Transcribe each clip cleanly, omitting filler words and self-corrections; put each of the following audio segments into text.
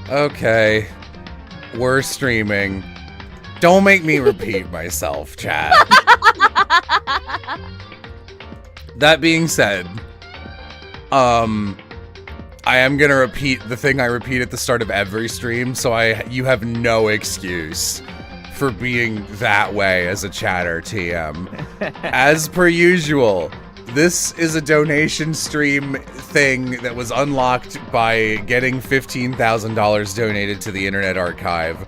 Okay. We're streaming. Don't make me repeat myself, chat. That being said, I am gonna repeat the thing I repeat at the start of every stream, so you have no excuse for being that way as a chatter, TM. As per usual, this is a donation stream thing that was unlocked by getting $15,000 donated to the Internet Archive.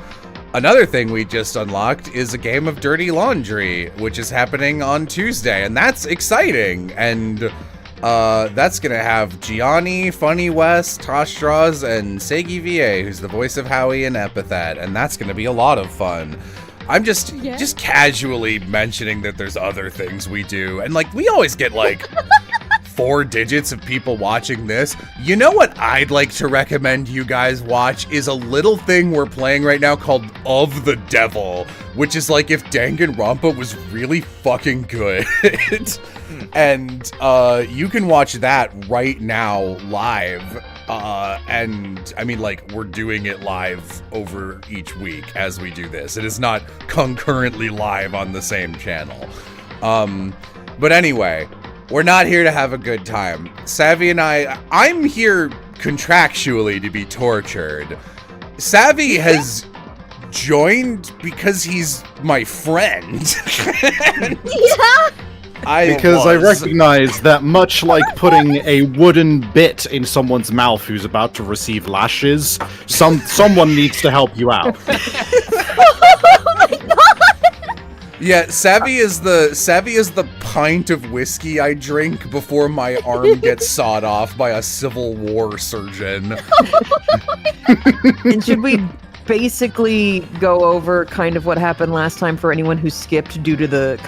Another thing we just unlocked is a game of Dirty Laundry, which is happening on Tuesday, and that's exciting. And that's gonna have Gianni, Funny West, Tosh Draws, and Segi VA, who's the voice of Howie in Epithet, and that's gonna be a lot of fun. I'm just casually mentioning that there's other things we do, and like we always get like 4 digits of people watching this. You know what I'd like to recommend you guys watch is a little thing we're playing right now called Of the Devil, which is like if Danganronpa was really fucking good. And you can watch that right now live. And I mean, like, we're doing it live over each week as we do this. It is not concurrently live on the same channel. But anyway, we're not here to have a good time. Savvy and I'm here contractually to be tortured. Savvy has joined because he's my friend. Yeah. I recognize that much like putting a wooden bit in someone's mouth who's about to receive lashes, someone needs to help you out. Oh my god! Yeah, Savvy is the pint of whiskey I drink before my arm gets sawed off by a Civil War surgeon. And should we basically go over kind of what happened last time for anyone who skipped due to the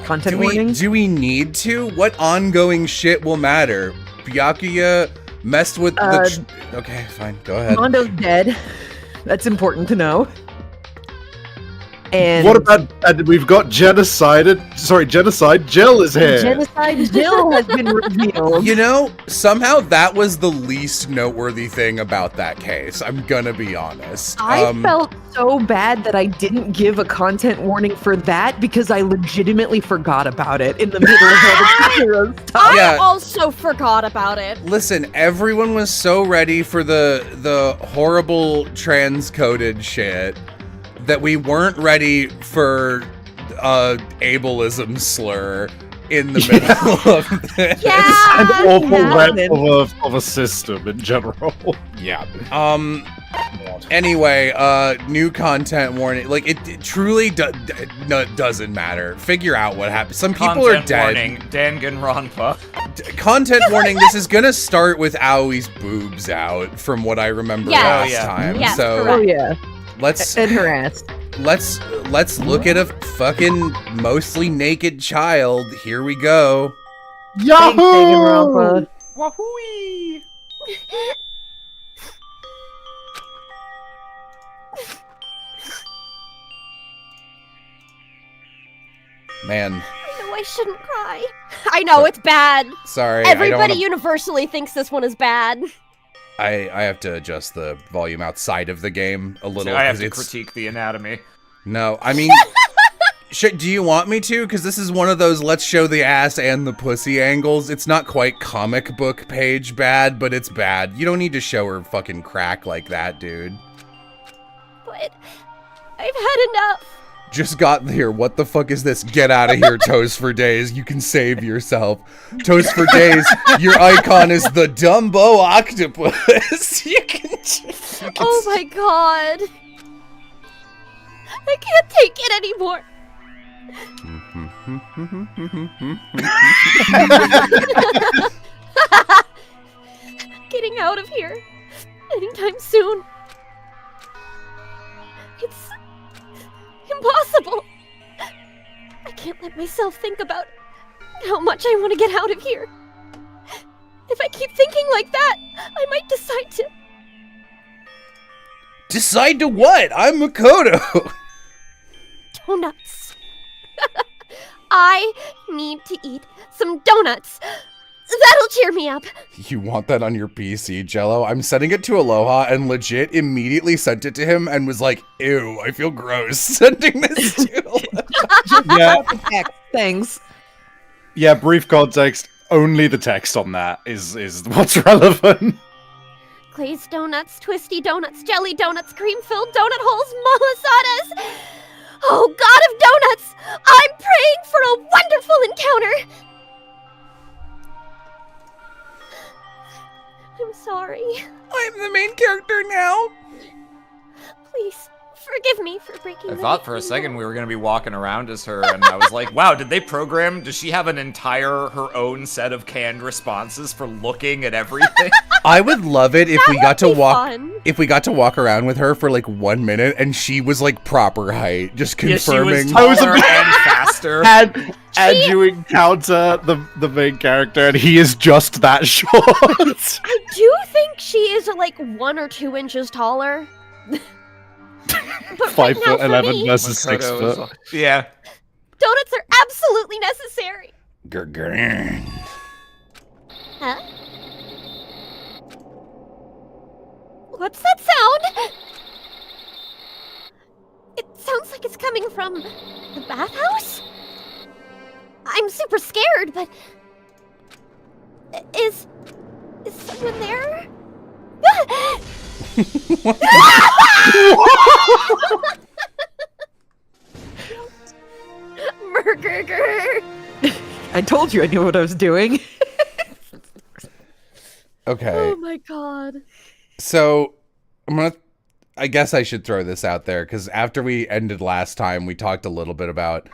content warning? Do we need to? What ongoing shit will matter? Byakuya messed with the... Okay, fine. Go ahead. Mondo's dead. That's important to know. And what about we've got Genocide Jill is here. Genocide Jill has been revealed. You know, somehow that was the least noteworthy thing about that case. I'm gonna be honest. I felt so bad that I didn't give a content warning for that because I legitimately forgot about it in the middle of all the heroes stuff. I also forgot about it. Listen, everyone was so ready for the horrible transcoded shit that we weren't ready for ableism slur in the middle of this. Yeah, An awful rep of a system in general. Yeah. Anyway, new content warning. Like, it truly doesn't matter. Figure out what happened. Some people are dead. Warning, Danganronpa. Content warning, this is gonna start with Aoi's boobs out, from what I remember last time. Yes, so, correct. Oh yeah. And her ass. Let's look at a fucking mostly naked child. Here we go. Yahoo! Wahooey! Man. I know I shouldn't cry. I know, it's bad. Sorry. Everybody universally thinks this one is bad. I have to adjust the volume outside of the game a little. I have to critique the anatomy. No, I mean, do you want me to? Because this is one of those let's show the ass and the pussy angles. It's not quite comic book page bad, but it's bad. You don't need to show her fucking crack like that, dude. But I've had enough. Just got here. What the fuck is this? Get out of here, Toast for Days. You can save yourself. Toast for Days, your icon is the Dumbo octopus. you can oh my god. I can't take it anymore. Getting out of here anytime soon. It's impossible. I can't let myself think about how much I want to get out of here. If I keep thinking like that, I might decide to... Decide to what? I'm Makoto. Donuts. I need to eat some donuts. That'll cheer me up. You want that on your PC, Jello? I'm sending it to Aloha and legit immediately sent it to him and was like, ew, I feel gross sending this to Yeah, Thanks. yeah. Brief context. Only the text on that is what's relevant. Glazed donuts, twisty donuts, jelly donuts, cream-filled donut holes, malasadas. Oh, God of donuts! I'm praying for a wonderful encounter! I'm sorry. I'm the main character now. Please, forgive me for breaking I the thought for a Vixen second law. we were gonna be walking around as her, and I was like, wow, did they program? Does she have her own set of canned responses for looking at everything? I would love it if That we got to would be walk fun. if we got to walk around with her for like 1 minute and she was like proper height, just Yeah, she was confirming. taller and faster. And you encounter the main character, and he is just that short. I do think she is like 1 or 2 inches taller. But 5 right now, foot for 11 me, versus 6 Makoto is- foot. Yeah. donuts are absolutely necessary. Grr. Huh? What's that sound? It sounds like it's coming from the bathhouse? I'm super scared, but... Is someone there? Murger. I told you I knew what I was doing. Okay. Oh my god. So, I guess I should throw this out there because after we ended last time, we talked a little bit about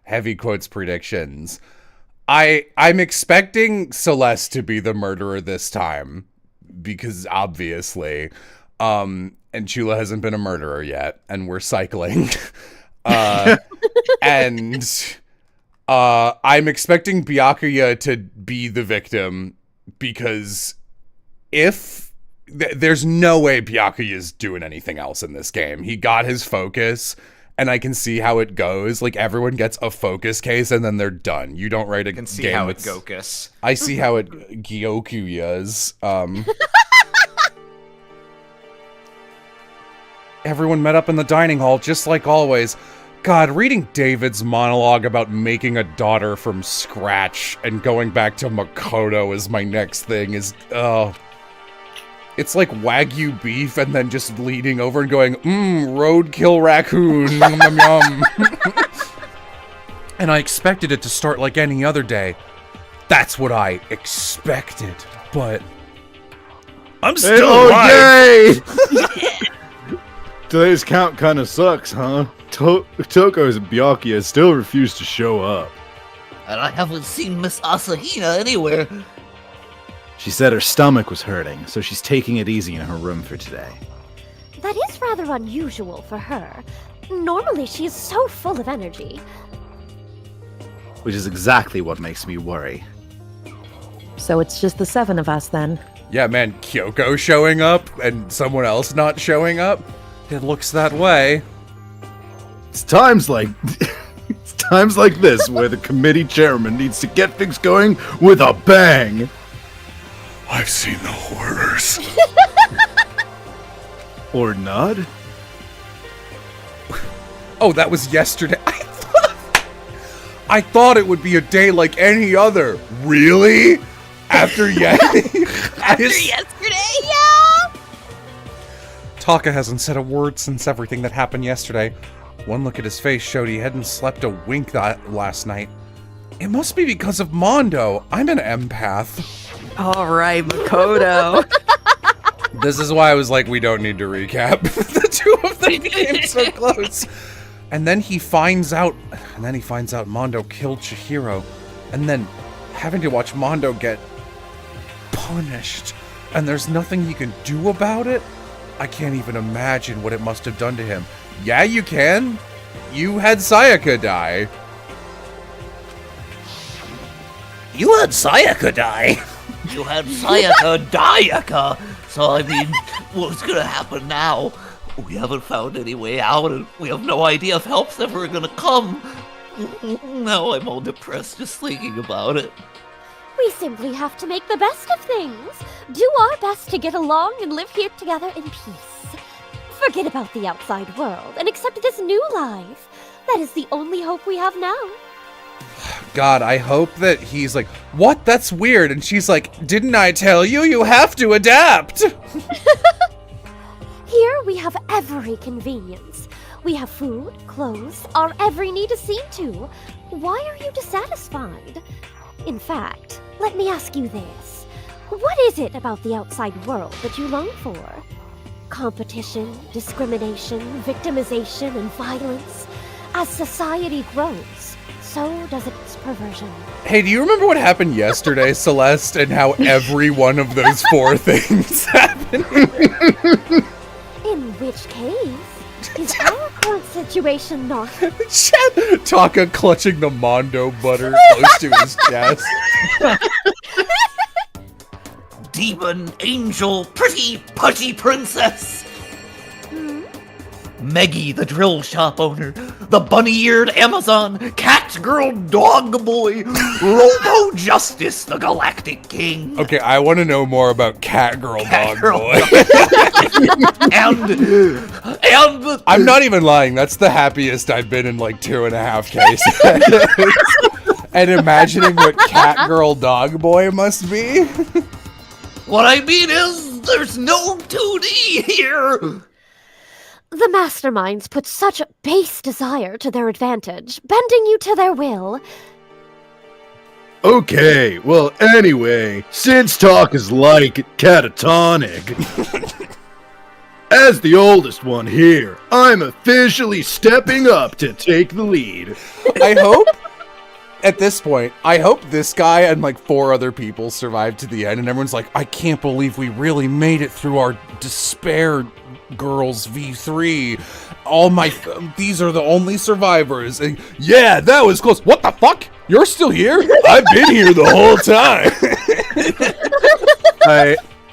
heavy quotes predictions. I'm expecting Celeste to be the murderer this time because obviously, and Chula hasn't been a murderer yet, and we're cycling. And I'm expecting Byakuya to be the victim because there's no way Byakuya is doing anything else in this game. He got his focus, and I can see how it goes. Like, everyone gets a focus case, and then they're done. You don't write a I can see game how with... it gokus. I see how it Gyokuyas. Everyone met up in the dining hall, just like always. God, reading David's monologue about making a daughter from scratch and going back to Makoto as my next thing is, it's like Wagyu beef and then just leading over and going, roadkill raccoon, yum yum yum. And I expected it to start like any other day. That's what I expected, but I'm still alive. Yay! Today's count kind of sucks, huh? Toko's and Byakuya still refuse to show up. And I haven't seen Miss Asahina anywhere. She said her stomach was hurting, so she's taking it easy in her room for today. That is rather unusual for her. Normally, she is so full of energy. Which is exactly what makes me worry. So it's just the 7 of us then. Yeah, man, Kyoko showing up and someone else not showing up? It looks that way. It's times like this where the committee chairman needs to get things going with a bang. I've seen the horrors. Or not? Oh, that was yesterday. I thought it would be a day like any other. Really? After yesterday? Yeah! Taka hasn't said a word since everything that happened yesterday. One look at his face showed he hadn't slept a wink last night. It must be because of Mondo. I'm an empath. All right, Makoto. This is why I was like, we don't need to recap. The two of them became so close. And then he finds out Mondo killed Chihiro. And then having to watch Mondo get punished. And there's nothing he can do about it? I can't even imagine what it must have done to him. Yeah, you can. You had Sayaka die. You had Sayaka die. You had Sayaka Dayaka. So, I mean, what's gonna happen now? We haven't found any way out, and we have no idea if help's ever gonna come. Now I'm all depressed just thinking about it. We simply have to make the best of things. Do our best to get along and live here together in peace. Forget about the outside world and accept this new life. That is the only hope we have now. God, I hope that he's like, what? That's weird. And she's like, didn't I tell you? You have to adapt. Here we have every convenience. We have food, clothes, our every need is seen to. Why are you dissatisfied? In fact, let me ask you this. What is it about the outside world that you long for? Competition, discrimination, victimization, and violence. As society grows, so does its perversion. Hey, do you remember what happened yesterday, Celeste, and how every one of those 4 things happened? In which case, is our current situation not... Taka clutching the Mondo butter close to his chest. Demon, angel, pretty putty princess. Meggie, the drill shop owner, the bunny-eared Amazon, cat girl dog boy, Robo Justice, the galactic king. Okay, I want to know more about Cat Girl Dog Boy. and I'm not even lying. That's the happiest I've been in like 2.5 cases. And imagining what Cat Girl Dog Boy must be. what I mean is, there's no 2D here. The masterminds put such base desire to their advantage, bending you to their will. Okay, well, anyway, since talk is like catatonic, as the oldest one here, I'm officially stepping up to take the lead. I hope, at this point, I hope this guy and like 4 other people survived to the end, and everyone's like, I can't believe we really made it through our despair girls V3. These are the only survivors. And yeah, that was close. What the fuck? You're still here? I've been here the whole time.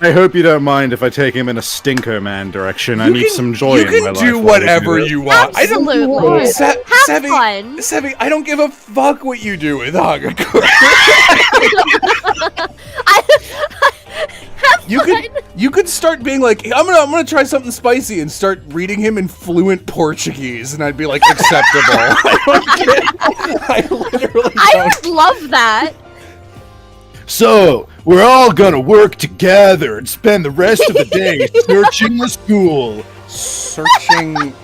I hope you don't mind if I take him in a Stinker Man direction. I need some joy in my life. You can do whatever you want. Absolutely. Have fun. Sevi, I don't give a fuck what you do with Hagakure. You could start being like, I'm gonna try something spicy and start reading him in fluent Portuguese, and I'd be like, acceptable. I literally don't. I would love that. So, we're all gonna work together and spend the rest of the day searching the school. Searching,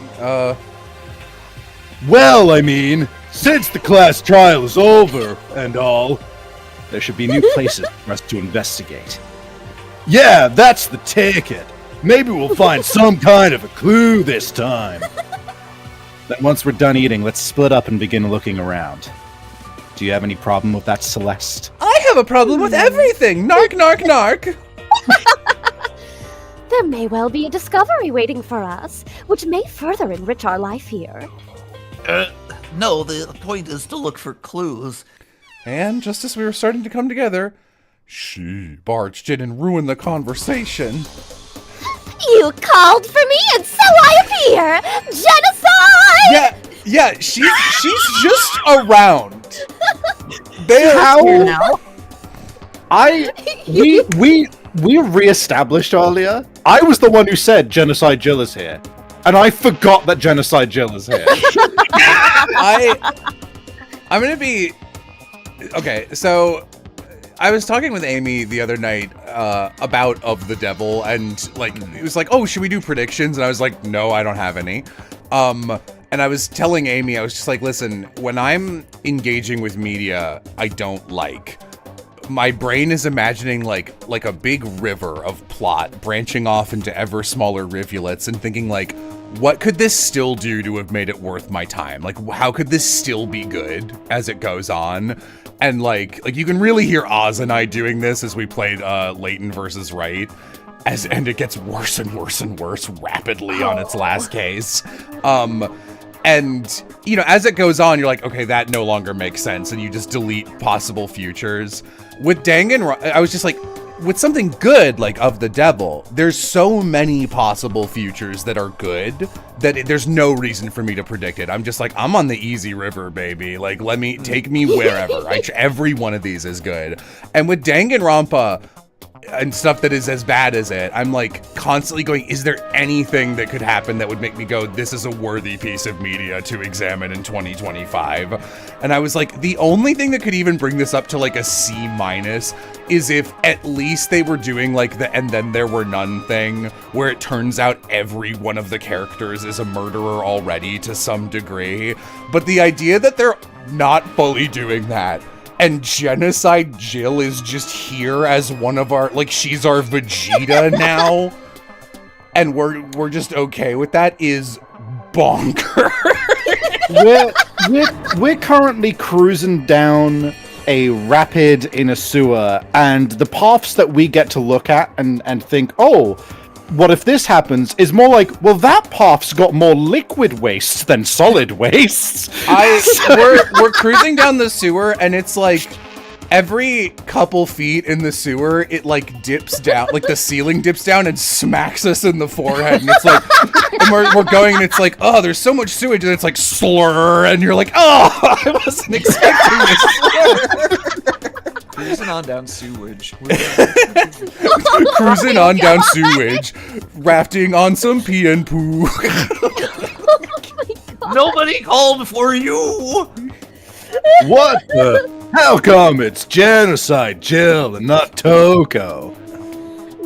Well, I mean, since the class trial is over and all, there should be new places for us to investigate. Yeah, that's the ticket. Maybe we'll find some kind of a clue this time. Then once we're done eating, let's split up and begin looking around. Do you have any problem with that, Celeste? I have a problem with everything. Narc, narc, narc. There may well be a discovery waiting for us, which may further enrich our life here. No, the point is to look for clues. And just as we were starting to come together, she barged in and ruined the conversation. You called for me, and so I appear! Genocide! Yeah, she's just around. We re-established earlier. I was the one who said Genocide Jill is here, and I forgot that Genocide Jill is here. I'm gonna be okay. So I was talking with Amy the other night about Of the Devil, and like it was like, oh, should we do predictions? And I was like, no, I don't have any. And I was telling Amy, I was just like, listen, when I'm engaging with media I don't like, my brain is imagining like a big river of plot branching off into ever smaller rivulets and thinking like, what could this still do to have made it worth my time? Like, how could this still be good as it goes on? And like you can really hear Oz and I doing this as we played Leighton versus Wright, and it gets worse and worse and worse rapidly on its last case. And you know, as it goes on, you're like, okay, that no longer makes sense, and you just delete possible futures. With Danganronpa, I was just like, with something good like Of the Devil, there's so many possible futures that are good that there's no reason for me to predict it. I'm just like, I'm on the easy river, baby. Like, take me wherever. Every one of these is good. And with Danganronpa and stuff that is as bad as it, I'm like constantly going, is there anything that could happen that would make me go, this is a worthy piece of media to examine in 2025? And I was like, the only thing that could even bring this up to like a C- is if at least they were doing like the and then there were none thing, where it turns out every one of the characters is a murderer already to some degree. But the idea that they're not fully doing that, and Genocide Jill is just here as one of our, like, she's our Vegeta now, and we're just okay with that, is bonkers. we're currently cruising down a rapid in a sewer, and the paths that we get to look at and think, oh, what if this happens, is more like, well, that path's got more liquid waste than solid waste. We're cruising down the sewer, and it's like every couple feet in the sewer, it like dips down, like the ceiling dips down and smacks us in the forehead, and it's like, and we're going, and it's like, oh, there's so much sewage, and it's like slur, and you're like, oh, I wasn't expecting this. Cruising on down sewage. Cruising on down sewage, rafting on some pee and poo. Nobody called for you! What the? How come it's Genocide Jill and not Toko?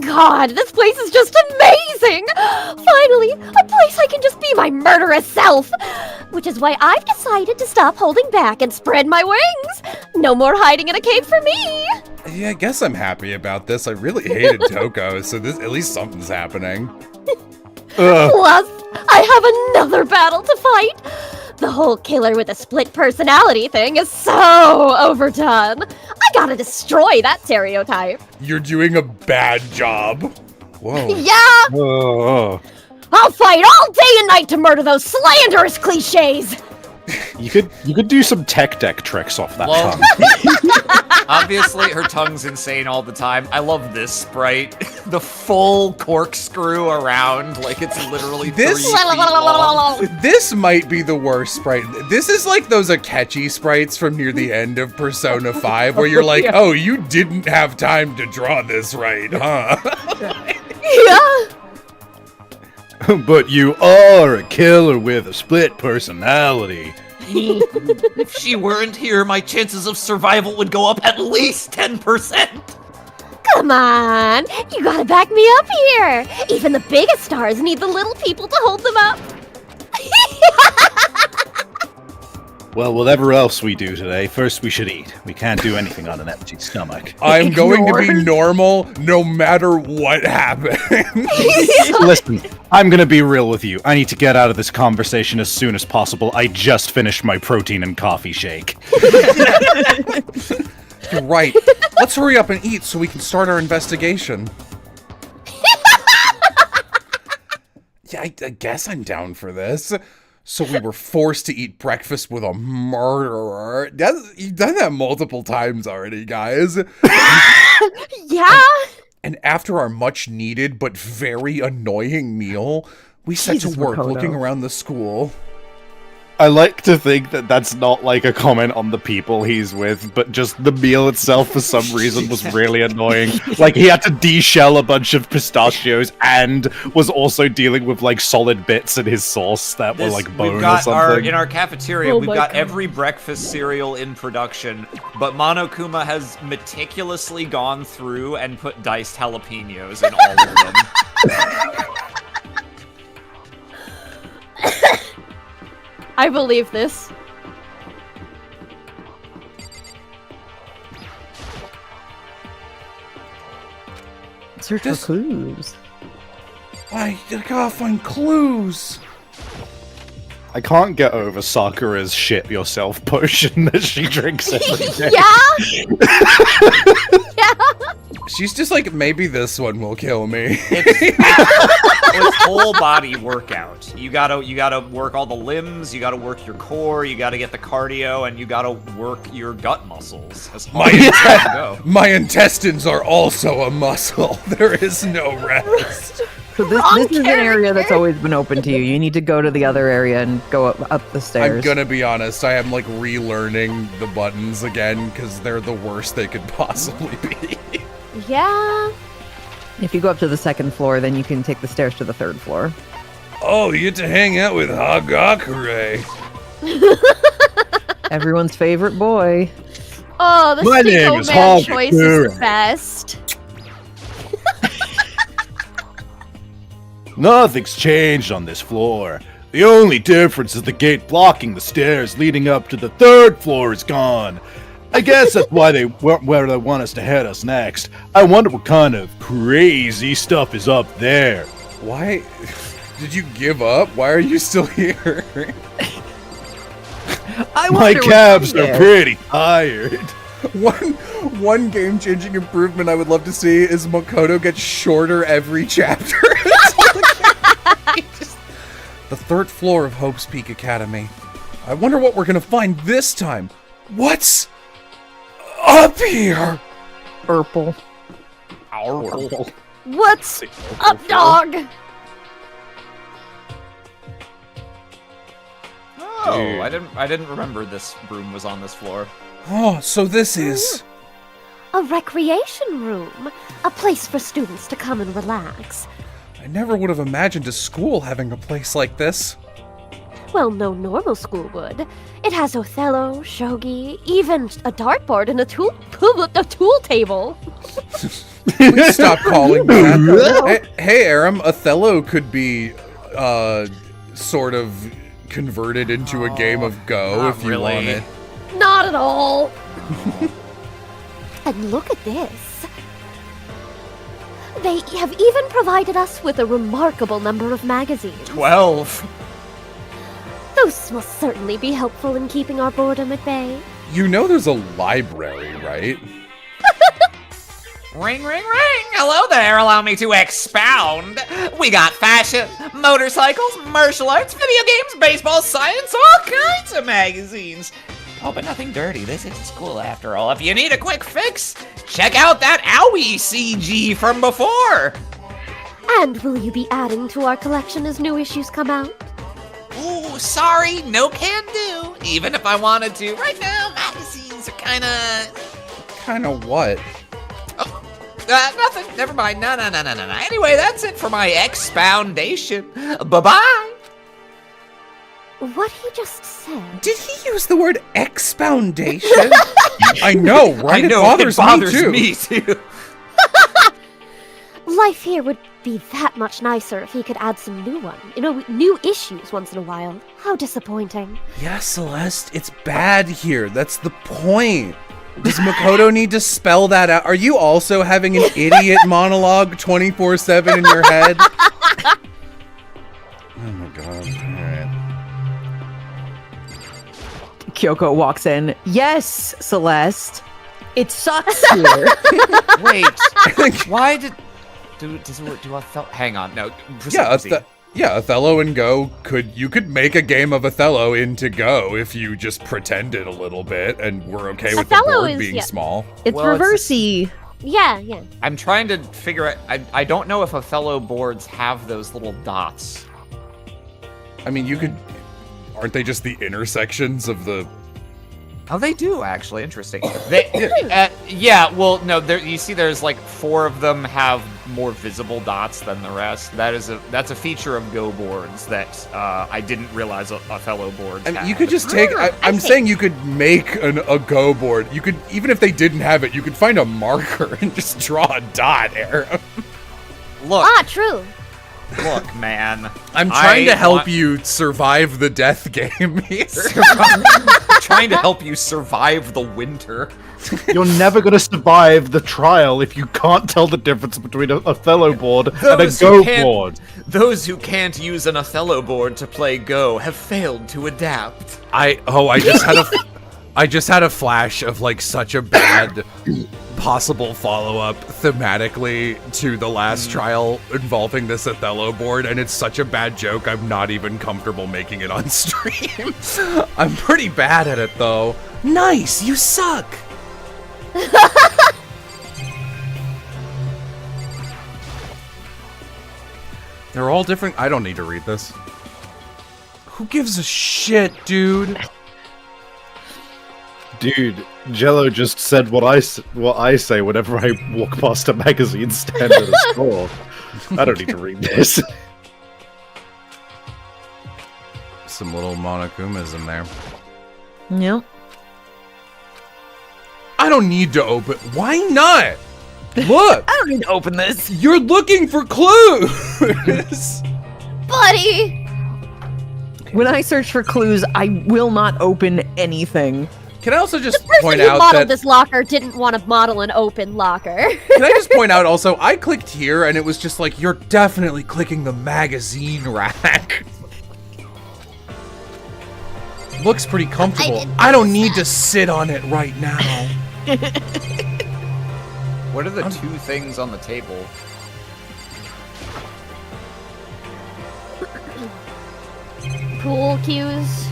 God, this place is just amazing! Finally, a place I can just be my murderous self! Which is why I've decided to stop holding back and spread my wings! No more hiding in a cave for me! Yeah, I guess I'm happy about this. I really hated Toko, so this at least something's happening. Plus, I have another battle to fight! The whole killer with a split personality thing is so overdone! I gotta destroy that stereotype! You're doing a bad job. Whoa. Yeah! Oh. I'll fight all day and night to murder those slanderous cliches! You could do some tech deck tricks off that Well, tongue. obviously, her tongue's insane all the time. I love this sprite. The full corkscrew around, like it's literally 3 feet long. This might be the worst sprite. This is like those Akechi sprites from near the end of Persona 5, where you're like, oh, you didn't have time to draw this right, huh? Yeah! But you are a killer with a split personality. If she weren't here, my chances of survival would go up at least 10%. Come on! You gotta back me up here! Even the biggest stars need the little people to hold them up! Well, whatever else we do today, first we should eat. We can't do anything on an empty stomach. I'm going to be normal no matter what happens. Listen, I'm gonna be real with you. I need to get out of this conversation as soon as possible. I just finished my protein and coffee shake. You're right. Let's hurry up and eat so we can start our investigation. Yeah, I guess I'm down for this. So we were forced to eat breakfast with a murderer. You've done that multiple times already, guys. Yeah! And after our much needed but very annoying meal, we set Jesus, to work Makoto. looking around the school. I like to think that that's not like a comment on the people he's with, but just the meal itself for some reason was really annoying. Like he had to de-shell a bunch of pistachios and was also dealing with like solid bits in his sauce that were like bone we've or got something. in our cafeteria, Oh we've my got God. every breakfast cereal in production, but Monokuma has meticulously gone through and put diced jalapenos in all of them. I believe this. Search This- for clues. I gotta find clues. I can't get over Sakura's shit yourself potion that she drinks every day. Yeah! Yeah! She's just like, maybe this one will kill me. It's whole body workout. You gotta work all the limbs. You gotta work your core. You gotta get the cardio, and you gotta work your gut muscles as hard as you can go. My intestines are also a muscle. There is no rest. So this is an area that's always been open to you. You need to go to the other area and go up the stairs. I'm gonna be honest, I am like relearning the buttons again because they're the worst they could possibly be. Yeah. If you go up to the second floor, then you can take the stairs to the third floor. Oh, you get to hang out with Hagakure. Everyone's favorite boy. Oh, the My name single is man choice is Hagakure. the best. Nothing's changed on this floor. The only difference is the gate blocking the stairs leading up to the third floor is gone. I guess that's why where they want us to head us next. I wonder what kind of crazy stuff is up there. Why did you give up? Why are you still here? I My wonder what's calves in are there. pretty tired. One game-changing improvement I would love to see is Makoto gets shorter every chapter. The third floor of Hope's Peak Academy. I wonder what we're gonna find this time. What's up here? Purple. What's up, dog? Oh, I didn't remember this room was on this floor. Oh, so this is... A recreation room. A place for students to come and relax. I never would have imagined a school having a place like this. Well, no normal school would. It has Othello, shogi, even a dartboard and a tool table. Please stop calling me that. Hey, Arim, Othello could be, sort of converted into a game of Go not if you really. want it. Not at all. And look at this. They have even provided us with a remarkable number of magazines. 12. Those must certainly be helpful in keeping our boredom at bay. You know there's a library, right? Ring, ring, ring! Hello there, allow me to expound. We got fashion, motorcycles, martial arts, video games, baseball, science, all kinds of magazines. Oh, but nothing dirty. This is school after all. If you need a quick fix, check out that Owie CG from before. And will you be adding to our collection as new issues come out? Ooh, sorry, no can do. Even if I wanted to. Right now, magazines are Kinda what? nothing. Never mind. No. Anyway, that's it for my expoundation. Bye-bye. What he just said. Did he use the word expoundation? I know, right? I know, it bothers me too. Life here would be that much nicer if he could add some new issues once in a while. How disappointing. Yeah, Celeste, it's bad here. That's the point. Does Makoto need to spell that out? Are you also having an idiot monologue 24/7 in your head? Oh my god. Alright. Kyoko walks in. Yes, Celeste. It sucks here. Wait, why did... Do Othello... Hang on, no. Proceed. Othello and Go you could make a game of Othello into Go if you just pretended a little bit and we're okay with the Othello board is- being yeah. small. It's Well, reversey. Yeah. I'm trying to figure out... I don't know if Othello boards have those little dots. I mean, you could... Aren't they just the intersections of the... Oh, they do, actually. Interesting. Yeah, well, no, you see there's like 4 of them have more visible dots than the rest. That's a feature of Go boards that I didn't realize Othello boards I mean, have. you could just take... I'm saying you could make a Go board. You could... Even if they didn't have it, you could find a marker and just draw a dot, Arim. Look, True. look, man. I'm trying I to help want- you survive the death game here. Trying to help you survive the winter. You're never going to survive the trial if you can't tell the difference between a Othello board and a Those who Go can't- board. Those who can't use an Othello board to play Go have failed to adapt. I just had a I just had a flash of like such a bad possible follow-up thematically to the last trial involving this Othello board, and it's such a bad joke I'm not even comfortable making it on stream. I'm pretty bad at it though. Nice, you suck. They're all different. I don't need to read this. Who gives a shit, dude? Dude, Jello just said what I say whenever I walk past a magazine stand at a store. I don't need to read this. Some little Monokumas in there. Yep. I don't need to open. Why not? Look, I don't need to open this. you're looking for clues. Buddy! When I search for clues, I will not open anything. Can I also just The person point who out modeled that? this locker didn't want to model an open locker. Can I just point out also? I clicked here and it was just like you're definitely clicking the magazine rack. Looks pretty comfortable. didn't I don't need to sit on it right now. What are the two things on the table? Pool cues.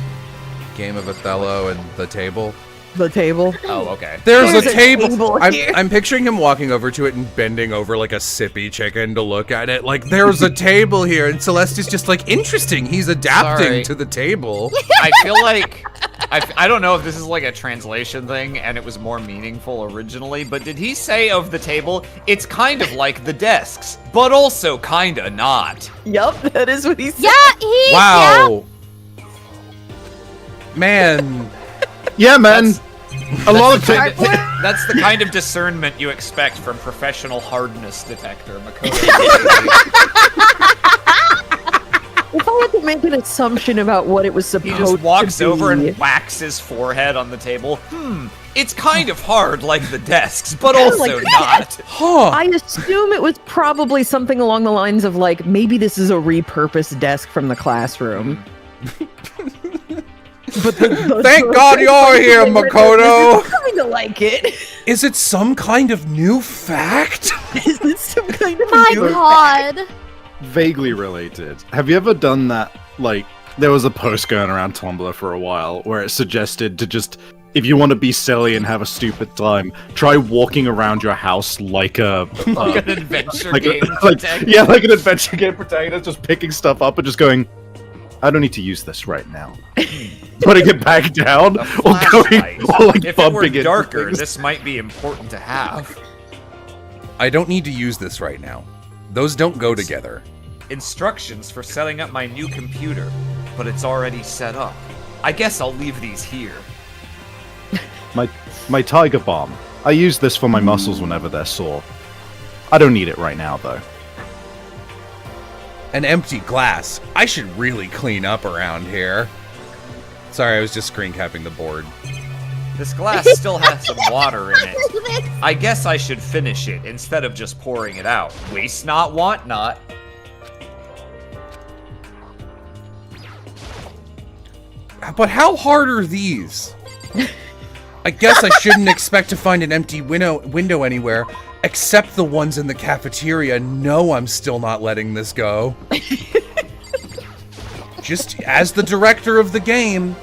Game of Othello and the table. The table. Oh, okay. There's There's a a table. table here. I'm picturing him walking over to it and bending over like a sippy chicken to look at it. Like, there's a table here, and Celeste is just like, interesting. He's adapting Sorry. to the table. I feel like I don't know if this is like a translation thing and it was more meaningful originally, but did he say of the table, it's kind of like the desks, but also kinda not? Yup, that is what he said. Yeah, he. Wow. Man. Yeah, man. A lot of Kind things. of- that's the kind of discernment you expect from professional hardness detector, Makoto. If I had to make an assumption about what it was He supposed just walks to be, over and whacks his forehead on the table. It's kind of hard like the desks, but also like not. Huh. I assume it was probably something along the lines of like, maybe this is a repurposed desk from the classroom. But Thank God you're here, Makoto. Kind of like it. Is it some kind of new fact? Is this some kind of My new God. Vaguely related. Have you ever done that? Like, there was a post going around Tumblr for a while where it suggested to just, if you want to be silly and have a stupid time, try walking around your house like a Like an adventure like, game. like protagonist. yeah, like an adventure game protagonist, just picking stuff up and just going, I don't need to use this right now. Putting it back down, A or going, flashlight. or like If it bumping were into darker, things. this might be important to have. I don't need to use this right now. Those don't go together. Instructions for setting up my new computer, but it's already set up. I guess I'll leave these here. My Tiger Bomb. I use this for my muscles whenever they're sore. I don't need it right now, though. An empty glass. I should really clean up around here. Sorry, I was just screen capping the board. This glass still has some water in it. I guess I should finish it instead of just pouring it out. Waste not, want not. But how hard are these? I guess I shouldn't expect to find an empty window anywhere, except the ones in the cafeteria. No, I'm still not letting this go. Just as the director of the game,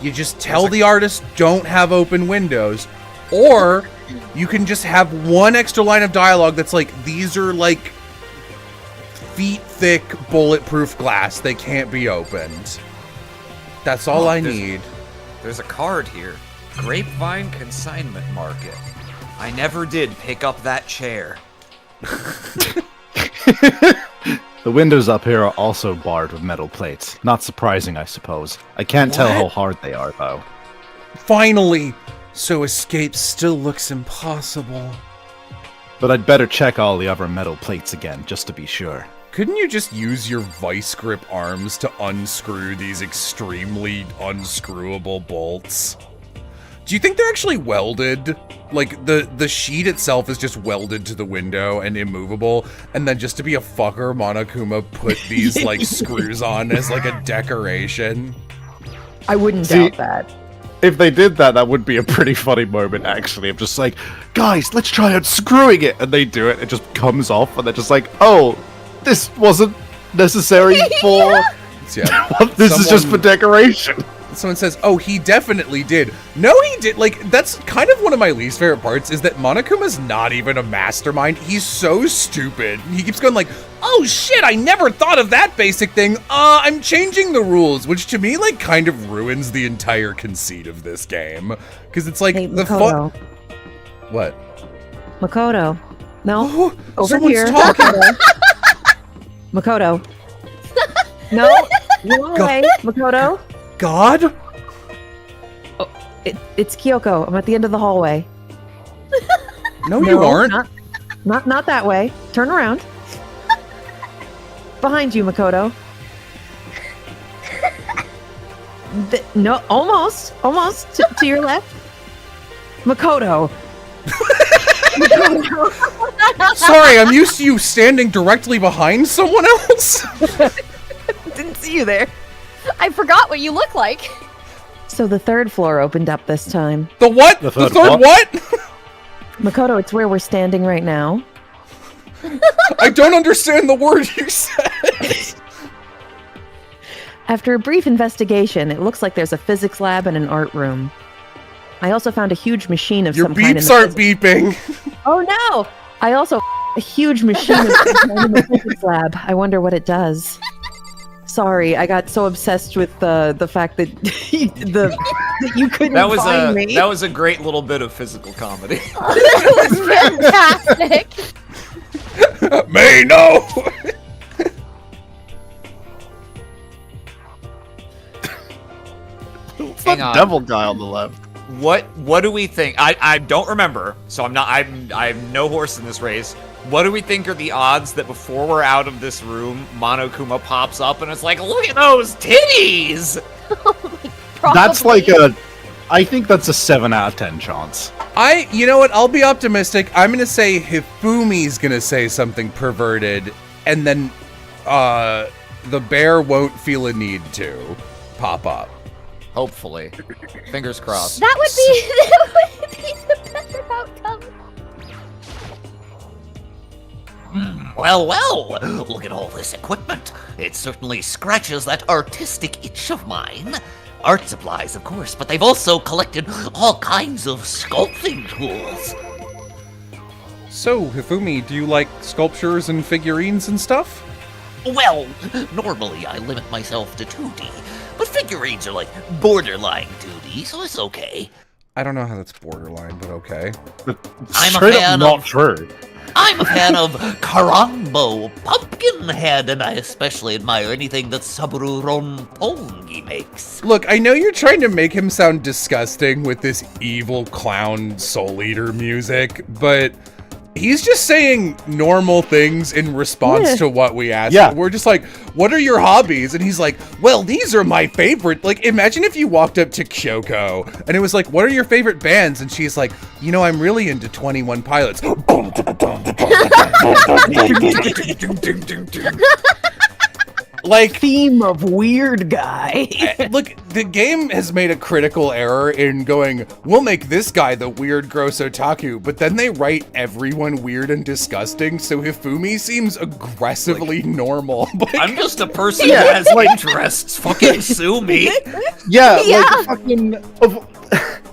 you just tell the artist don't have open windows. Or you can just have one extra line of dialogue that's like, these are like feet thick bulletproof glass. They can't be opened. That's all I need. There's a card here. Grapevine Consignment Market. I never did pick up that chair. The windows up here are also barred with metal plates. Not surprising, I suppose. I can't tell how hard they are, though. Finally! So escape still looks impossible. But I'd better check all the other metal plates again, just to be sure. Couldn't you just use your vice grip arms to unscrew these extremely unscrewable bolts? Do you think they're actually welded? Like, the sheet itself is just welded to the window and immovable, and then just to be a fucker, Monokuma put these, like, screws on as, like, a decoration? I wouldn't See, doubt that. if they did that, that would be a pretty funny moment, actually. Of just like, guys, let's try unscrewing it, and they do it. It just comes off, and they're just like, oh, this wasn't necessary for. Yeah. This is just for decoration. Someone says, oh, he definitely did. No, he did. Like, that's kind of one of my least favorite parts, is that Monokuma's not even a mastermind. He's so stupid. He keeps going like, oh shit, I never thought of that basic thing. I'm changing the rules, which to me, like, kind of ruins the entire conceit of this game. Because it's like, Hey, the Makoto. What? Makoto. No. Oh, Over someone's here. talking. Makoto. No. Wrong way. Makoto. God? It's Kyoko. I'm at the end of the hallway. No, you aren't. Not that way. Turn around. Behind you, Makoto. No, almost to your left. Makoto. Sorry, I'm used to you standing directly behind someone else. Didn't see you there. I forgot what you look like. So the third floor opened up this time. The what? The The third third what? Makoto, it's where we're standing right now. I don't understand the word you said. After a brief investigation, it looks like there's a physics lab and an art room. I also found a huge machine of Your some kind in beeps the aren't beeping. Oh no! I also a huge machine of some kind in the physics lab. I wonder what it does. Sorry, I got so obsessed with the fact that that you couldn't find me. That was a great little bit of physical comedy. That was fantastic. May no. Hang on. Devil guy on the left. What do we think? I don't remember, so I'm no horse in this race. What do we think are the odds that before we're out of this room, Monokuma pops up and it's like, look at those titties? That's like I think that's a 7 out of 10 chance. You know what? I'll be optimistic. I'm gonna say Hifumi's gonna say something perverted, and then the bear won't feel a need to pop up. Hopefully. Fingers crossed. That would be the better outcome. Well, look at all this equipment. It certainly scratches that artistic itch of mine. Art supplies, of course, but they've also collected all kinds of sculpting tools. So, Hifumi, do you like sculptures and figurines and stuff? Well, normally I limit myself to 2D, but figurines are like borderline 2D, so it's okay. I don't know how that's borderline, but okay. I'm a Straight up fan not of- true. I'm a fan of Karambo, Pumpkinhead, and I especially admire anything that Saburo Ronpongi makes. Look, I know you're trying to make him sound disgusting with this evil clown Soul Eater music, but he's just saying normal things in response to what we asked. Yeah. We're just like, what are your hobbies? And he's like, well, these are my favorite. Like, imagine if you walked up to Kyoko and it was like, what are your favorite bands? And she's like, you know, I'm really into 21 Pilots. Like, Theme of weird guy. look, the game has made a critical error in going, we'll make this guy the weird, gross otaku, but then they write everyone weird and disgusting, so Hifumi seems aggressively normal. Like, I'm just a person who has interests. Fucking sue me. Yeah, like fucking.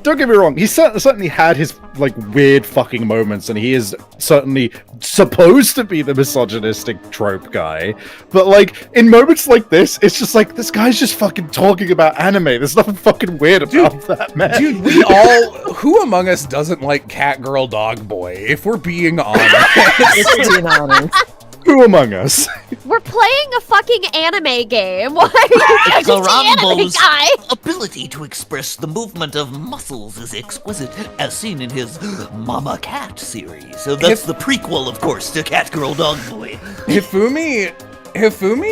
Don't get me wrong. He certainly had his like weird fucking moments, and he is certainly supposed to be the misogynistic trope guy. But like in moments like this, it's just like this guy's just fucking talking about anime. There's nothing fucking weird about that, man. dude, we all, who among us doesn't like cat, girl, dog, boy, if we're being honest? Being honest. Who among us? We're playing a fucking anime game. Why are you judging the anime Karambo's guy? ability to express the movement of muscles is exquisite, as seen in his Mama Cat series. So that's the prequel, of course, to Cat Girl Dog Boy. Hifumi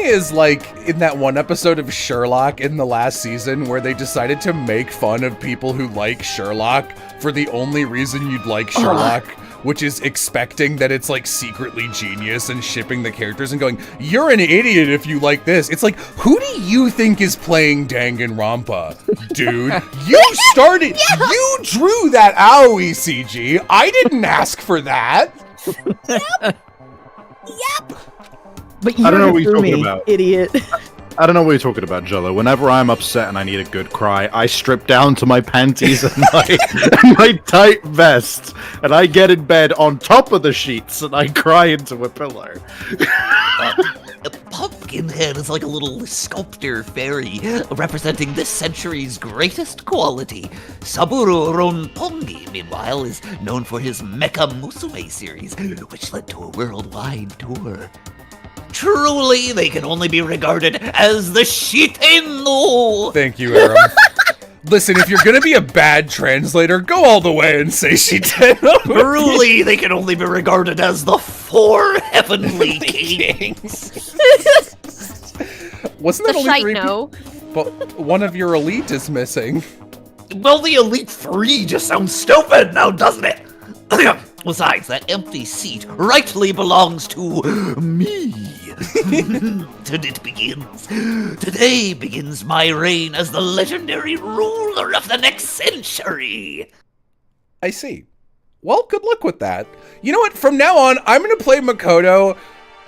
is like in that one episode of Sherlock in the last season where they decided to make fun of people who like Sherlock for the only reason you'd like Sherlock, which is expecting that it's like secretly genius and shipping the characters and going, you're an idiot if you like this. It's like, who do you think is playing Danganronpa, dude? You started, you drew that AOE CG. I didn't ask for that. But you're I don't know what you're Hifumi, talking about. idiot. I don't know what you're talking about, Jello. Whenever I'm upset and I need a good cry, I strip down to my panties and my tight vest, and I get in bed on top of the sheets and I cry into a pillow. Pumpkinhead is like a little sculptor fairy representing this century's greatest quality. Saburo Ronpongi, meanwhile, is known for his Mecha Musume series, which led to a worldwide tour. Truly, they can only be regarded as the Shiteno! Thank you, Arim. Listen, if you're gonna be a bad translator, go all the way and say she did. Truly, they can only be regarded as the four heavenly kings. Wasn't that The only shite 3 no. But one of your elite is missing. Well, the Elite Three just sounds stupid now, doesn't it? Besides, that empty seat rightly belongs to me. And it begins. Today begins my reign as the legendary ruler of the next century. I see. Well, good luck with that. You know what? From now on, I'm gonna play Makoto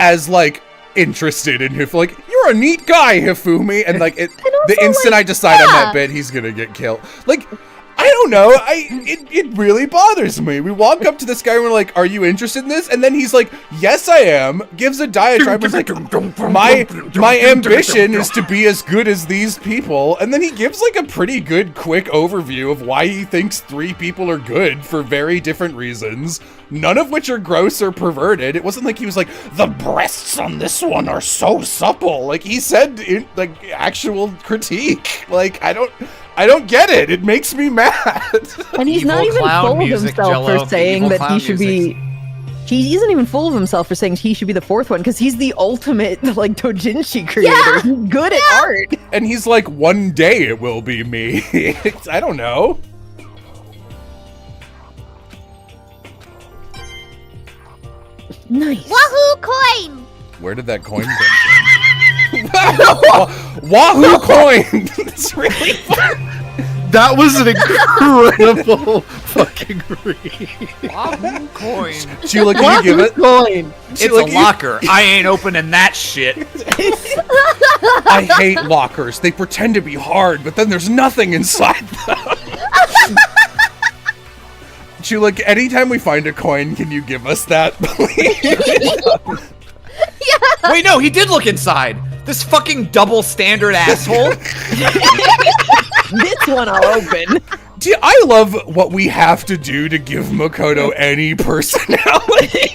as like interested in Hifumi. Like, you're a neat guy, Hifumi, and like the instant I decide I'm that bit, he's gonna get killed. Like, I don't know. It really bothers me. We walk up to this guy and we're like, "Are you interested in this?" And then he's like, "Yes, I am." Gives a diatribe. He's like, "My ambition is to be as good as these people." And then he gives like a pretty good, quick overview of why he thinks 3 people are good for very different reasons, none of which are gross or perverted. It wasn't like he was like, "The breasts on this one are so supple." Like he said, like actual critique. Like I don't get it. It makes me mad. And he's Evil not even clown full of music, himself Jello. for saying Evil that clown he should music. be. He isn't even full of himself for saying he should be the 4th one because he's the ultimate like doujinshi creator. Yeah. He's good at art. And he's like, "One day it will be me." I don't know. Nice. Wahoo coin! Where did that coin come from? Wahoo coin! It's really fun. That was an incredible fucking read. Wahoo coin. Chula, can you give it? Coin. It's Chula, a locker. I ain't opening that shit. I hate lockers. They pretend to be hard, but then there's nothing inside them. Chula, anytime we find a coin, can you give us that, please? Wait, no, he did look inside. This fucking double standard asshole. This one I'll open. I love what we have to do to give Makoto any personality.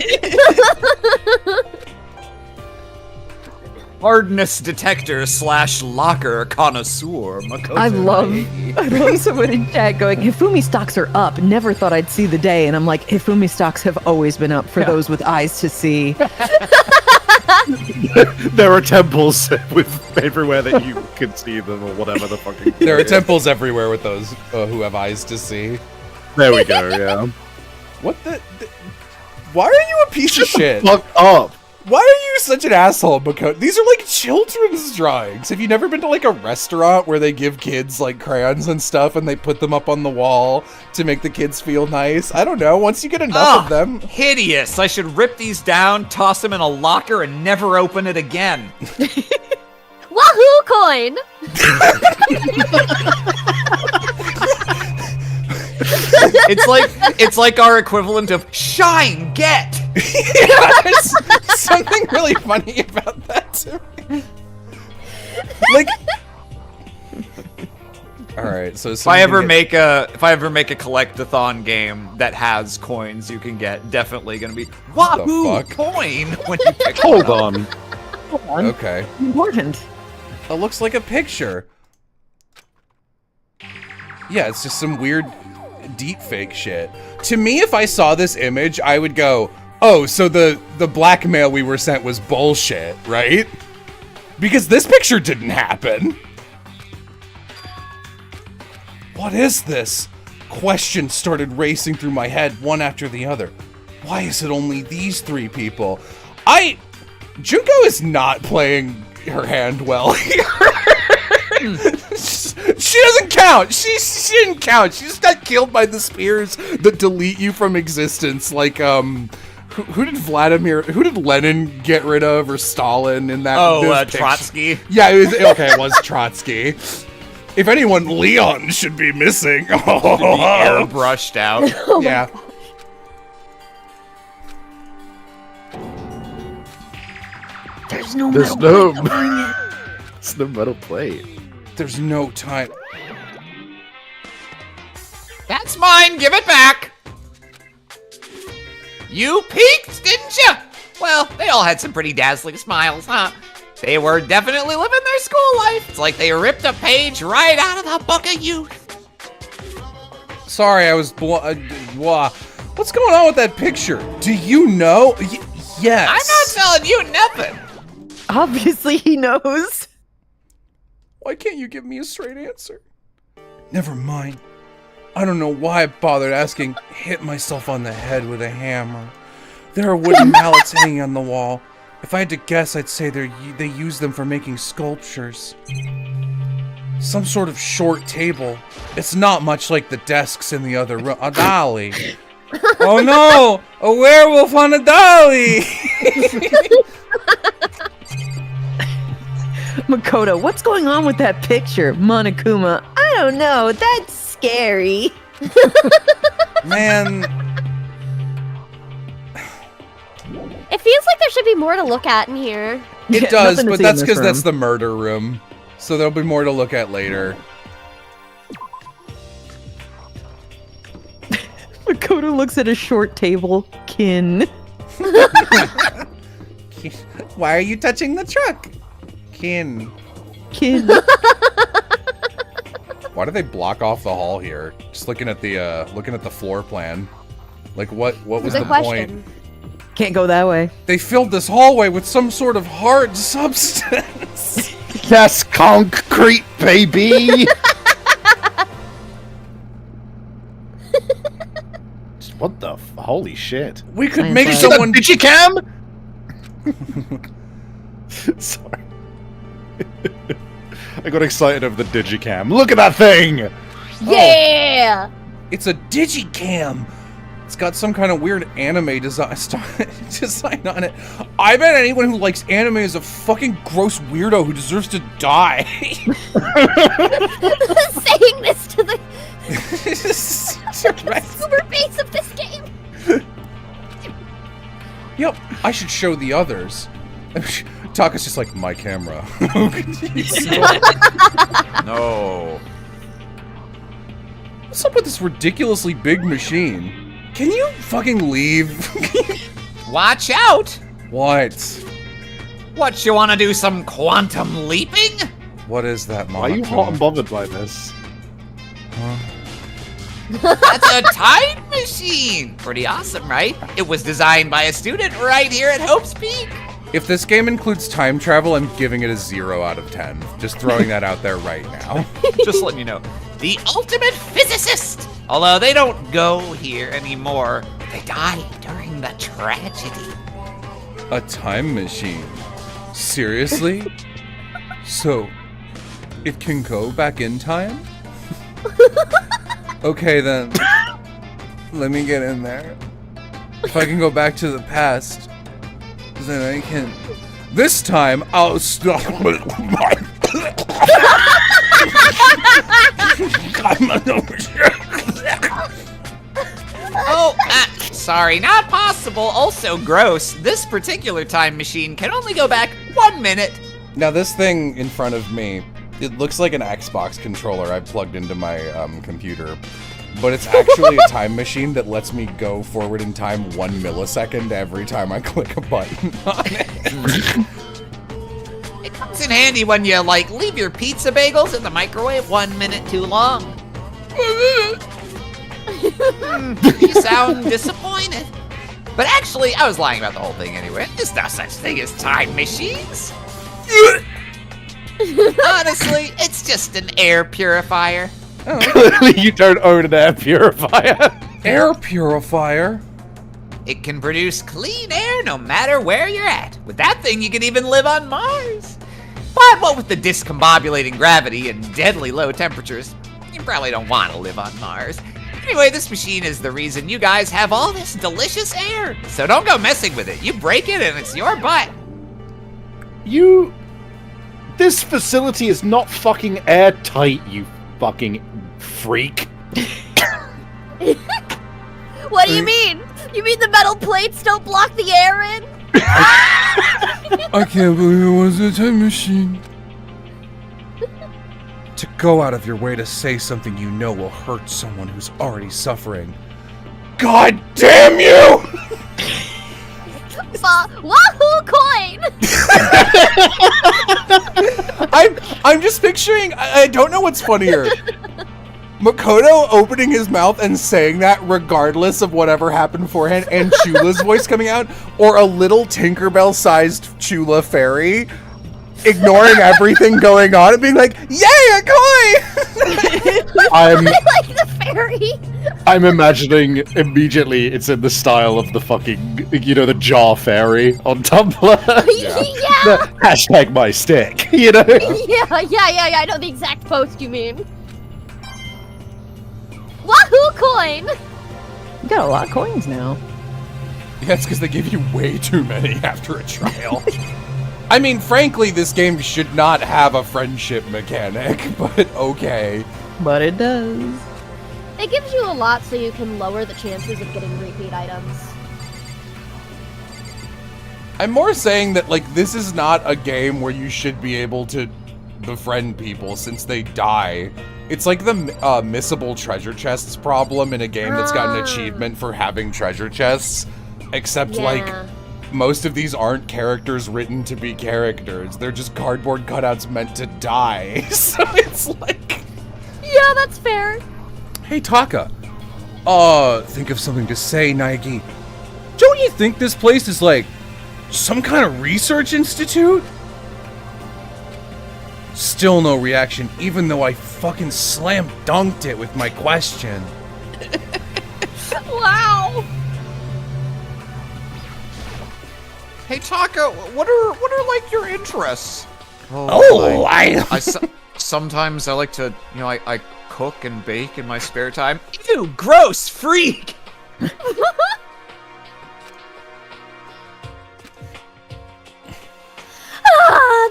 Hardness detector / locker connoisseur. Makoto. I love someone in chat going, Hifumi stocks are up. Never thought I'd see the day. And I'm like, Hifumi stocks have always been up for those with eyes to see. There are temples with everywhere that you can see them or whatever the fucking. There are temples everywhere with those who have eyes to see. There we go. Yeah. What the why are you a piece of shit? Fuck up. Why are you such an asshole, Makoto? These are like children's drawings. Have you never been to like a restaurant where they give kids like crayons and stuff and they put them up on the wall to make the kids feel nice? I don't know. Once you get enough of them. Hideous. I should rip these down, toss them in a locker, and never open it again. Wahoo coin! It's like our equivalent of shine, get. There's something really funny about that to me. Like, all right. So If I ever make a collectathon game that has coins you can get, definitely gonna be wahoo fuck? coin when you pick Hold one up. on. Hold on. Okay, Important. it looks like a picture. Yeah, it's just some weird deep fake shit. To me, if I saw this image, I would go, "Oh, so the blackmail we were sent was bullshit, right?" Because this picture didn't happen. What is this? Questions started racing through my head, one after the other. Why is it only these 3 people? Junko is not playing her hand well here. She doesn't count. She didn't count. She just got killed by the spears that delete you from existence. Like, who did Lenin get rid of, or Stalin in that? Oh, Trotsky. Yeah, it was Trotsky. If anyone, Leon should be missing. Be airbrushed out. Yeah. There's no There's metal no- plate. It's the metal plate. There's no time. That's mine. Give it back. You peeked, didn't you? Well, they all had some pretty dazzling smiles, huh? They were definitely living their school life. It's like they ripped a page right out of the book of youth. Sorry, I was what's going on with that picture? Do you know? Yes. I'm not telling you nothing. Obviously, he knows. Why can't you give me a straight answer? Never mind. I don't know why I bothered asking. Hit myself on the head with a hammer. There are wooden mallets hanging on the wall. If I had to guess, I'd say they use them for making sculptures. Some sort of short table. It's not much like the desks in the other room. A dolly. Oh no! A werewolf on a dolly! Makoto, what's going on with that picture? Monokuma, I don't know. That's scary. Man, It feels like there should be more to look at in here. it Yeah, does, nothing to but see in that's this because that's room. the murder room. So there'll be more to look at later. Makoto looks at a short table. Kin. Why are you touching the truck? Kin. Kin. Why do they block off the hall here? Just looking at the floor plan. Like what was Good the question. point? Can't go that way. They filled this hallway with some sort of hard substance. Yes, concrete, baby! What the holy shit. We could Science make lab. someone Digicam? Sorry. I got excited over the Digicam. Look at that thing! Yeah! It's a digicam. It's got some kind of weird anime design on it. I bet anyone who likes anime is a fucking gross weirdo who deserves to die. Saying this to the Right. super base of this game. Yep, I should show the others. Taka's just like, my camera. No. What's up with this ridiculously big machine? Can you fucking leave? Watch out. What? What, you want to do some quantum leaping? What is that, Why are you hot and bothered by this? That's a time machine. Pretty awesome, right? It was designed by a student right here at Hope's Peak. If this game includes time travel, I'm giving it a 0 out of 10. Just throwing that out there right now. Just letting you know. The ultimate physicist. Although they don't go here anymore. They died during the tragedy. A time machine? Seriously? So, it can go back in time? Okay then. Let me get in there. If I can go back to the past, then I can. This time, I'll stop. Oh, sorry, not possible. Also gross. This particular time machine can only go back 1 minute. Now this thing in front of me, it looks like an Xbox controller I plugged into my computer, but it's actually a time machine that lets me go forward in time 1 millisecond every time I click a button on it. It comes in handy when you, like, leave your pizza bagels in the microwave 1 minute too long. You sound disappointed. But actually, I was lying about the whole thing anyway. There's no such thing as time machines. Honestly, it's just an air purifier. Clearly you don't own an air purifier. Air purifier? It can produce clean air no matter where you're at. With that thing, you can even live on Mars. But what with the discombobulating gravity and deadly low temperatures, you probably don't want to live on Mars. Anyway, this machine is the reason you guys have all this delicious air. So don't go messing with it. You break it and it's your butt. This facility is not fucking airtight, you fucking freak. What do you mean? You mean the metal plates don't block the air in? I can't believe it was a time machine. To go out of your way to say something you know will hurt someone who's already suffering. God damn you! Wahoo coin! I'm just picturing, I don't know what's funnier. Makoto opening his mouth and saying that regardless of whatever happened beforehand, and Chula's voice coming out, or a little Tinkerbell-sized Chula fairy ignoring everything going on and being like, "Yay, a coin!" I like the fairy. I'm imagining immediately it's in the style of the fucking, the jar fairy on Tumblr. Yeah. The hashtag my stick, Yeah, I know the exact post you mean. Wahoo coin! You got a lot of coins now. Yeah, it's because they give you way too many after a trial. I mean, frankly, this game should not have a friendship mechanic, but okay. But it does. It gives you a lot so you can lower the chances of getting repeat items. I'm more saying that, like, this is not a game where you should be able to befriend people since they die. It's like the missable treasure chests problem in a game that's got an achievement for having treasure chests. Except, like, most of these aren't characters written to be characters. They're just cardboard cutouts meant to die. So it's like... Yeah, that's fair. Hey, Taka. Think of something to say, Naegi. Don't you think this place is, like, some kind of research institute? Still no reaction, even though I fucking slam dunked it with my question. Wow. Hey, Taka, what are like your interests? Sometimes I like to, I cook and bake in my spare time. Ew, gross, freak!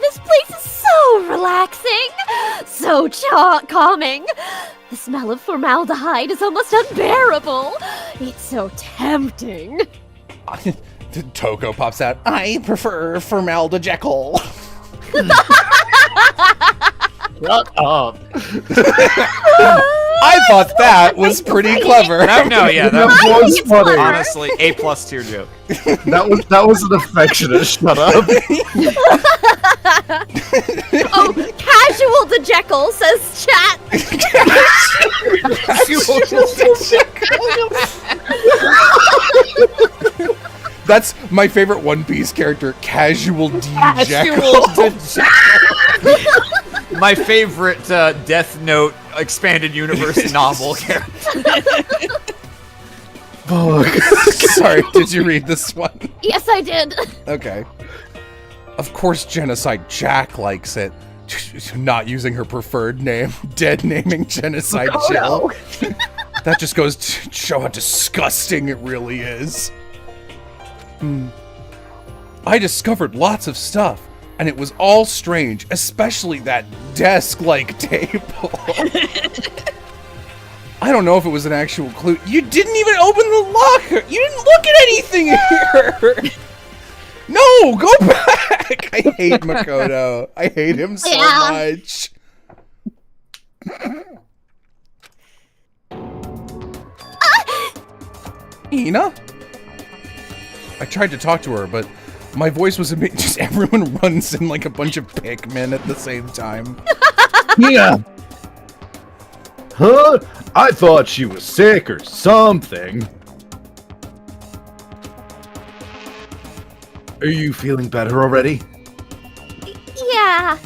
This place is so relaxing, so calming. The smell of formaldehyde is almost unbearable. It's so tempting. Toko pops out. I prefer formaldejekyll. Shut up. I thought that was pretty clever. That was funny. Honestly, A+ tier joke. That was an affectionate shut up. Oh, casual to Jekyll, says chat. That's my favorite One Piece character, Casual D. Casual My favorite Death Note expanded universe novel character. Sorry, did you read this one? Yes, I did. Okay. Of course Genocide Jack likes it. Not using her preferred name. Dead naming Genocide Jill. That just goes to show how disgusting it really is. I discovered lots of stuff, and it was all strange, especially that desk-like table. I don't know if it was an actual clue. You didn't even open the locker! You didn't look at anything here! No, go back! I hate Makoto. I hate him so much. Ina? I tried to talk to her, but my voice was just everyone runs in like a bunch of Pikmin at the same time. Yeah. Huh? I thought she was sick or something. Are you feeling better already? Yeah,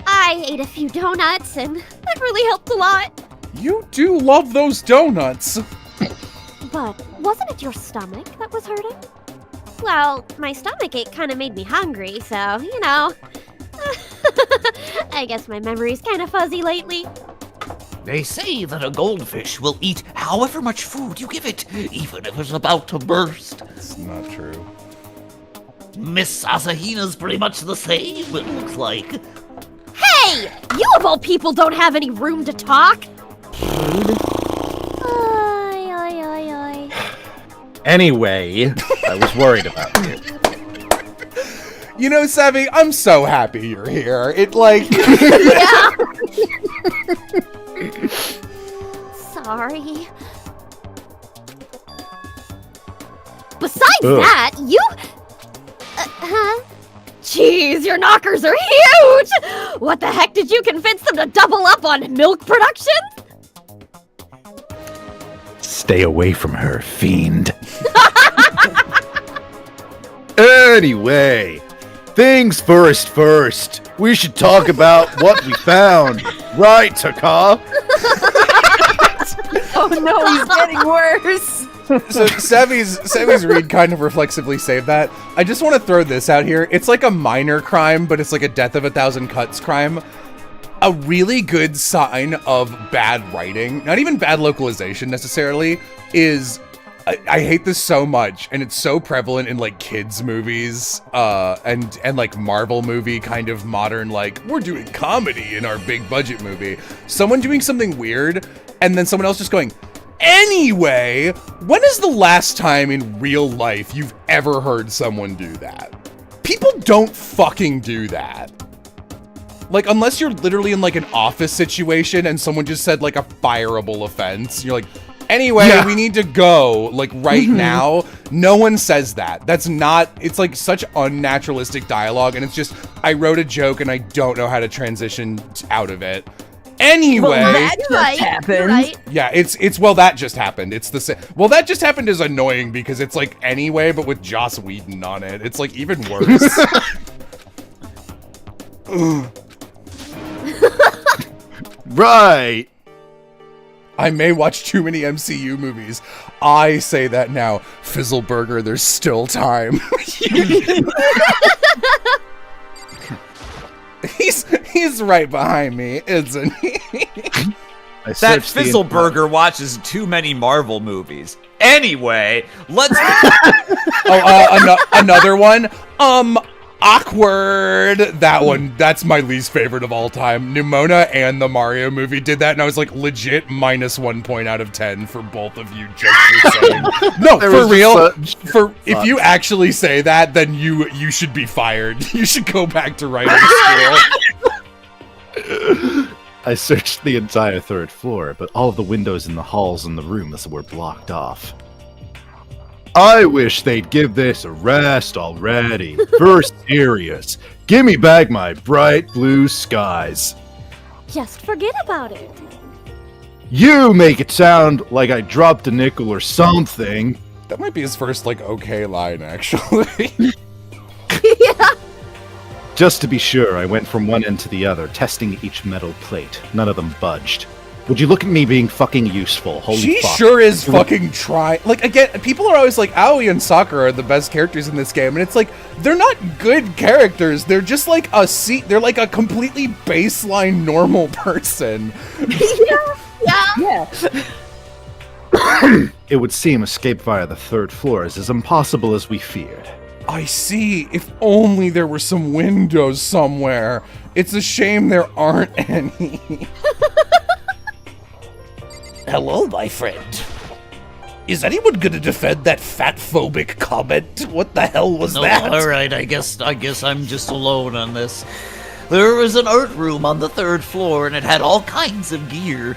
I ate a few donuts, and that really helped a lot. You do love those donuts. But wasn't it your stomach that was hurting? Well, my stomachache kind of made me hungry, so, you know. I guess my memory's kind of fuzzy lately. They say that a goldfish will eat however much food you give it, even if it's about to burst. It's not true. Miss Asahina's pretty much the same, it looks like. Hey! You of all people don't have any room to talk! Oi, oi, oi, oi. Anyway, I was worried about you. You know, Savvy, I'm so happy you're here. It, like... Sorry. Besides that, you... huh? Jeez, your knockers are huge! What the heck did you convince them to double up on milk production? Stay away from her, fiend. Anyway, things first. We should talk about what we found. Right, Taka? Oh no, he's getting worse. So Savvy's read kind of reflexively saved that. I just want to throw this out here. It's like a minor crime, but it's like a death of 1,000 cuts crime. A really good sign of bad writing, not even bad localization necessarily, is... I hate this so much, and it's so prevalent in like kids movies, and like Marvel movie kind of modern, like, we're doing comedy in our big budget movie. Someone doing something weird, and then someone else just going, anyway, when is the last time in real life you've ever heard someone do that? People don't fucking do that. Like, unless you're literally in like an office situation and someone just said like a fireable offense, you're like, anyway, we need to go, like, right now. No one says that. That's not, it's like such unnaturalistic dialogue, and it's just, I wrote a joke and I don't know how to transition out of it. Anyway. Well, that just happened. Right. Yeah, it's, well, that just happened. It's the same. Well, that just happened is annoying because it's like, anyway, but with Joss Whedon on it. It's like even worse. Right. I may watch too many MCU movies. I say that now. Fizzleburger, there's still time. He's right behind me, isn't he? That Fizzleburger watches too many Marvel movies. Anyway, let's... Another one. Awkward. That one, that's my least favorite of all time. Nimona and the Mario movie did that, and I was like, legit -1 point out of 10 for both of you just for saying. No, for real. If you actually say that, then you should be fired. You should go back to writing school. I searched the entire 3rd floor, but all of the windows in the halls and the rooms were blocked off. I wish they'd give this a rest already. First serious. Give me back my bright blue skies. Just forget about it. You make it sound like I dropped a nickel or something. That might be his first, like, okay line, actually. Yeah. Just to be sure, I went from one end to the other, testing each metal plate. None of them budged. Would you look at me being fucking useful? Holy She fuck. sure is fucking trying. Like, again, people are always like, Aoi and Sakura are the best characters in this game, and it's like, they're not good characters. They're just like they're like a completely baseline normal person. Yeah. It would seem escape via the 3rd floor is as impossible as we feared. I see. If only there were some windows somewhere. It's a shame there aren't any. Hello, my friend. Is anyone gonna defend that fat-phobic comment? What the hell was that? Alright, I guess I'm just alone on this. There was an art room on the 3rd floor, and it had all kinds of gear.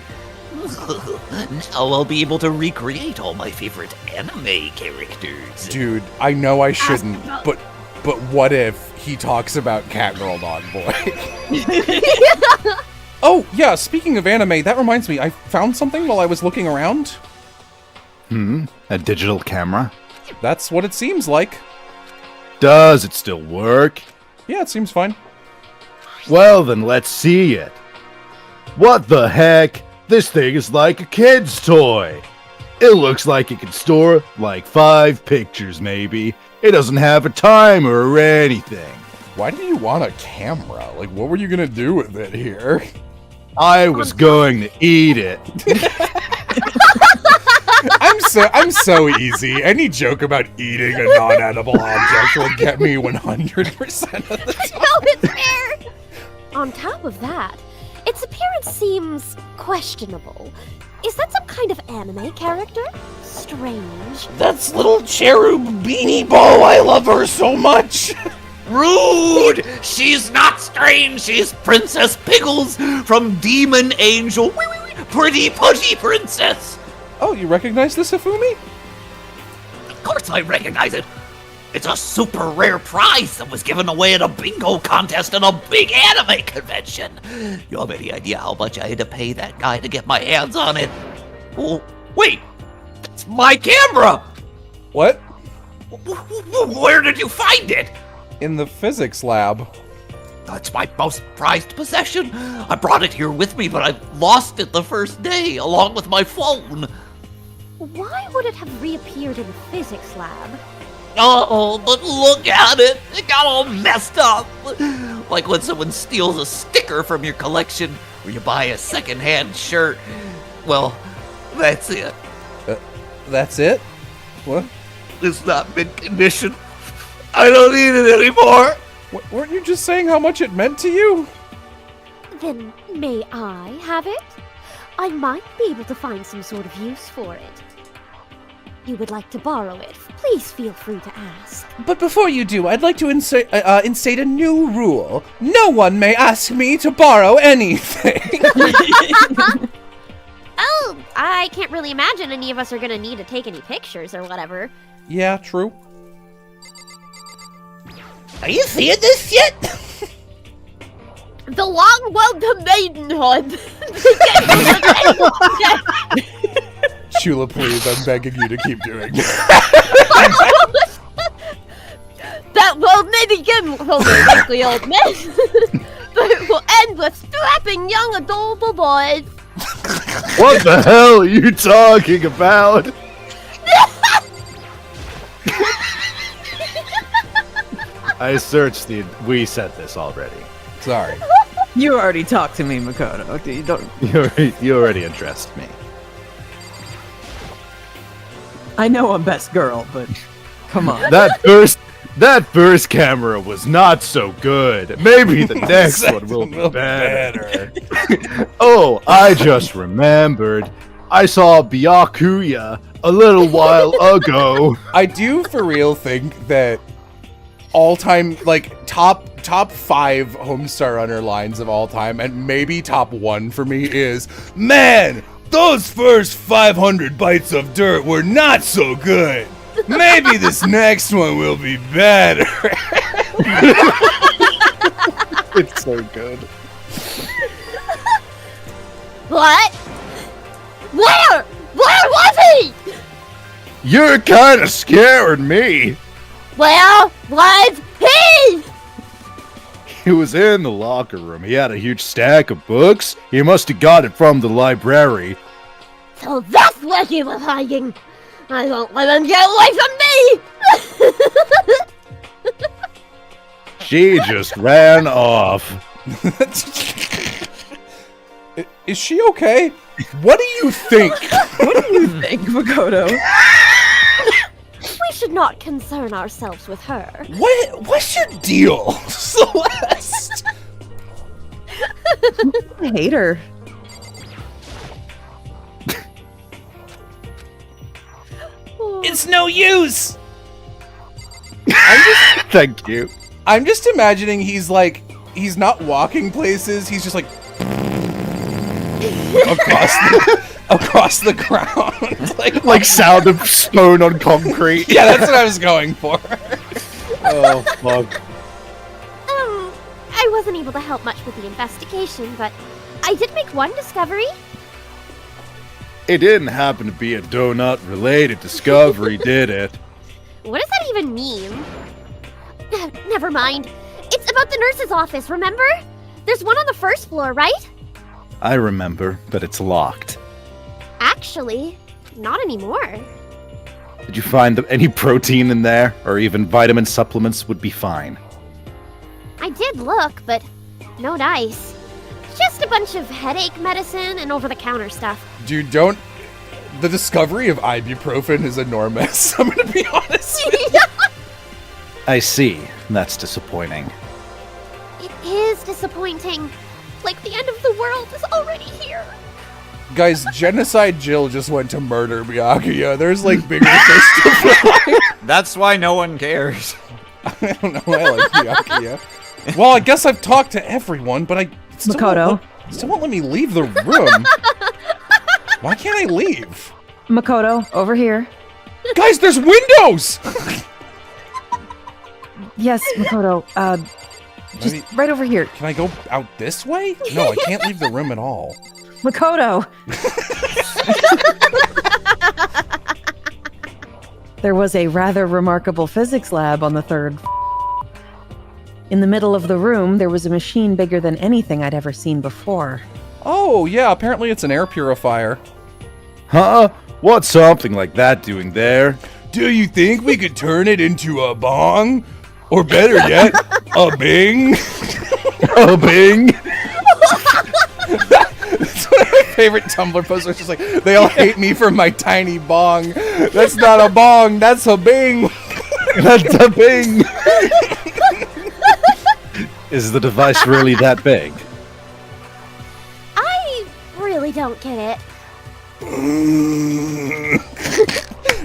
Now I'll be able to recreate all my favorite anime characters. Dude, I know I shouldn't, but what if he talks about Catgirl Dog Boy? Oh, yeah, speaking of anime, that reminds me, I found something while I was looking around. A digital camera? That's what it seems like. Does it still work? Yeah, it seems fine. Well, then let's see it. What the heck? This thing is like a kid's toy. It looks like it can store like 5 pictures, maybe. It doesn't have a timer or anything. Why do you want a camera? Like, what were you gonna do with it here? I was going to eat it. I'm so easy. Any joke about eating a non-edible object will get me 100% of the time. No, it's fair! On top of that, its appearance seems questionable. Is that some kind of anime character? Strange. That's little cherub Beanie Bo. I love her so much. Rude! She's not strange. She's Princess Pickles from Demon Angel. Pretty putty princess. Oh, you recognize this, Ifumi? Of course I recognize it. It's a super rare prize that was given away at a bingo contest at a big anime convention. You have any idea how much I had to pay that guy to get my hands on it? Oh, wait! That's my camera! What? Where did you find it? In the physics lab. That's my most prized possession. I brought it here with me, but I lost it the first day, along with my phone. Why would it have reappeared in the physics lab? Oh, but look at it! It got all messed up! Like when someone steals a sticker from your collection, or you buy a second-hand shirt. Well, that's it. That's it? What? It's not mid-condition. I don't need it anymore! Weren't you just saying how much it meant to you? Then may I have it? I might be able to find some sort of use for it. You would like to borrow it, please feel free to ask. But before you do, I'd like to instate a new rule. No one may ask me to borrow anything. Oh, I can't really imagine any of us are gonna need to take any pictures or whatever. Yeah, true. Are you seeing this yet? The long road to maidenhood! Chula, please, I'm begging you to keep doing that. That road may begin with only weakly old men, but it will end with strapping young adorable boys. What the hell are you talking about? I searched the. We said this already. Sorry. You already talked to me, Makoto. Okay, you don't. You already addressed me. I know I'm best girl, but come on. That first camera was not so good. Maybe the next one will be better. Oh, I just remembered. I saw Byakuya a little while ago. I do for real think that all-time, like, top 5 Homestar Runner lines of all time, and maybe top 1 for me is, man, those first 500 bites of dirt were not so good. Maybe this next one will be better. It's so good. What? Where? Where was he? You're kind of scaring me. Where was he? He was in the locker room. He had a huge stack of books. He must have got it from the library. So that's where he was hiding. I won't let him get away from me. She just ran off. Is she okay? What do you think? What do you think, Makoto? We should not concern ourselves with her. What's your deal, Celeste? I hate her. It's no use. Thank you. I'm just imagining he's not walking places. He's just like across the ground, Like sound of stone on concrete. Yeah, that's what I was going for. Oh, fuck. I wasn't able to help much with the investigation, but I did make one discovery. It didn't happen to be a donut-related discovery, did it? What does that even mean? Never mind. It's about the nurse's office, remember? There's one on the first floor, right? I remember, but it's locked. Actually, not anymore. Did you find any protein in there, or even vitamin supplements would be fine? I did look, but no dice. Just a bunch of headache medicine and over-the-counter stuff. Dude, don't. The discovery of ibuprofen is enormous. I'm gonna be honest with you. I see. That's disappointing. It is disappointing. Like the end of the world is already here. Guys, Genocide Jill just went to murder Byakuya. There's like bigger fish to fry. That's why no one cares. I don't know why I like Byakuya. Well, I guess I've talked to everyone, but I Makoto. Still won't let me leave the room. Why can't I leave? Makoto, over here. Guys, there's windows! Yes, Makoto. Just Maybe- right over here. Can I go out this way? No, I can't leave the room at all. Makoto! There was a rather remarkable physics lab on the third. In the middle of the room, there was a machine bigger than anything I'd ever seen before. Oh, yeah, apparently it's an air purifier. Huh? What's something like that doing there? Do you think we could turn it into a bong? Or better yet, a bing? Oh, Bing! That's one of my favorite Tumblr posts. It's just like, they all hate me for my tiny bong. That's not a bong, that's a bing. That's a Bing! Is the device really that big? I really don't get it.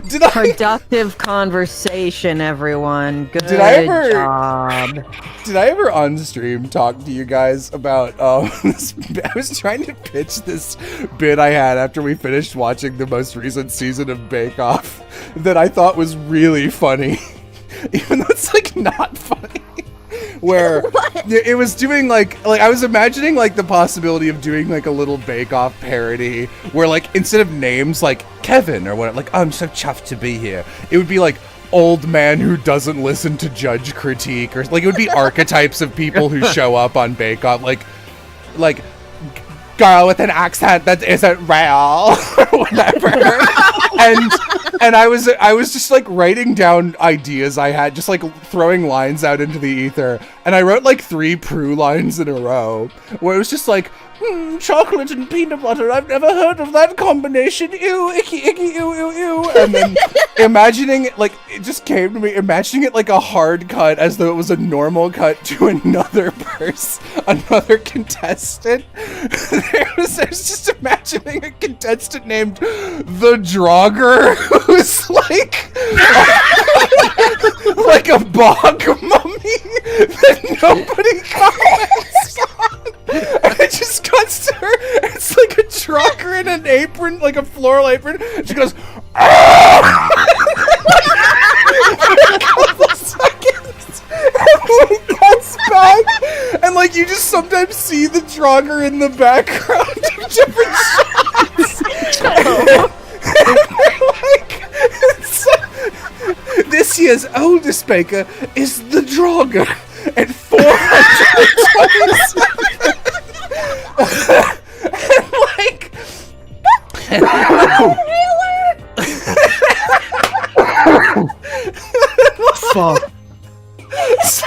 Did I? Productive conversation, everyone. Good Did I ever- job. Did I ever on stream talk to you guys about this? I was trying to pitch this bit I had after we finished watching the most recent season of Bake Off that I thought was really funny, even though it's like not funny. Where it was doing like I was imagining like the possibility of doing like a little Bake Off parody where like instead of names like Kevin or what, like I'm so chuffed to be here, it would be like old man who doesn't listen to judge critique, or like it would be archetypes of people who show up on Bake Off, like girl with an accent that isn't real or whatever. and I was just like writing down ideas I had, just like throwing lines out into the ether, and I wrote like 3 Prue lines in a row where it was just like, chocolate and peanut butter, I've never heard of that combination, ew, icky, icky, ew, ew, ew. And then imagining it, like, it just came to me, imagining it like a hard cut as though it was a normal cut to another person, another contestant. I was just imagining a contestant named The Draugr, who's like a bog mummy that nobody comments on. And it just cuts to her, and it's like a trucker in an apron, like a floral apron. She goes, "Ah!" for a couple seconds, and then it cuts back, and like you just sometimes see the Draugr in the background of different shots. This year's oldest baker is the Draugr at 427. And like, Fuck. so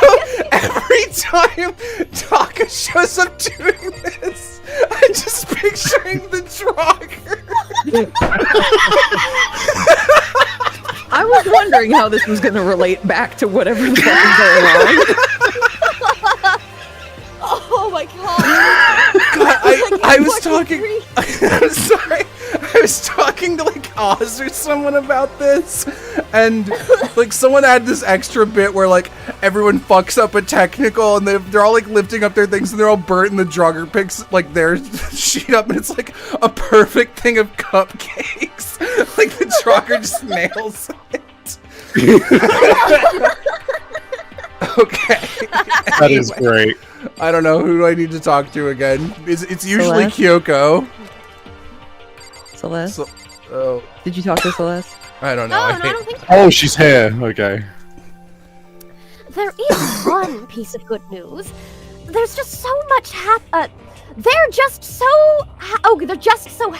every time Taka shows up doing this, I'm just picturing the Draugr. I was wondering how this was going to relate back to whatever the fuck is going on. Oh my god. God, I was talking. I'm sorry. I was talking to like Oz or someone about this, and like someone had this extra bit where like everyone fucks up a technical, and they're all like lifting up their things, and they're all burnt, and the Draugr picks like their sheet up, and it's like a perfect thing of cupcakes. Like the Draugr just nails it. Okay. That is great. I don't know, who do I need to talk to again? It's usually Celeste? Kyoko. Celeste? So, oh, Did you talk to Celeste? I don't know. No, I I hate- don't think so. Oh, she's here. Okay. There is one piece of good news. There's just so much There just so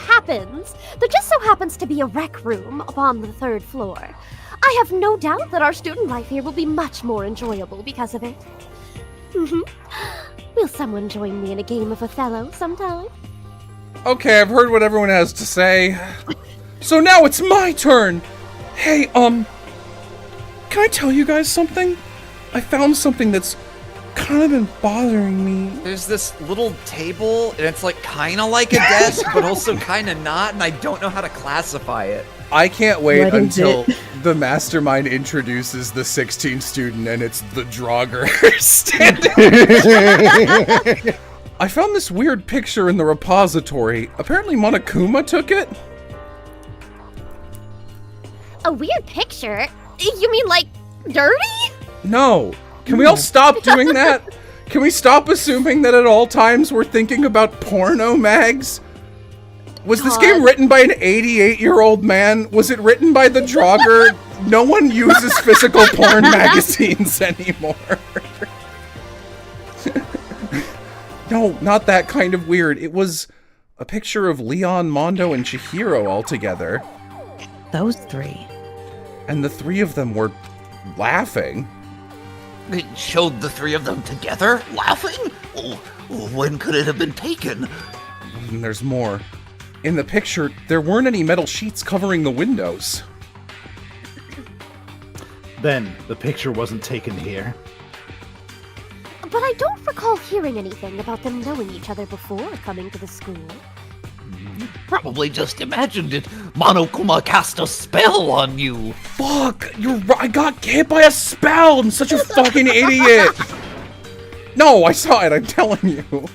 happens to be a rec room upon the 3rd floor. I have no doubt that our student life here will be much more enjoyable because of it. Will someone join me in a game of Othello sometime? Okay, I've heard what everyone has to say. So now it's my turn! Hey, can I tell you guys something? I found something that's kind of been bothering me. There's this little table, and it's like kind of like a desk, but also kind of not, and I don't know how to classify it. I can't wait What is until it? the mastermind introduces the 16th student and it's the Draugr standing. I found this weird picture in the repository. Apparently Monokuma took it. A weird picture? You mean like dirty? No. Can we all stop doing that? Can we stop assuming that at all times we're thinking about porno mags? Was this game written by an 88-year-old man? Was it written by the Draugr? No one uses physical porn magazines anymore. No, not that kind of weird. It was a picture of Leon, Mondo, and Chihiro all together. Those 3. And the 3 of them were laughing. It showed the 3 of them together, laughing? Oh, when could it have been taken? And there's more. In the picture, there weren't any metal sheets covering the windows. Then the picture wasn't taken here. But I don't recall hearing anything about them knowing each other before coming to the school. Probably just imagined it. Monokuma cast a spell on you. Fuck! You're right. I got hit by a spell! I'm such a fucking idiot! No, I saw it, I'm telling you.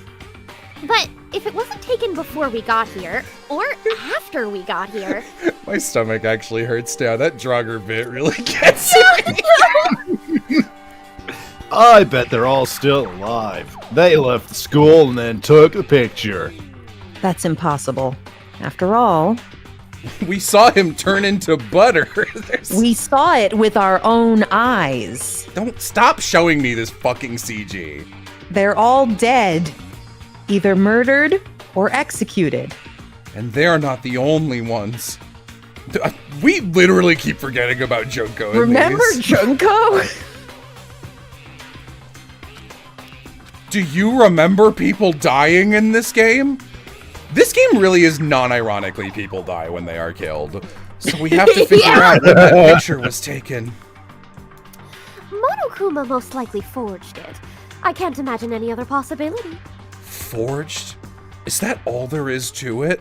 But if it wasn't taken before we got here, or after we got here... My stomach actually hurts now. That Draugr bit really gets me. I bet they're all still alive. They left the school and then took the picture. That's impossible. After all, We saw him turn into butter. we saw it with our own eyes. Don't stop showing me this fucking CG. They're all dead, either murdered or executed. And they're not the only ones. We literally keep forgetting about Junko in Remember these. Junko? Do you remember people dying in this game? This game really is non-ironically people die when they are killed. So we have to figure out when that picture was taken. Monokuma most likely forged it. I can't imagine any other possibility. Forged? Is that all there is to it?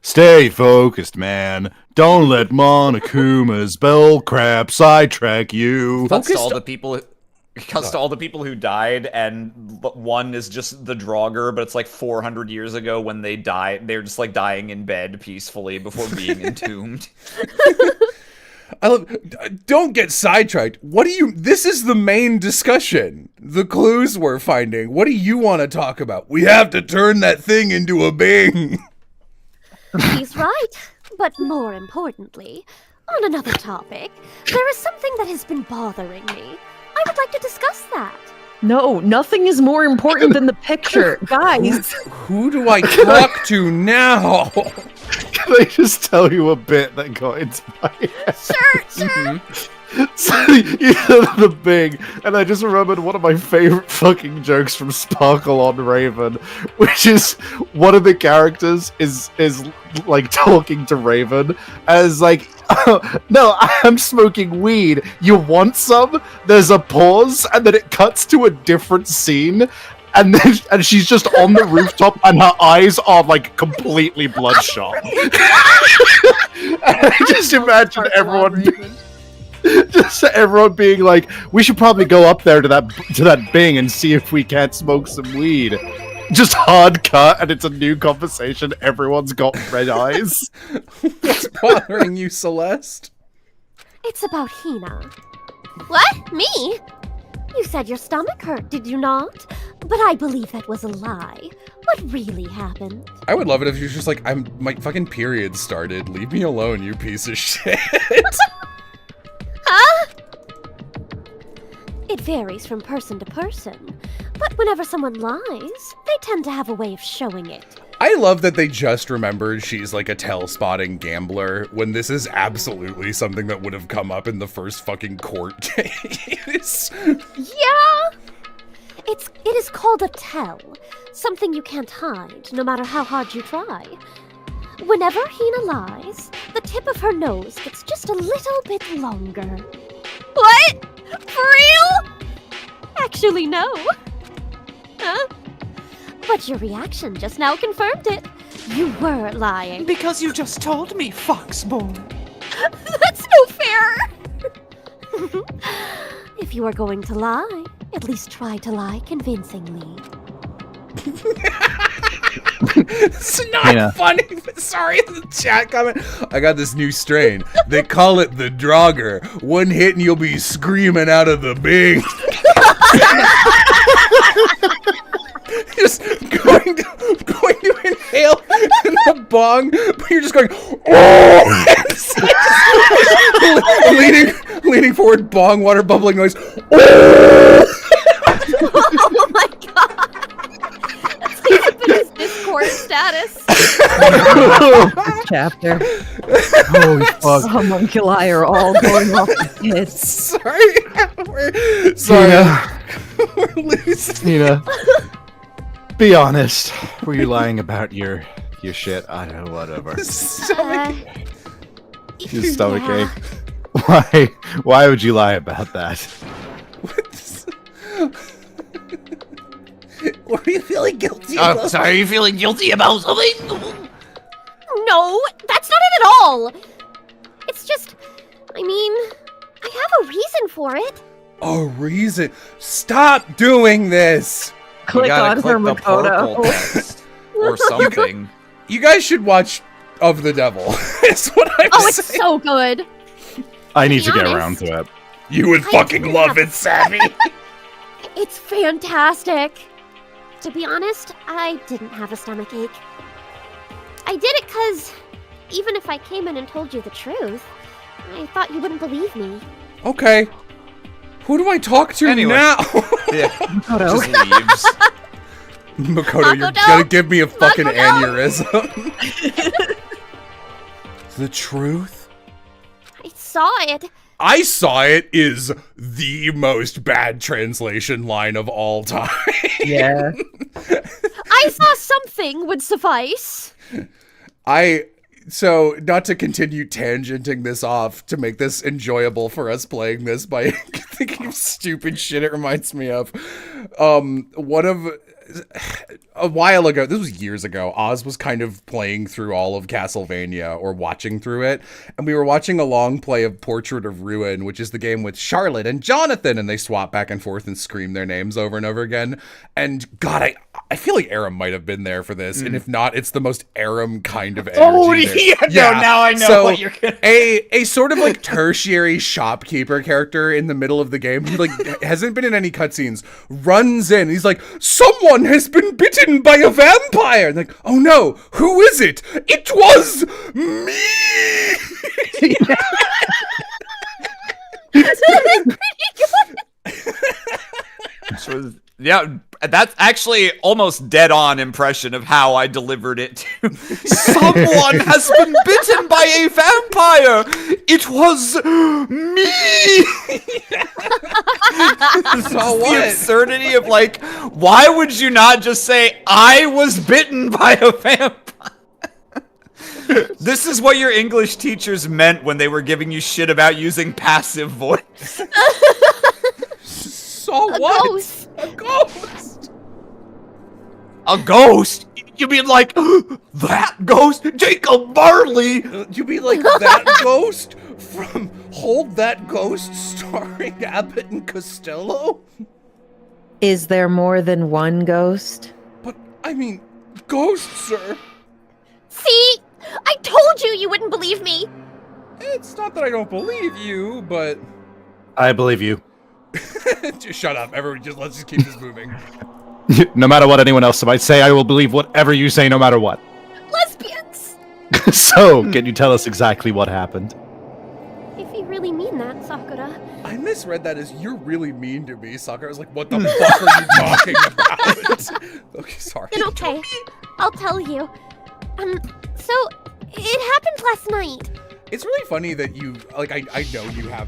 Stay focused, man. Don't let Monokuma's bell crap sidetrack you. Cuts to Focused- all the people. Cuts to all the people who died, and one is just the Draugr, but it's like 400 years ago when they died. They're just like dying in bed peacefully before being entombed. Don't get sidetracked. What do you... This is the main discussion. The clues we're finding. What do you want to talk about? We have to turn that thing into a Bing. He's right. But more importantly, on another topic, there is something that has been bothering me. I would like to discuss that. No, nothing is more important than the picture. Guys, Who do I talk to now? Can I just tell you a bit that got into my head? Sure. So, you know the Bing, and I just remembered one of my favorite fucking jokes from Sparkle on Raven, which is one of the characters is like talking to Raven as like, oh, no, I'm smoking weed. You want some? There's a pause, and then it cuts to a different scene. And then and she's just on the rooftop, and her eyes are like completely bloodshot. And I just imagine everyone being like, "We should probably go up there to that Bing and see if we can't smoke some weed." Just hard cut, and it's a new conversation. Everyone's got red eyes. What's bothering you, Celeste? It's about Hina. What? Me? You said your stomach hurt, did you not? But I believe that was a lie. What really happened? I would love it if she was just like, my fucking period started. Leave me alone, you piece of shit. Huh? It varies from person to person, But whenever someone lies, they tend to have a way of showing it. I love that they just remembered she's like a tell-spotting gambler when this is absolutely something that would have come up in the first fucking court case. Yeah! It is called a tell. Something you can't hide, no matter how hard you try. Whenever Hina lies, the tip of her nose gets just a little bit longer. What? For real? Actually, no. Huh? But your reaction just now confirmed it. You were lying. Because you just told me, Foxboy. That's no fair! If you are going to lie, at least try to lie convincingly. It's not funny, but sorry, the chat comment. I got this new strain. They call it the Drogger. One hit and you'll be screaming out of the bing. Just going to inhale in the bong, but you're just going, oh! leaning forward, bong, water bubbling noise. Oh! Oh my god! That's like up in his Discord status. Chapter. Holy fuck. Homunculi are all going off the head. Sorry. We're losing. Nina, be honest. Were you lying about your shit? I don't know, whatever. Your stomach ache. Why would you lie about that? Were you feeling guilty Oh, sorry, are you feeling guilty about something? No, that's not it at all. It's just, I mean, I have a reason for it. A reason? Stop doing this! Click on her the purple Makoto. text or something. You guys should watch Of the Devil. It's what I'm Oh, it's saying. so good. I need To to be get honest- around to it. You would fucking didn't love have- it, Savvy. It's fantastic. To be honest, I didn't have a stomach ache. I did it because even if I came in and told you the truth, I thought you wouldn't believe me. Okay. Who do I talk to Anyway. now? Yeah, Makoto. just leaves. Makoto, you're Makoto? gonna give me a fucking Makoto? aneurysm. The truth? I saw it. I saw it is the most bad translation line of all time. Yeah. I saw something would suffice. So, not to continue tangenting this off to make this enjoyable for us playing this by thinking of stupid shit it reminds me of. A while ago, this was years ago, Oz was kind of playing through all of Castlevania, or watching through it, and we were watching a long play of Portrait of Ruin, which is the game with Charlotte and Jonathan, and they swap back and forth and scream their names over and over again. And God, I feel like Arim might have been there for this, and if not, it's the most Arim kind of energy. Oh, there. yeah, no, now I know So, what you're gonna... a sort of like tertiary shopkeeper character in the middle of the game who like hasn't been in any cutscenes runs in. He's like, someone has been bitten by a vampire. And like, oh no, who is it? It was me. Yeah, that's actually almost dead-on impression of how I delivered it to. Someone has been bitten by a vampire! It was me! So The what? absurdity of like, why would you not just say, I was bitten by a vampire? This is what your English teachers meant when they were giving you shit about using passive voice. So A what? ghost. A ghost. A ghost? You mean like, that ghost? Jacob Marley? You mean like that ghost from Hold That Ghost starring Abbott and Costello? Is there more than one ghost? But, I mean, ghosts, sir. See? I told you wouldn't believe me. It's not that I don't believe you, but... I believe you. Just shut up. Everyone, let's just keep this moving. No matter what anyone else might say, I will believe whatever you say, no matter what. Lesbians. So, can you tell us exactly what happened? If you really mean that, Sakura. I'm misread that as you're really mean to me, Soccer. I was like, what the fuck are you talking about? Okay, sorry. Then okay, I'll tell you. So it happened last night. It's really funny that you, like, I know you have,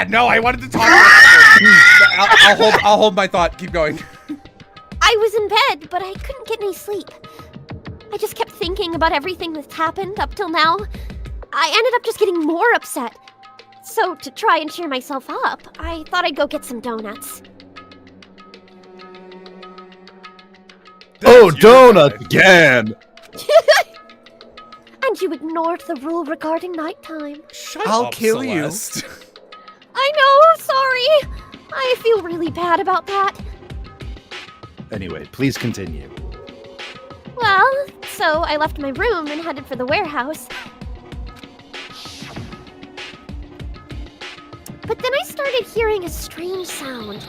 no, I wanted to talk about I'll hold my thought. Keep going. I was in bed, but I couldn't get any sleep. I just kept thinking about everything that's happened up till now. I ended up just getting more upset. So to try and cheer myself up, I thought I'd go get some donuts. Oh, donut again! And you ignored the rule regarding nighttime. Shut I'll up, kill Celeste. I know, sorry. I feel really bad about that. Anyway, please continue. Well, so I left my room and headed for the warehouse. But then I started hearing a strange sound.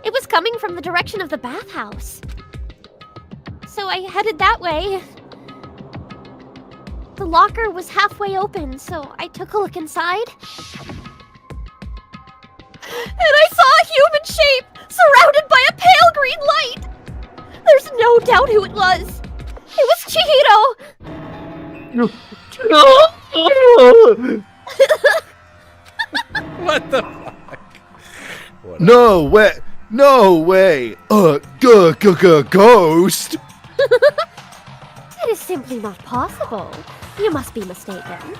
It was coming from the direction of the bathhouse. So I headed that way. The locker was halfway open, so I took a look inside. And I saw a human shape surrounded by a pale green light. There's no doubt who it was. It was Chihiro. What the fuck? No way! No way! Ghost! It is simply not possible. You must be mistaken.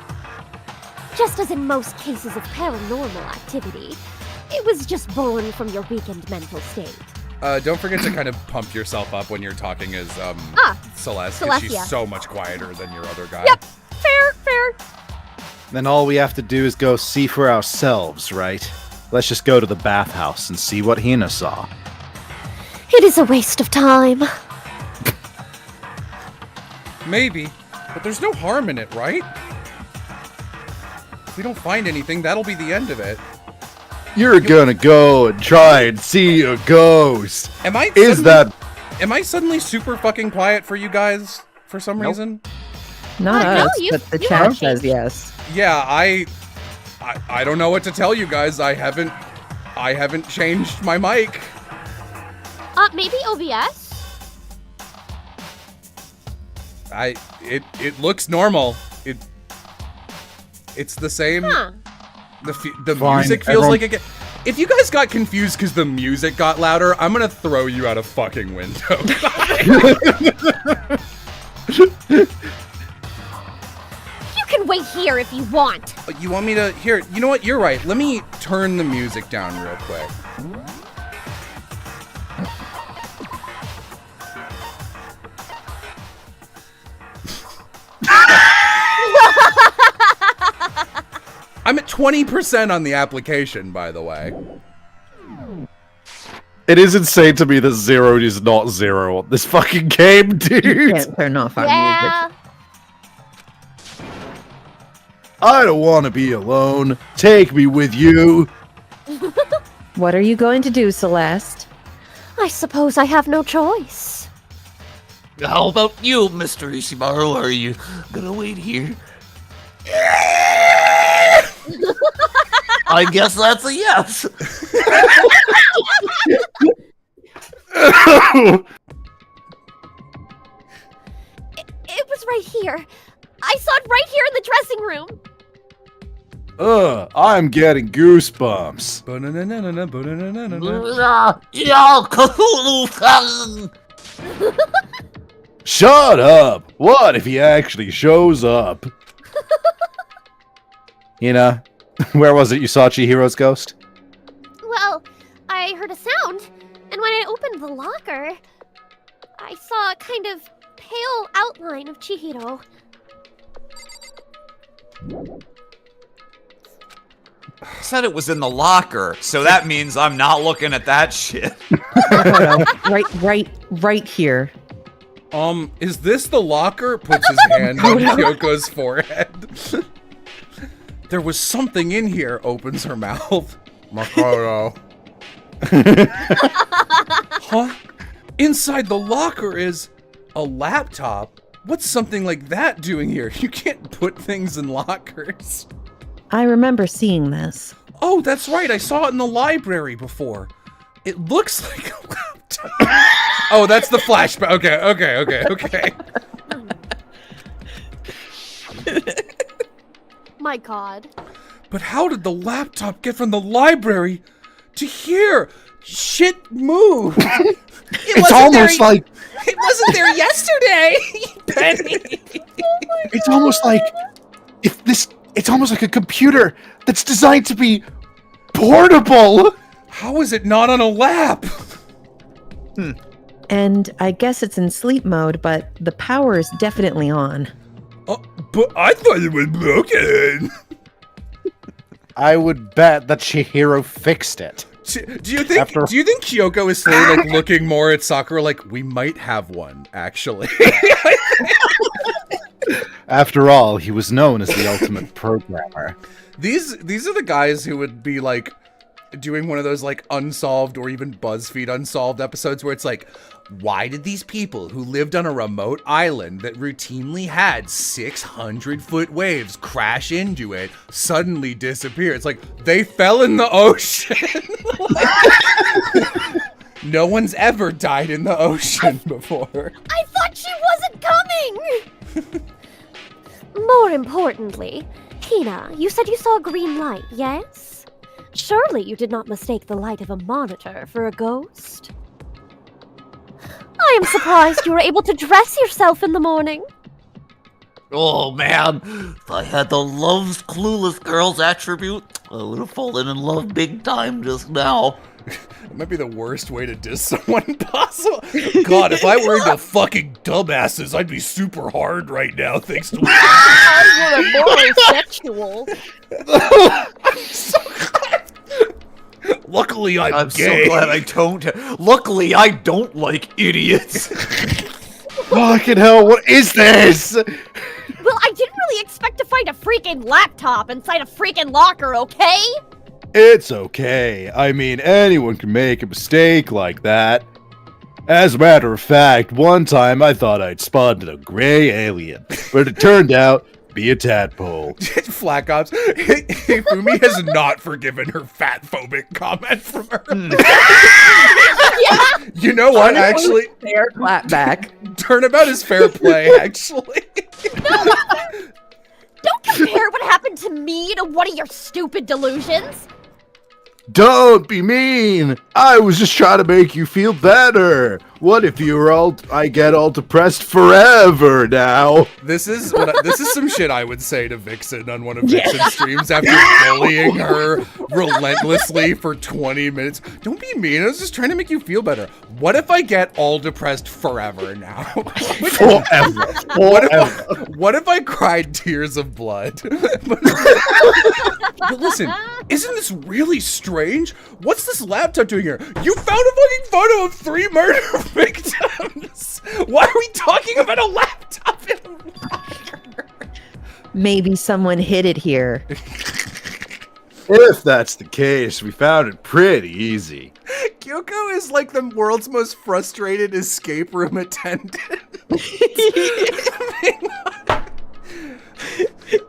Just as in most cases of paranormal activity, it was just born from your weakened mental state. Don't forget to kind of pump yourself up when you're talking as, Celeste, 'cause Celestia. she's so much quieter than your other guy. Yep, fair. Then all we have to do is go see for ourselves, right? Let's just go to the bathhouse and see what Hina saw. It is a waste of time. Maybe, but there's no harm in it, right? If we don't find anything, that'll be the end of it. You're gonna go and try and see a ghost. Am I suddenly super fucking quiet for you guys for some reason? Not No, us, you- but the you chat are. says yes. Yeah, I don't know what to tell you guys. I haven't changed my mic. Maybe OBS? It looks normal. It's the same. Huh. The Fine, music feels everyone- like it get. If you guys got confused because the music got louder, I'm gonna throw you out a fucking window. You can wait here if you want. You want me to? Here, you know what? You're right. Let me turn the music down real quick. I'm at 20% on the application, by the way. It is insane to me that 0 is not 0 on this fucking game, You dude. can't turn off our Yeah. music. I don't want to be alone. Take me with you. What are you going to do, Celeste? I suppose I have no choice. How about you, Mr. Ishimaru? Are you gonna wait here? I guess that's a yes. It was right here. I saw it right here in the dressing room. I'm getting goosebumps. Ba-na-na-na-na, ba-na-na-na-na. Yo, Cthulhu-san! Shut up! What if he actually shows up? Hina, where was it you saw Chihiro's ghost? Well, I heard a sound, and when I opened the locker, I saw a kind of pale outline of Chihiro. Said it was in the locker, so that means I'm not looking at that shit. right here. Is this the locker? Puts his hand on Kyoko's forehead. There was something in here, opens her mouth. Makoto. Huh? Inside the locker is a laptop? What's something like that doing here? You can't put things in lockers. I remember seeing this. Oh, that's right. I saw it in the library before. It looks like a laptop. Oh, that's the flashback. Okay. My god. But how did the laptop get from the library to here? Shit moved. It's almost like It wasn't there yesterday! Penny! it's almost like it's almost like a computer that's designed to be portable. How is it not on a lap? And I guess it's in sleep mode, but the power is definitely on. Oh, but I thought it was broken. I would bet that Chihiro fixed it. Do you think Kyoko is slowly like looking more at Sakura like we might have one actually? After all, he was known as the ultimate programmer. These are the guys who would be like doing one of those like unsolved or even BuzzFeed unsolved episodes where it's like, why did these people who lived on a remote island that routinely had 600-foot waves crash into it suddenly disappear? It's like they fell in the ocean. No one's ever died in the ocean before. I thought she wasn't coming! More importantly, Hina, you said you saw a green light, yes? Surely you did not mistake the light of a monitor for a ghost? I am surprised you were able to dress yourself in the morning. Oh man, if I had the loves clueless girls attribute, I would have fallen in love big time just now. It might be the worst way to diss someone possible. God, if I were into fucking dumbasses, I'd be super hard right now, thanks to You're more sexual. I'm so glad. Luckily, I'm gay. so glad I don't. Luckily, I don't like idiots. Fucking hell, what is this? Well, I didn't really expect to find a freaking laptop inside a freaking locker, okay? It's okay. I mean, anyone can make a mistake like that. As a matter of fact, one time I thought I'd spotted a gray alien, but it turned out to be a tadpole. Flat Ops. Fumi has not forgiven her fat phobic comment from her. Yeah. You know what? Actually, Fair clap back. turnabout is fair play. Actually, Don't compare what happened to me to one of your stupid delusions. Don't be mean! I was just trying to make you feel better. What if I get all depressed forever now? this is some shit I would say to Vixen on one of Vixen's streams after bullying her relentlessly for 20 minutes. Don't be mean. I was just trying to make you feel better. What if I get all depressed forever now? Forever. What if I cried tears of blood? But listen, isn't this really strange? What's this laptop doing here? You found a fucking photo of 3 murder victims! Why are we talking about a laptop in a locker? Maybe someone hid it here. If that's the case, we found it pretty easy. Kyoko is like the world's most frustrated escape room attendant.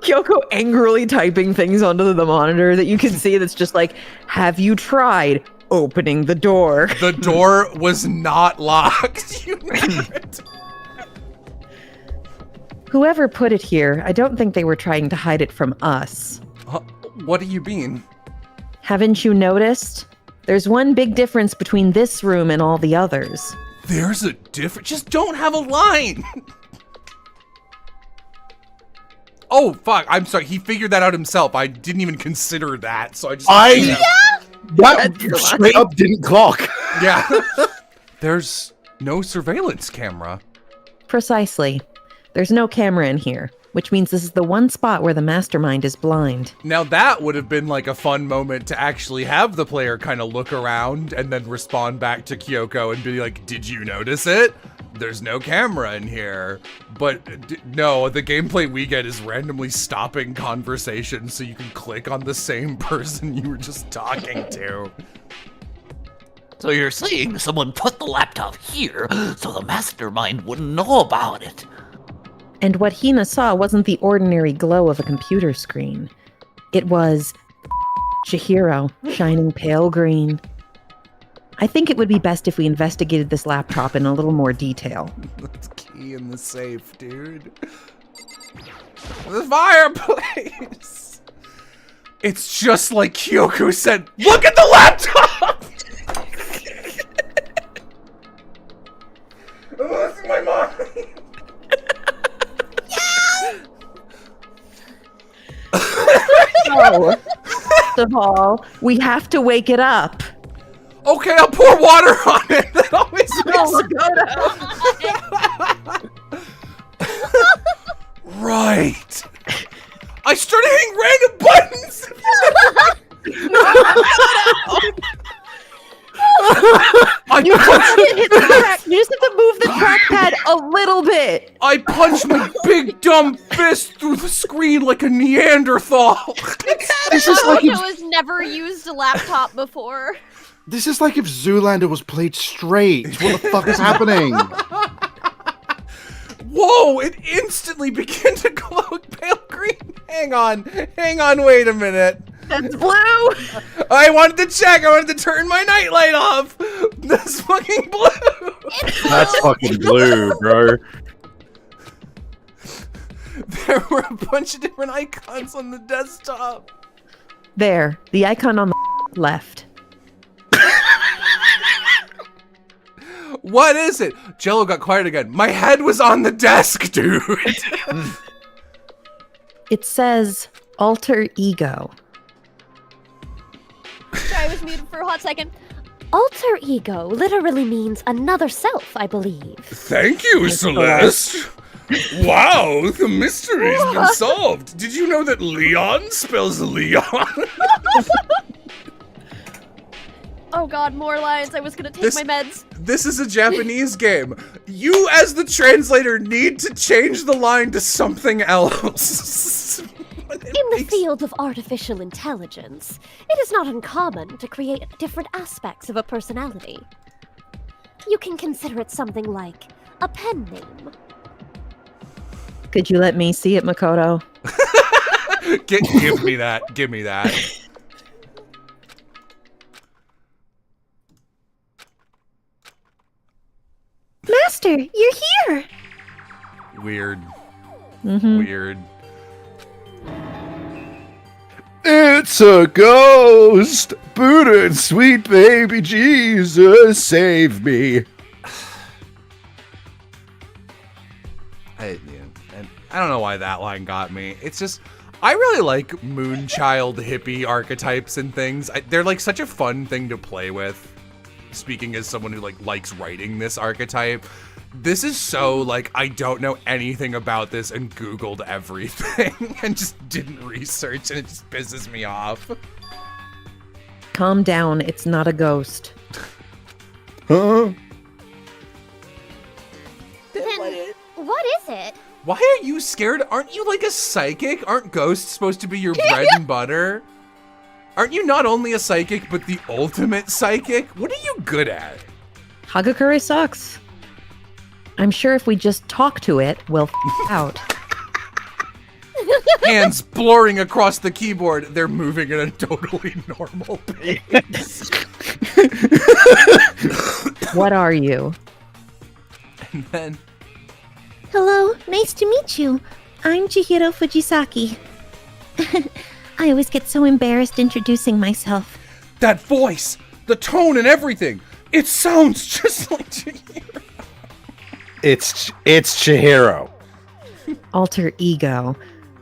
Kyoko angrily typing things onto the monitor that you can see that's just like, have you tried opening the door? The door was not locked. You nerd. Whoever put it here, I don't think they were trying to hide it from us. What do you mean? Haven't you noticed? There's one big difference between this room and all the others. There's a difference. Just don't have a line. Oh, fuck. I'm sorry. He figured that out himself. I didn't even consider that, so I just... That straight up didn't clock. Yeah. There's no surveillance camera. Precisely. There's no camera in here, which means this is the one spot where the mastermind is blind. Now that would have been like a fun moment to actually have the player kind of look around and then respond back to Kyoko and be like, did you notice it? There's no camera in here. But no, the gameplay we get is randomly stopping conversations so you can click on the same person you were just talking to. So you're saying someone put the laptop here so the mastermind wouldn't know about it? And what Hina saw wasn't the ordinary glow of a computer screen. It was Chihiro, shining pale green. I think it would be best if we investigated this laptop in a little more detail. Let's key in the safe, dude. The fireplace! It's just like Kyoko said, look at the laptop! I'm losing my mind! So, first of all, we have to wake it up. Okay, I'll pour water on it. That always makes Right. I started hitting random buttons. You just have to move the trackpad a little bit. I punched my big dumb fist through the screen like a Neanderthal. This is like Naruto if, has never used a laptop before. this is like if Zoolander was played straight. What the fuck is happening? Whoa, it instantly began to glow pale green. Hang on, wait a minute. That's blue. I wanted to check, I wanted to turn my nightlight off. That's fucking blue. That's fucking blue, bro. There were a bunch of different icons on the desktop. There, the icon on the left. What is it? Jello got quiet again. My head was on the desk, dude. It says alter ego. Sorry, I was muted for a hot second. Alter ego literally means another self, I believe. Thank you, Celeste. Wow, the mystery's been solved. Did you know that Leon spells Leon? Oh god, more lines. I was gonna take my meds. This is a Japanese game. You, as the translator, need to change the line to something else. In the field of artificial intelligence, it is not uncommon to create different aspects of a personality. You can consider it something like a pen name. Could you let me see it, Makoto? Give me that. Give me that. Master, you're here! Weird. Mm-hmm. Weird. It's a ghost! Buddha and sweet baby Jesus, save me. I don't know why that line got me. It's just, I really like Moonchild hippie archetypes and things. They're like such a fun thing to play with. Speaking as someone who likes writing this archetype, this is so like I don't know anything about this and Googled everything and just didn't research, and it just pisses me off. Calm down, it's not a ghost. Huh? Then, what is it? Why are you scared? Aren't you like a psychic? Aren't ghosts supposed to be your bread and butter? Aren't you not only a psychic, but the ultimate psychic? What are you good at? Hagakure sucks. I'm sure if we just talk to it, we'll out. Hands blurring across the keyboard. They're moving at a totally normal pace. What are you? And then, Hello, nice to meet you. I'm Chihiro Fujisaki. I always get so embarrassed introducing myself. that voice, the tone and everything. It sounds just like Chihiro. It's Chihiro. Alter ego.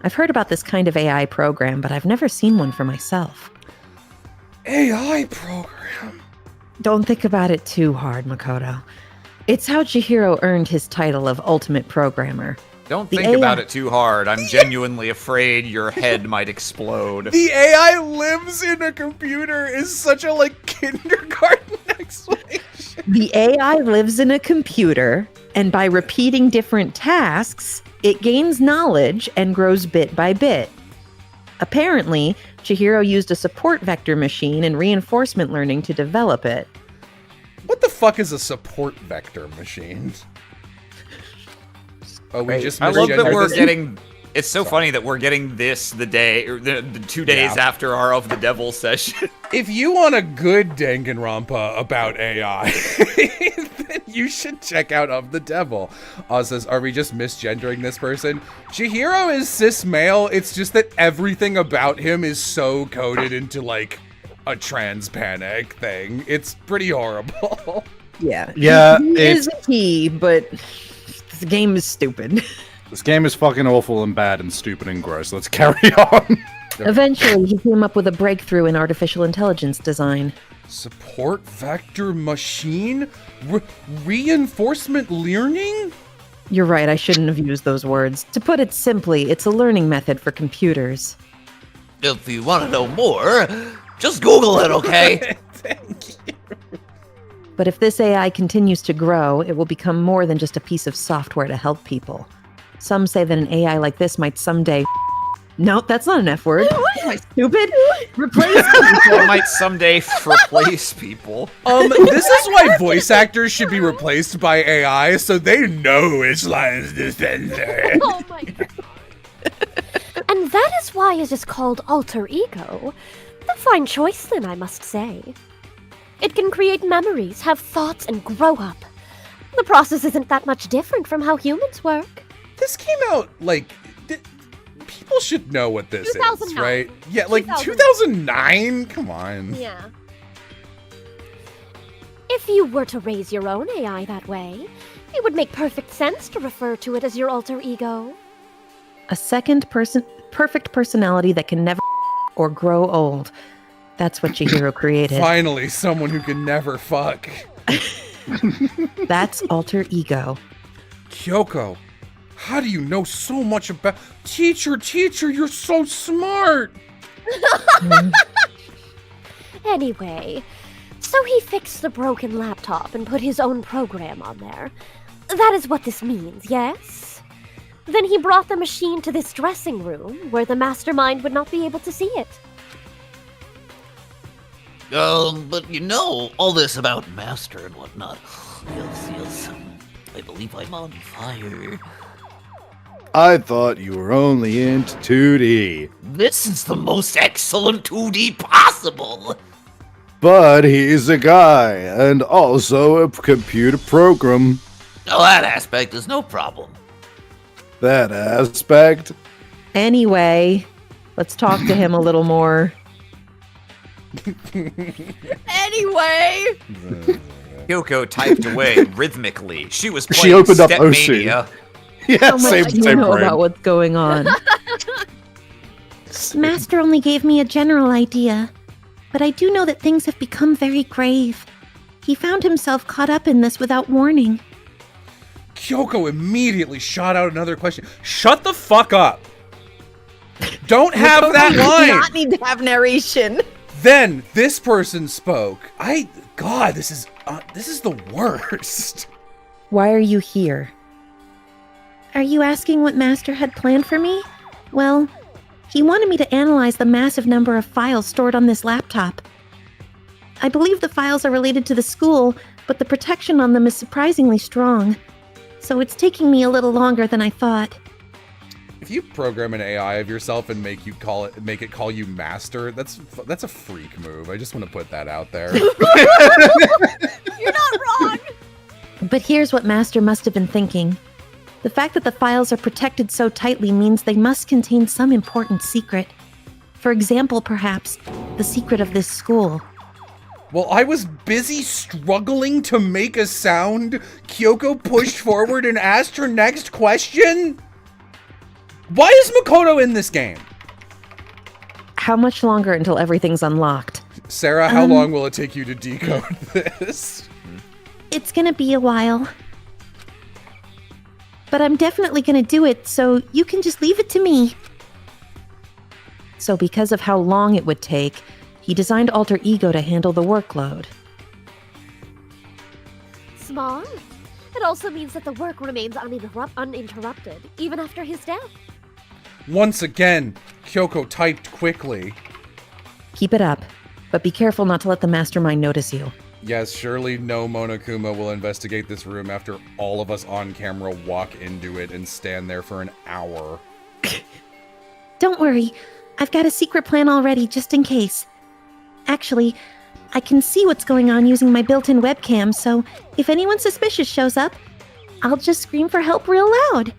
I've heard about this kind of AI program, but I've never seen one for myself. AI program. Don't think about it too hard, Makoto. It's how Chihiro earned his title of Ultimate Programmer. Don't The think AI about it too hard. I'm genuinely afraid your head might explode. The AI lives in a computer is such a kindergarten explanation. The AI lives in a computer, and by repeating different tasks, it gains knowledge and grows bit by bit. Apparently, Chihiro used a support vector machine and reinforcement learning to develop it. What the fuck is a support vector machine? Oh, we just I love that we're misgendered this? getting It's so funny that we're getting this the 2 days after our Of the Devil session. If you want a good Danganronpa about AI, then you should check out Of the Devil. Oz says, are we just misgendering this person? Chihiro is cis male. It's just that everything about him is so coded into like a trans panic thing. It's pretty horrible. Yeah. Yeah, He is a he, but this game is stupid. This game is fucking awful and bad and stupid and gross. Let's carry on. Eventually, he came up with a breakthrough in artificial intelligence design. Support vector machine? Reinforcement learning? You're right, I shouldn't have used those words. To put it simply, it's a learning method for computers. If you want to know more, just Google it, okay? Thank you. But if this AI continues to grow, it will become more than just a piece of software to help people. Some say that an AI like this might someday... No, that's not an F word. Am I stupid? Replace people. It might someday replace people. This is why voice actors should be replaced by AI, so they know which lines to censor. Oh my god. And that is why it is called alter ego. A fine choice, then, I must say. It can create memories, have thoughts, and grow up. The process isn't that much different from how humans work. This came out, like, people should know what this is, 2009. right? Yeah, like 2009. 2009? Come on. Yeah. If you were to raise your own AI that way, it would make perfect sense to refer to it as your alter ego. A perfect personality that can never or grow old. That's what Chihiro created. Finally, someone who can never fuck. That's alter ego. Kyoko, how do you know so much about... Teacher, you're so smart! Anyway, so he fixed the broken laptop and put his own program on there. That is what this means, yes? Then he brought the machine to this dressing room where the mastermind would not be able to see it. But you know, all this about master and whatnot. Yes. I believe I'm on fire. I thought you were only into 2D. This is the most excellent 2D possible. But he's a guy, and also a computer program. Oh, that aspect is no problem. That aspect? Anyway, let's talk to him a little more. Anyway! Kyoko typed away rhythmically. She was playing She opened up Stepmania. Yeah, How much same do you know brain. about what's going on? Master only gave me a general idea, but I do know that things have become very grave. He found himself caught up in this without warning. Kyoko immediately shot out another question. Shut the fuck up! Don't have that You do line! not need to have narration. Then this person spoke. God, this is the worst. Why are you here? Are you asking what Master had planned for me? Well, he wanted me to analyze the massive number of files stored on this laptop. I believe the files are related to the school, but the protection on them is surprisingly strong. So it's taking me a little longer than I thought. If you program an AI of yourself and make it call you master, that's a freak move. I just want to put that out there. You're not wrong! But here's what Master must have been thinking. The fact that the files are protected so tightly means they must contain some important secret. For example, perhaps, the secret of this school. While I was busy struggling to make a sound, Kyoko pushed forward and asked her next question? Why is Makoto in this game? How much longer until everything's unlocked? Sarah, how long will it take you to decode this? It's gonna be a while. But I'm definitely gonna do it, so you can just leave it to me. So because of how long it would take, he designed Alter Ego to handle the workload. Smart. It also means that the work remains uninterrupted, even after his death. Once again, Kyoko typed quickly. Keep it up, but be careful not to let the mastermind notice you. Yes, surely no Monokuma will investigate this room after all of us on camera walk into it and stand there for an hour. Don't worry. I've got a secret plan already, just in case. Actually, I can see what's going on using my built-in webcam, so if anyone suspicious shows up, I'll just scream for help real loud.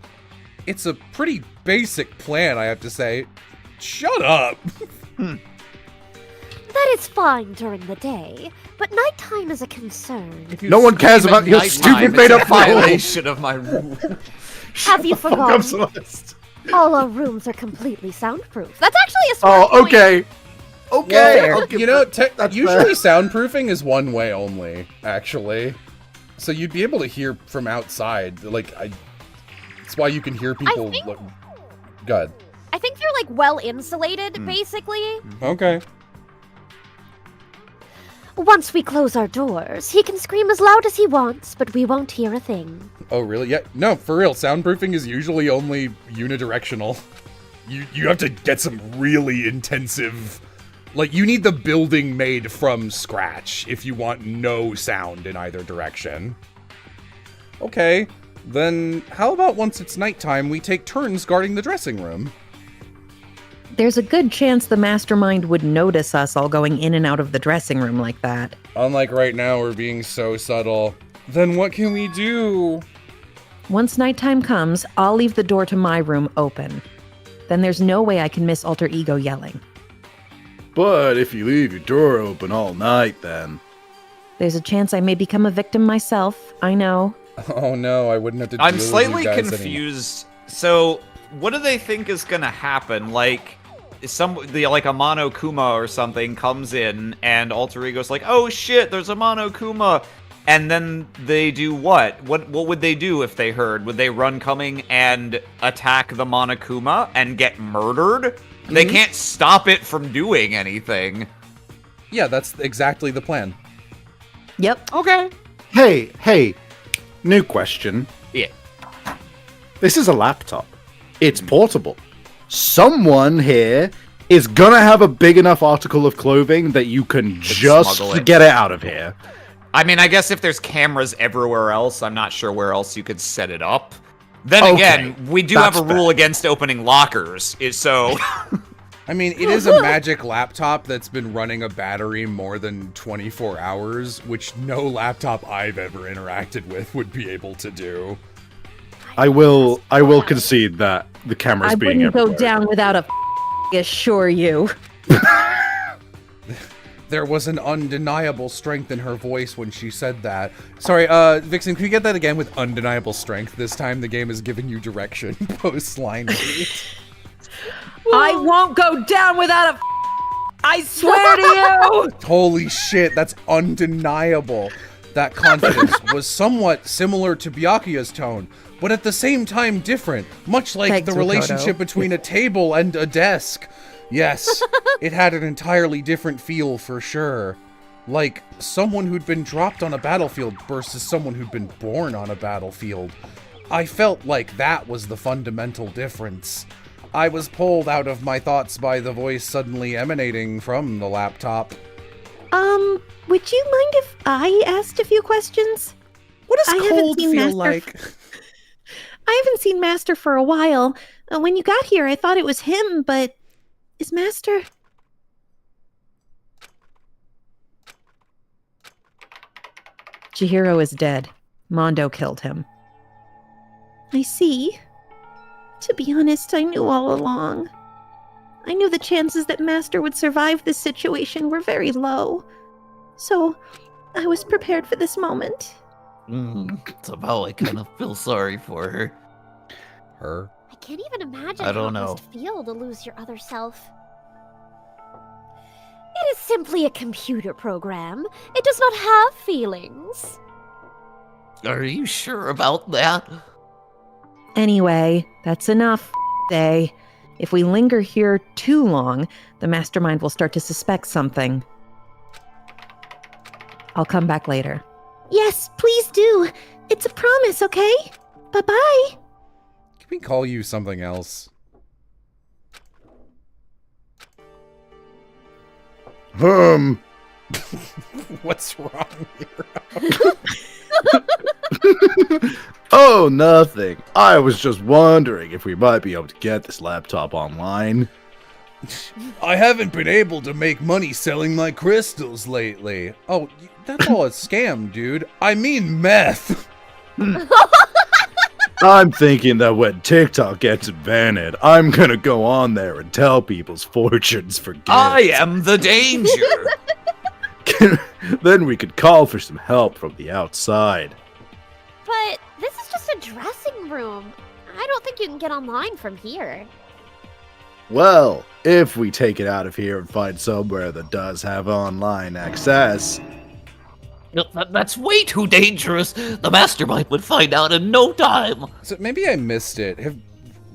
It's a pretty basic plan, I have to say. Shut up. That is fine during the day, but nighttime is a concern. No one cares about your stupid made-up violation of my rule. Have you Fuck up, forgotten? Celeste. All our rooms are completely soundproof. That's actually a smart Oh, point. okay. Okay. Well, I'll give you know, that's usually soundproofing is one way only, actually. So you'd be able to hear from outside. It's why you can hear people. think- Good. I think they're like well insulated, basically. Okay. Once we close our doors, he can scream as loud as he wants, but we won't hear a thing. Oh, really? Yeah. No, for real. Soundproofing is usually only unidirectional. You have to get some really intensive. Like, you need the building made from scratch if you want no sound in either direction. Okay, then how about once it's nighttime, we take turns guarding the dressing room? There's a good chance the mastermind would notice us all going in and out of the dressing room like that. Unlike right now, we're being so subtle. Then what can we do? Once nighttime comes, I'll leave the door to my room open. Then there's no way I can miss Alter Ego yelling. But if you leave your door open all night, then... There's a chance I may become a victim myself, I know. Oh no, I wouldn't have to deal I'm with you slightly guys anymore. confused. So, what do they think is gonna happen? Like, like a Monokuma or something comes in, and Alter Ego's like, "Oh shit, there's a Monokuma," and then they do what? What would they do if they heard? Would they run coming and attack the Monokuma and get murdered? They can't stop it from doing anything. Yeah, that's exactly the plan. Yep. Okay. Hey, new question. Yeah. This is a laptop. It's portable. Someone here is gonna have a big enough article of clothing that you can just smuggle it. get it out of here. I mean, I guess if there's cameras everywhere else, I'm not sure where else you could set it up. Then Okay, again, we do that's have a rule fair. against opening lockers, so... I mean, it is a magic laptop that's been running a battery more than 24 hours, which no laptop I've ever interacted with would be able to do. I will concede that the camera's I being wouldn't go everywhere. down without a assure you. There was an undeniable strength in her voice when she said that. Sorry, Vixen, can you get that again with undeniable strength? This time the game is giving you direction post-line read. I won't go down without a I swear to you! Holy shit, that's undeniable. That confidence was somewhat similar to Byakuya's tone, but at the same time different, much like Thanks, the relationship Makoto. between a table and a desk. Yes, it had an entirely different feel for sure. Like someone who'd been dropped on a battlefield versus someone who'd been born on a battlefield. I felt like that was the fundamental difference. I was pulled out of my thoughts by the voice suddenly emanating from the laptop. Would you mind if I asked a few questions? What does I haven't cold seen feel Master like? I haven't seen Master for a while. When you got here, I thought it was him, but is Master... Chihiro is dead. Mondo killed him. I see. To be honest, I knew all along. I knew the chances that Master would survive this situation were very low. So, I was prepared for this moment. Somehow I kind of feel sorry for her. Her. I can't even imagine I don't how know. it must feel to lose your other self. It is simply a computer program. It does not have feelings. Are you sure about that? Anyway, that's enough, day. If we linger here too long, the mastermind will start to suspect something. I'll come back later. Yes, please do. It's a promise, okay? Bye-bye. Can we call you something else? What's wrong here? Oh, nothing. I was just wondering if we might be able to get this laptop online. I haven't been able to make money selling my crystals lately. Oh, that's all a scam, dude. I mean meth. I'm thinking that when TikTok gets invented, I'm gonna go on there and tell people's fortunes for gifts. I am the danger. Then we could call for some help from the outside. But this is just a dressing room. I don't think you can get online from here. Well, if we take it out of here and find somewhere that does have online access. No, that's way too dangerous. The mastermind would find out in no time. So maybe I missed it.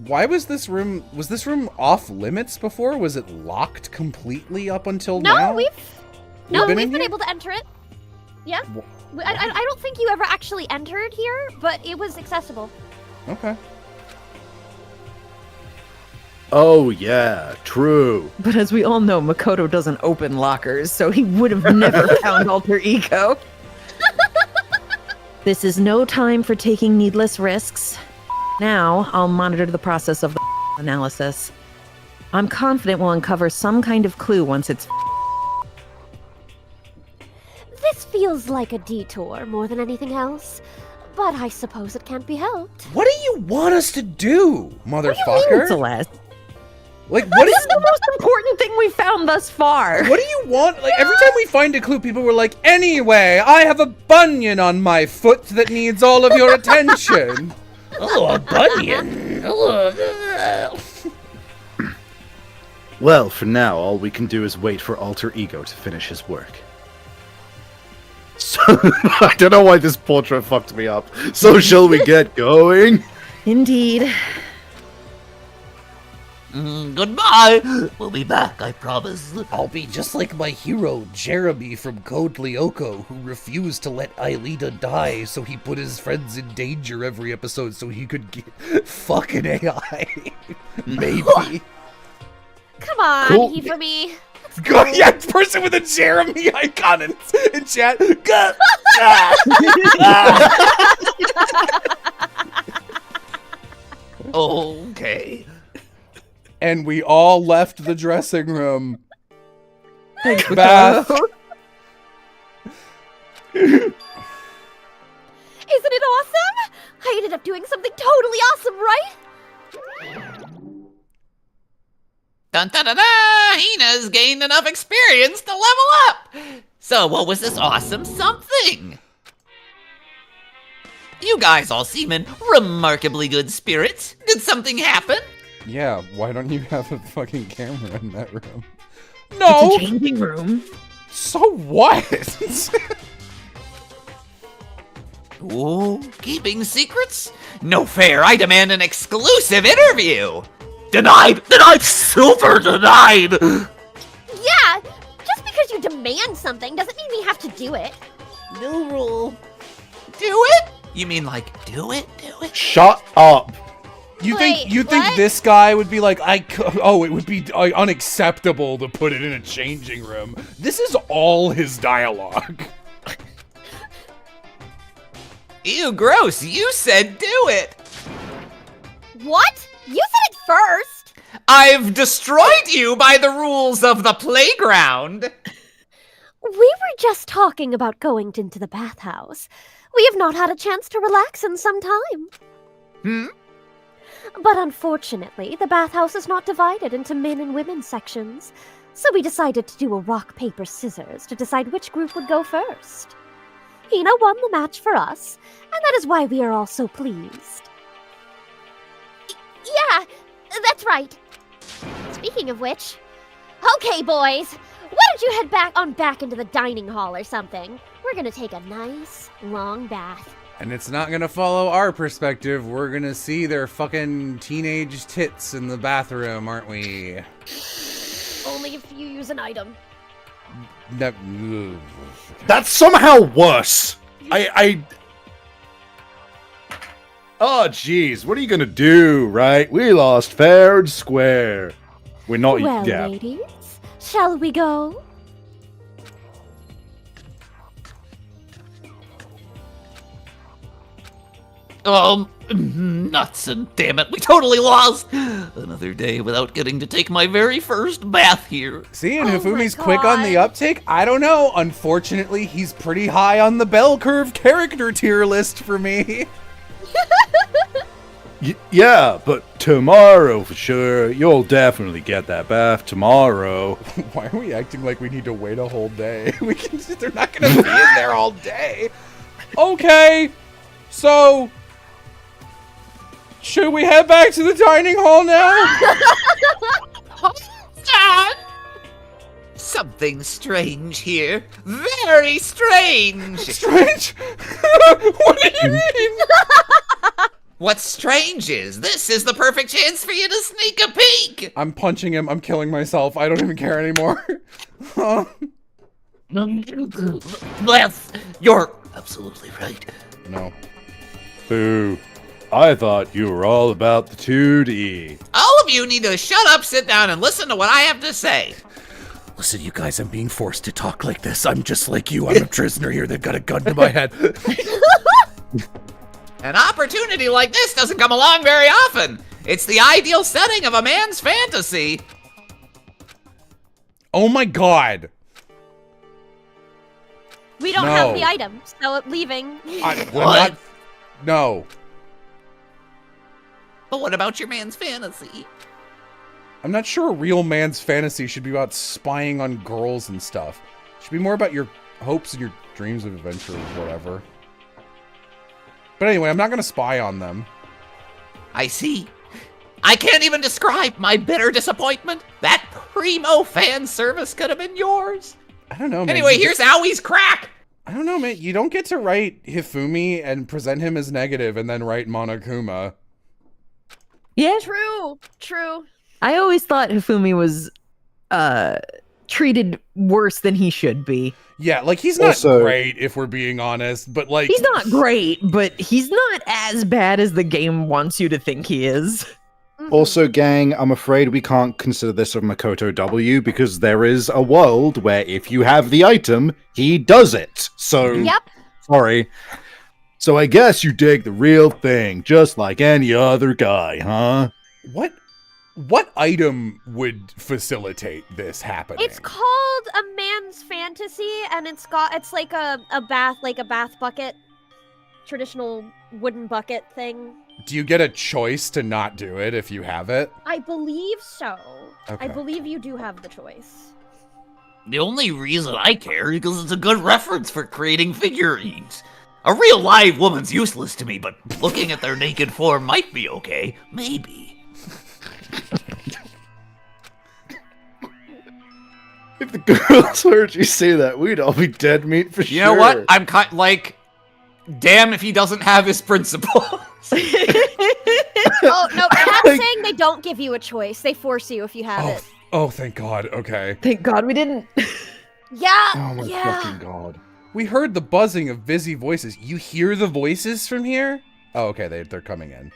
Why was this room off limits before? Was it locked completely up until now? We've in been here? able to enter it. Yeah. I don't think you ever actually entered here, but it was accessible. Okay. Oh yeah, true. But as we all know, Makoto doesn't open lockers, so he would have never found Alter Ego. This is no time for taking needless risks. Now, I'll monitor the process of the analysis. I'm confident we'll uncover some kind of clue once it's. This feels like a detour more than anything else, but I suppose it can't be helped. What do you want us to do, motherfucker? Celeste. Like, what This is is the most important thing we found thus far. What do you want? Like, every time we find a clue, people were like, anyway, I have a bunion on my foot that needs all of your attention. Oh, a bunion. Well, for now, all we can do is wait for Alter Ego to finish his work. So, I don't know why this portrait fucked me up. So, shall we get going? Indeed. Goodbye. We'll be back, I promise. I'll be just like my hero, Jeremy from Code Lyoko, who refused to let Aelita die, so he put his friends in danger every episode so he could get fucking AI. Maybe. Come on, Cool. he for me. Go, yeah, person with a Jeremy icon in chat. Go. Okay. And we all left the dressing room. Thanks, Bath. Makoto. Isn't it awesome? I ended up doing something totally awesome, right? Dun dun dun dun! Hina's gained enough experience to level up! So what was this awesome something? You guys all seem in remarkably good spirits. Did something happen? Yeah, why don't you have a fucking camera in that room? It's No! a changing room. So what? Ooh, keeping secrets? No fair, I demand an exclusive interview! Denied! Denied! Super denied! Yeah, just because you demand something doesn't mean we have to do it. No rule. Do it? You mean like, do it? Do it? Shut up! You Wait, think what? this guy would be like, it would be unacceptable to put it in a changing room. This is all his dialogue. Ew, gross, you said do it! What? You said it first! I've destroyed you by the rules of the playground! We were just talking about going into the bathhouse. We have not had a chance to relax in some time. Hmm? But unfortunately, the bathhouse is not divided into men and women sections. So we decided to do a rock, paper, scissors to decide which group would go first. Hina won the match for us, and that is why we are all so pleased. Yeah, that's right. Speaking of which, okay, boys, why don't you head back into the dining hall or something? We're gonna take a nice, long bath. And it's not gonna follow our perspective. We're gonna see their fucking teenage tits in the bathroom, aren't we? Only if you use an item. That, That's somehow worse! Oh, jeez, what are you gonna do, right? We lost fair and square. We're not... Well, yeah. ladies, shall we go? Nuts and damn it, we totally lost! Another day without getting to take my very first bath here. See, and Oh Hifumi's my quick on the God. uptake. I don't know. Unfortunately, he's pretty high on the bell curve character tier list for me. Yeah, but tomorrow for sure. You'll definitely get that bath tomorrow. Why are we acting like we need to wait a whole day? They're not gonna be in there all day. Okay, so should we head back to the dining hall now? Dad! Something strange here. Very strange. Strange? What do you mean? What's strange is this is the perfect chance for you to sneak a peek. I'm punching him. I'm killing myself. I don't even care anymore. Bless, you're absolutely right. No. Boo. I thought you were all about the 2D. All of you need to shut up, sit down, and listen to what I have to say. Listen, you guys, I'm being forced to talk like this. I'm just like you. I'm a prisoner here. They've got a gun to my head. An opportunity like this doesn't come along very often. It's the ideal setting of a man's fantasy. Oh my god. We don't No. have the items, so leaving. I'm What? not. No. But what about your man's fantasy? I'm not sure a real man's fantasy should be about spying on girls and stuff. It should be more about your hopes and your dreams of adventure or whatever. But anyway, I'm not going to spy on them. I see. I can't even describe my bitter disappointment. That primo fan service could have been yours. I don't know, man. Anyway, You here's Awie's crack. I don't know, man. You don't get to write Hifumi and present him as negative and then write Monokuma. Yeah, True. I always thought Hifumi was treated worse than he should be. Yeah, like, he's not Also- great, if we're being honest, but, like... He's not great, but he's not as bad as the game wants you to think he is. Also, gang, I'm afraid we can't consider this a Makoto W because there is a world where if you have the item, he does it. So, Yep. sorry. So I guess you dig the real thing, just like any other guy, huh? What item would facilitate this happening? It's called a man's fantasy, and it's like a bath bucket, traditional wooden bucket thing. Do you get a choice to not do it if you have it? I believe so. Okay. I believe you do have the choice. The only reason I care is because it's a good reference for creating figurines. A real live woman's useless to me, but looking at their naked form might be okay. Maybe. If the girls heard you say that, we'd all be dead meat for sure. You know what? I'm kind like, damn if he doesn't have his principles. Oh no, that's saying they don't give you a choice. They force you if you have it. Oh, thank God. Okay. Thank God we didn't. Yeah. Oh my yeah. fucking god. We heard the buzzing of busy voices. You hear the voices from here? Oh, okay. They're coming in.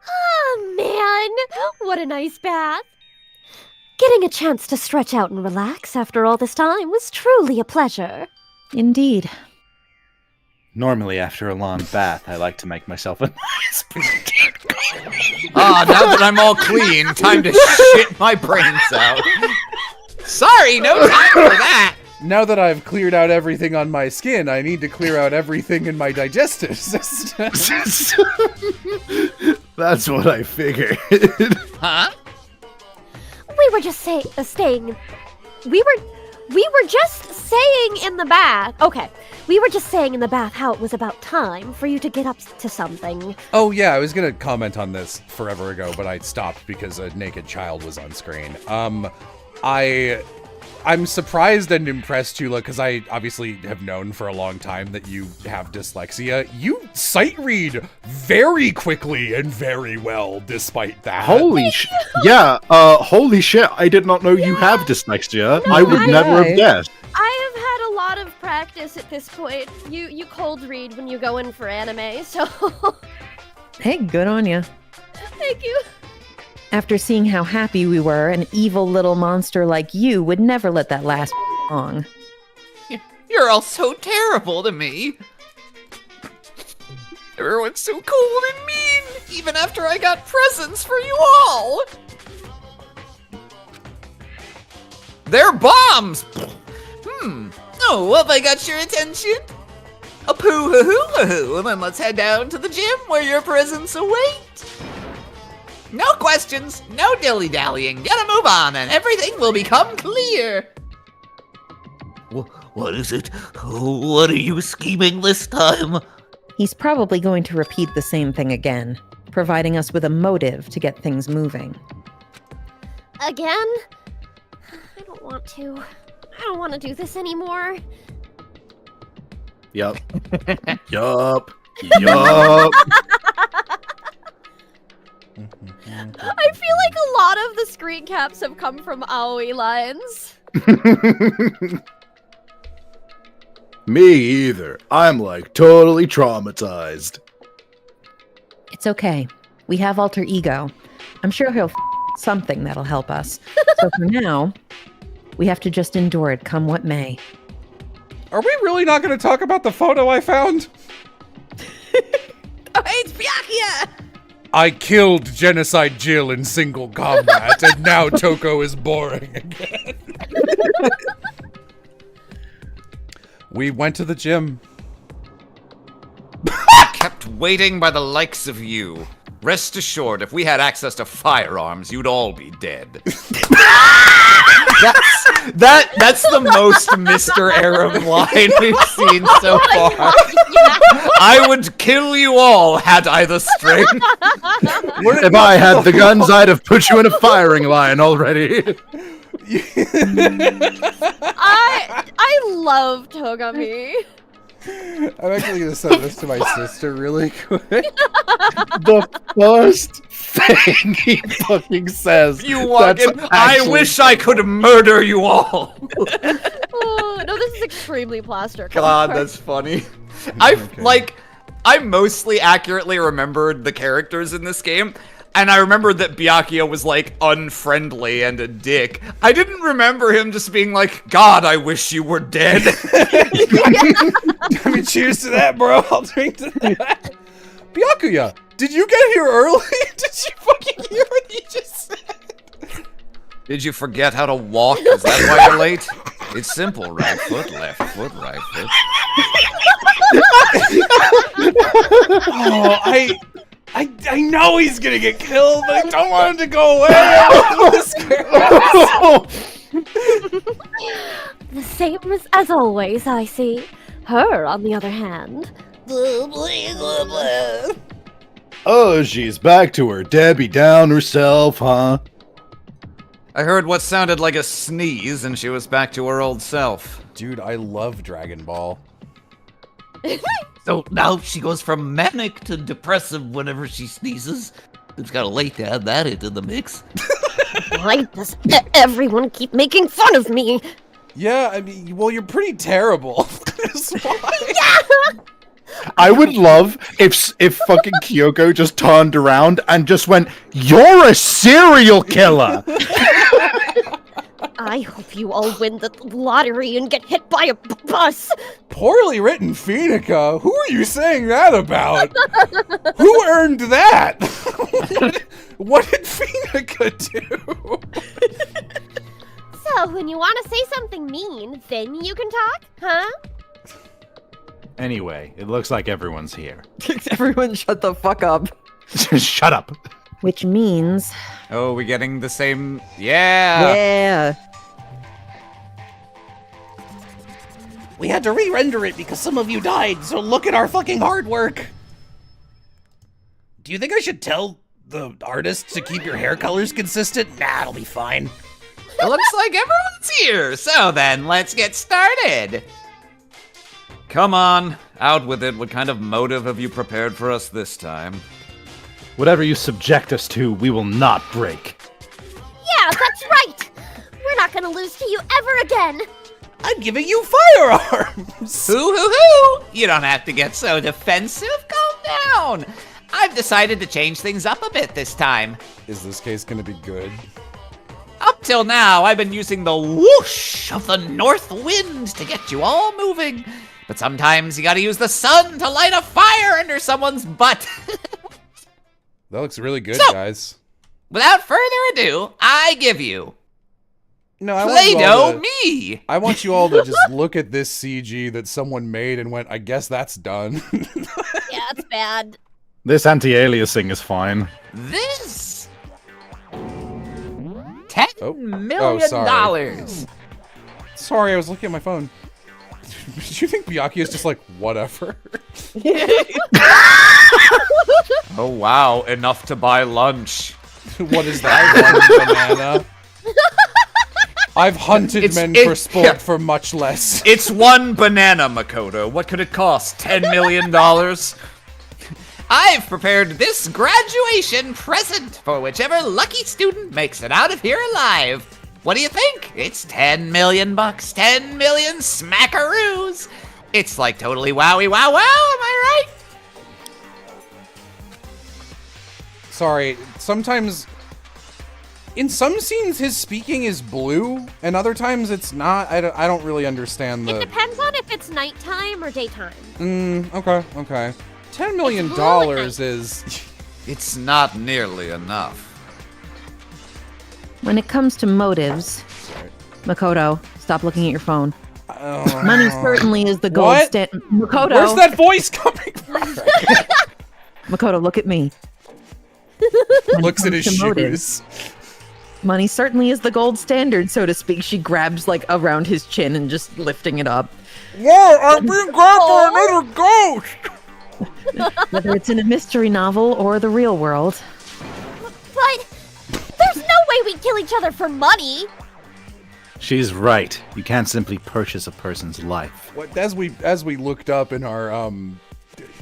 Oh man, what a nice bath. Getting a chance to stretch out and relax after all this time was truly a pleasure. Indeed. Normally, after a long bath, I like to make myself a nice Ah, now that I'm all clean, time to shit my brains out. Sorry, no time for that. Now that I've cleared out everything on my skin, I need to clear out everything in my digestive system. That's what I figured. Huh? We were just staying. We were just saying in the bath. Okay. We were just saying in the bath how it was about time for you to get up to something. Oh yeah, I was gonna comment on this forever ago, but I stopped because a naked child was on screen. I'm surprised and impressed, Chula, because I obviously have known for a long time that you have dyslexia. You sight read very quickly and very well, despite that. Holy shit. Yeah, holy shit. I did not know you have dyslexia. I would never have guessed. I have had a lot of practice at this point. You cold read when you go in for anime, so Hey, good on you. thank you. After seeing how happy we were, an evil little monster like you would never let that last long. You're all so terrible to me. everyone's so cold and mean, even after I got presents for you all. They're bombs! Oh, have I got your attention? A poo-hoo-hoo-hoo, and then let's head down to the gym where your presents await. No questions, no dilly-dallying. Gotta move on, and everything will become clear. What is it? What are you scheming this time? He's probably going to repeat the same thing again, providing us with a motive to get things moving. Again? I don't want to. I don't want to do this anymore. Yup. Yup. Yup. I feel like a lot of the screen caps have come from AOE lines. Me either. I'm like totally traumatized. It's okay. We have alter ego. I'm sure he'll something that'll help us. So for now, we have to just endure it, come what may. Are we really not going to talk about the photo I found? Oh, hey, it's Byakuya! I killed Genocide Jill in single combat, and now Toko is boring again. We went to the gym. Kept waiting by the likes of you. Rest assured, if we had access to firearms, you'd all be dead. That's the most Mr. Arim line we've seen so far. I would kill you all had I the strength. If I had the guns, I'd have put you in a firing line already. I love Togami. I'm actually going to send this to my sister really quick. The first thing he fucking says. You walk in, I wish I could murder you all. Oh, no, this is extremely plaster. God, that's funny. I mostly accurately remembered the characters in this game, and I remembered that Byakuya was like unfriendly and a dick. I didn't remember him just being like, God, I wish you were dead. I mean, cheers to that, bro. I'll drink to that. Byakuya, did you get here early? Did you fucking hear what he just said? Did you forget how to walk? Is that why you're late? It's simple. Right foot, left foot, right foot. Oh, I know he's gonna get killed, but I don't want him to go away. The same as always, I see. Her, on the other hand. Oh, she's back to her Debbie Downer self, huh? I heard what sounded like a sneeze, and she was back to her old self. Dude, I love Dragon Ball. So now she goes from manic to depressive whenever she sneezes. It's kind of late to add that into the mix. Why does everyone keep making fun of me? Yeah, I mean, well, you're pretty terrible. That's why. Yeah! I would love if fucking Kyoko just turned around and just went, "You're a serial killer." I hope you all win the lottery and get hit by a bus. Poorly written Phoenica? Who are you saying that about? Who earned that? What did Phoenica do? So, when you want to say something mean, then you can talk, huh? Anyway, it looks like everyone's here. Everyone shut the fuck up. Shut up. Which means... Oh, we getting the same... Yeah! Yeah! We had to re-render it because some of you died, so look at our fucking hard work. Do you think I should tell the artist to keep your hair colors consistent? Nah, it'll be fine. It looks like everyone's here, so then let's get started. Come on, out with it. What kind of motive have you prepared for us this time? Whatever you subject us to, we will not break. Yeah, that's right! We're not gonna lose to you ever again! I'm giving you firearms! Hoo-hoo-hoo! You don't have to get so defensive. Calm down. I've decided to change things up a bit this time. Is this case gonna be good? Up till now, I've been using the whoosh of the north wind to get you all moving. But sometimes you gotta use the sun to light a fire under someone's butt. That looks really good, So- guys. Without further ado, I give you No, I want you all Play-Doh to, me. I want you all to just look at this CG that someone made and went, I guess that's done. Yeah, it's bad. This anti-aliasing is fine. This $10 Oh. million sorry. dollars. Sorry, I was looking at my phone. Did you think Byakuya is just like, whatever? Oh wow, enough to buy lunch. What is that, one banana? I've hunted men for sport for much less. It's one banana, Makoto. What could it cost? $10 million? I've prepared this graduation present for whichever lucky student makes it out of here alive. What do you think? It's 10 million bucks, 10 million smackaroos. It's like totally wowie wow wow, am I right? Sorry, sometimes... In some scenes, his speaking is blue, and other times it's not. I don't really understand It the... depends on if it's nighttime or daytime. Okay. $10 million It's more like is... It's not nearly enough. When it comes to motives, Makoto, stop looking at your phone. Money certainly is the gold What? standard. Makoto, Where's that voice coming from? Makoto, look at me. When it Looks at comes his to motives, shoes. money certainly is the gold standard, so to speak. She grabs like around his chin and just lifting it up. Whoa, I'm being grabbed by another ghost! Whether it's in a mystery novel or the real world. But there's no way we'd kill each other for money. She's right. You can't simply purchase a person's life. What, as we looked up in our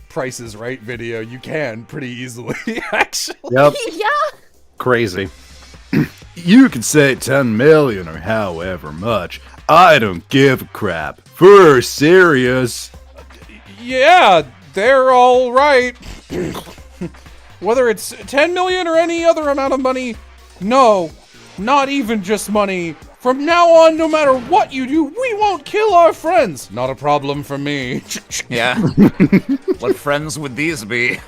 Price is Right video, you can pretty easily, actually. Yep. Yeah. Crazy. You can say 10 million or however much. I don't give a crap. For serious. Yeah, they're all right. Whether it's 10 million or any other amount of money, no, not even just money. From now on, no matter what you do, we won't kill our friends. Not a problem for me. Yeah. What friends would these be?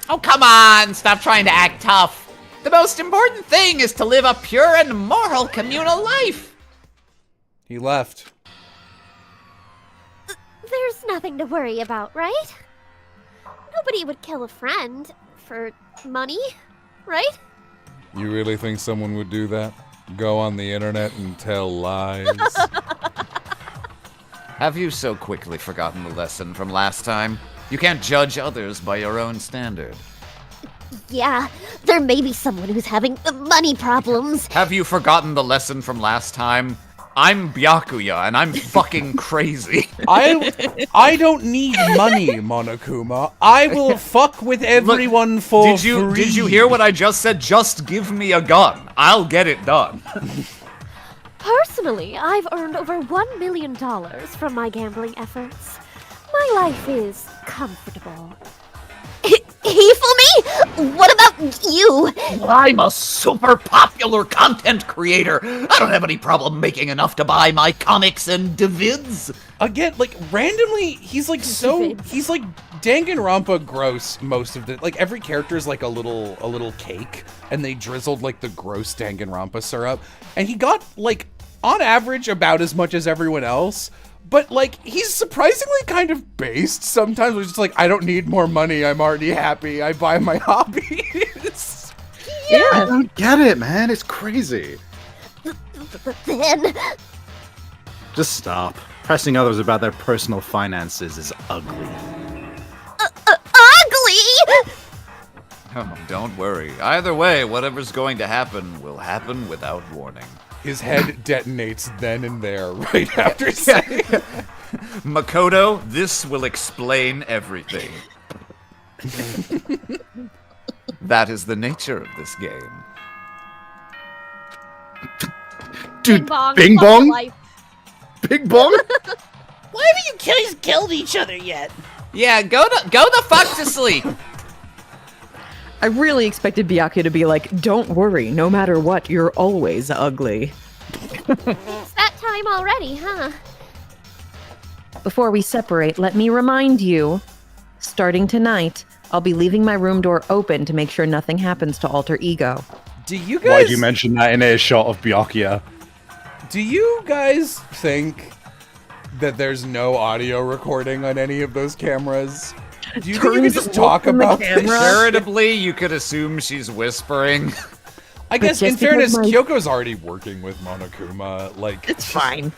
Oh, come on! Stop trying to act tough. The most important thing is to live a pure and moral communal life. He left. There's nothing to worry about, right? Nobody would kill a friend for money, right? You really think someone would do that? Go on the internet and tell lies? Have you so quickly forgotten the lesson from last time? You can't judge others by your own standard. Yeah, there may be someone who's having money problems. Have you forgotten the lesson from last time? I'm Byakuya, and I'm fucking crazy. I don't need money, Monokuma. I will fuck with everyone for Did you free. hear what I just said? Just give me a gun. I'll get it done. Personally, I've earned over $1 million from my gambling efforts. My life is comfortable. Evil me? What about you? I'm a super popular content creator. I don't have any problem making enough to buy my comics and divids. Again, like, randomly, he's like he's like Danganronpa gross most of the, like, every character is like a little cake, and they drizzled like the gross Danganronpa syrup, and he got, like, on average about as much as everyone else, but, like, he's surprisingly kind of based sometimes. It's just like, I don't need more money, I'm already happy, I buy my hobbies. I don't get it, man. It's crazy. Then, Just stop. Pressing others about their personal finances is ugly. ugly! Oh, don't worry. Either way, whatever's going to happen will happen without warning. His head detonates then and there, right after saying Makoto, this will explain everything. That is the nature of this game. Dude, bong, Bing fuck your Bong? life. Bing Bong? Why haven't you guys killed each other yet? Yeah, go the fuck to sleep. I really expected Byakuya to be like, don't worry, no matter what, you're always ugly. It's that time already, huh? Before we separate, let me remind you, starting tonight, I'll be leaving my room door open to make sure nothing happens to Alter Ego. Do you guys... Why'd you mention that in a shot of Byakuya? Do you guys think that there's no audio recording on any of those cameras? Do you think you could just talk about this? Charitably, you could assume she's whispering. I guess, just in fairness, because Kyoko's already working with Monokuma. Like, It's fine.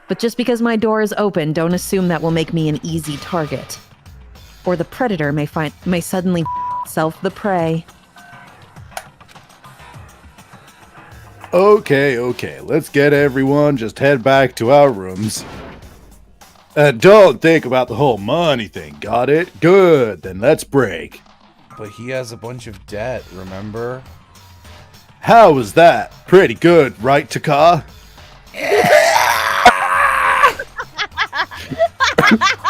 But just because my door is open, don't assume that will make me an easy target. Or the predator may suddenly self the prey. Okay, let's get everyone just head back to our rooms. Don't think about the whole money thing, got it? Good, then let's break. but he has a bunch of debt, remember? How was that? Pretty good, right, Taka?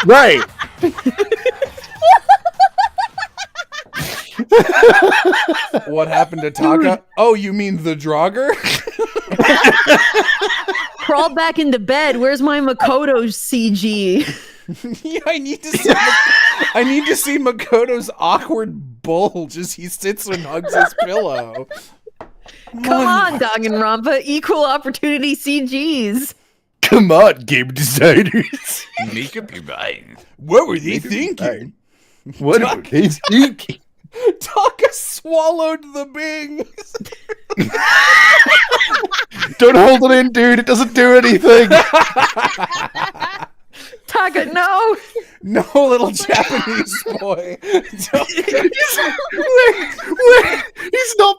Right. What happened to Taka? Oh, you mean the Draugr? Crawl back into bed. Where's my Makoto CG? Yeah, I need to see Makoto's awkward bulge as he sits and hugs his pillow. Come on, Danganronpa. Equal opportunity CGs. Come on, game designers. Make up your mind. What were they thinking? What were they thinking? Taka swallowed the Bing. Don't hold it in, dude. It doesn't do anything. Taka, no! No, little Japanese boy. He's not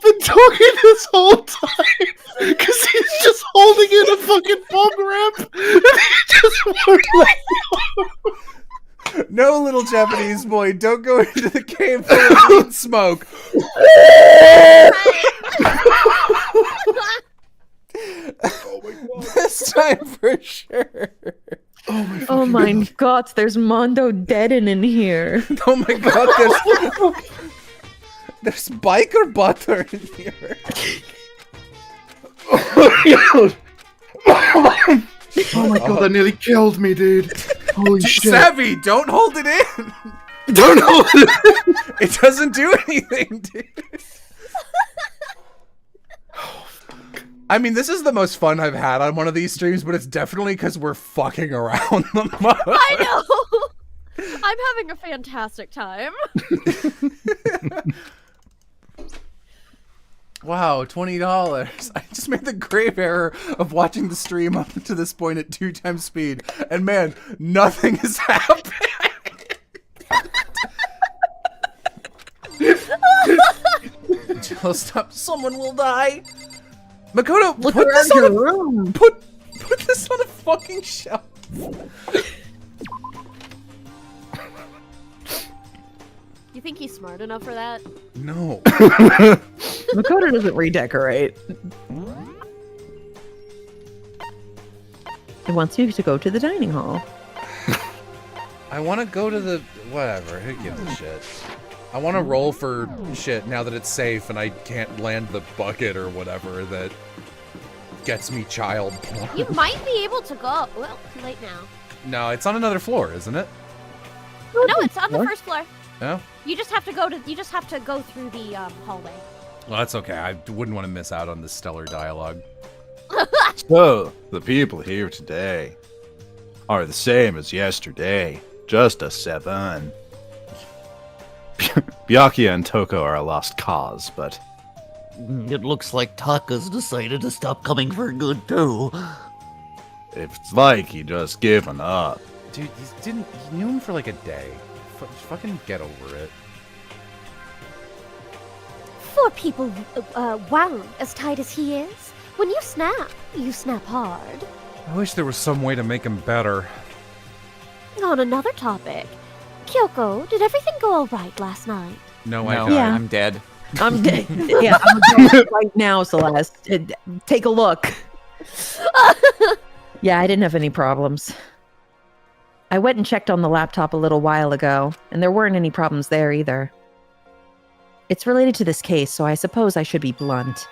been talking this whole time because he's just holding in a fucking bong ramp and he just won't let go. No, little Japanese boy, don't go into the cave full of weed smoke. Oh my god. This time for sure. Oh my god, there's Mondo Deaden in here. Oh my god, there's biker butter in here. Oh my god, that nearly killed me, dude. Holy shit. Savvy, don't hold it in. Don't hold it. It doesn't do anything, dude. I mean, this is the most fun I've had on one of these streams, but it's definitely because we're fucking around the most. I know. I'm having a fantastic time. Wow, $20. I just made the grave error of watching the stream up to this point at 2 times speed, and man, nothing is happening. Jill, stop! Someone will die. Makoto, Look put around this on your a room. put this on a fucking shelf. You think he's smart enough for that? No. Makoto doesn't redecorate. It wants you to go to the dining hall. I want to go to the whatever. Who gives a shit? I want to roll for shit now that it's safe and I can't land the bucket or whatever that gets me child porn. You might be able to go. Well, too late now. No, it's on another floor, isn't it? No, it's on the first floor. No. You just have to go through the hallway. Well, that's okay. I wouldn't want to miss out on this stellar dialogue. So, the people here today are the same as yesterday, just a 7. Byakuya and Toko are a lost cause, but It looks like Taka's decided to stop coming for good too. it's like he just given up. Dude, he knew him for like a day. Fucking get over it. 4 people wound as tight as he is. When you snap hard. I wish there was some way to make him better. On another topic, Kyoko, did everything go all right last night? No, No, I don't. Yeah. I'm dead. I'm dead. Yeah, I'm going right now, Celeste. Take a look. Yeah, I didn't have any problems. I went and checked on the laptop a little while ago, and there weren't any problems there either. It's related to this case, so I suppose I should be blunt.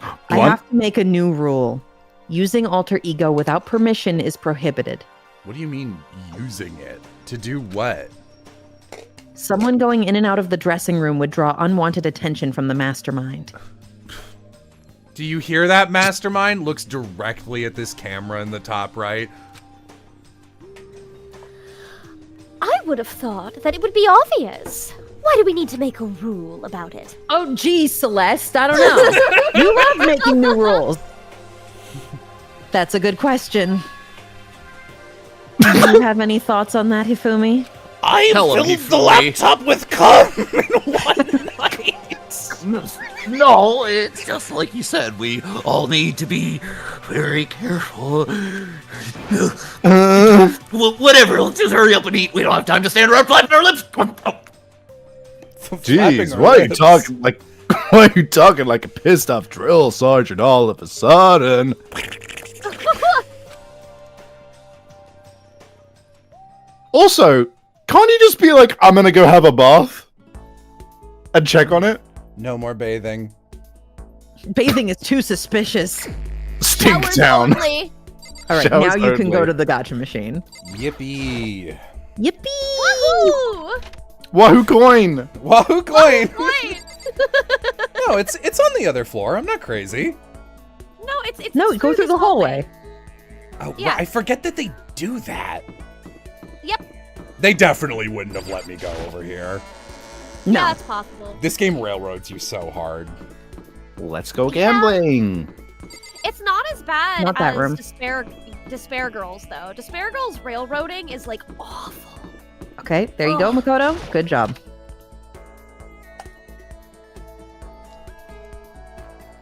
I Blunt? have to make a new rule. Using alter ego without permission is prohibited. What do you mean, using it? To do what? Someone going in and out of the dressing room would draw unwanted attention from the mastermind. Do you hear that, mastermind? Looks directly at this camera in the top right. I would have thought that it would be obvious. Why do we need to make a rule about it? Oh, geez, Celeste, I don't know. You love making new rules. That's a good question. Do you have any thoughts on that, Hifumi? I Tell him, filled the Hifumi. laptop with cum in one night. No, it's just like you said. We all need to be very careful. Well, whatever, let's just hurry up and eat. We don't have time to stand around flapping our lips. Jeez, why are you talking like? Why are you talking like a pissed off drill sergeant all of a sudden? Also, can't you just be like, I'm gonna go have a bath and check on it? No more bathing. Bathing is too suspicious. Stink Showers town. only. All right, Showers now you can go only. to the gacha machine. Yippee. Yippee! Woohoo! Wahoo coin! Wahoo coin! Wait. No, it's on the other floor. I'm not crazy. No, it's No, go through this the hallway. Oh, Yeah. I forget that they do that. Yep. They definitely wouldn't have let me go over here. No. Yeah, it's possible. This game railroads you so hard. Let's go gambling. It's not as bad Not that as room. Despair Girls, though. Despair Girls railroading is, like, awful. Okay, there you go, Makoto. Good job.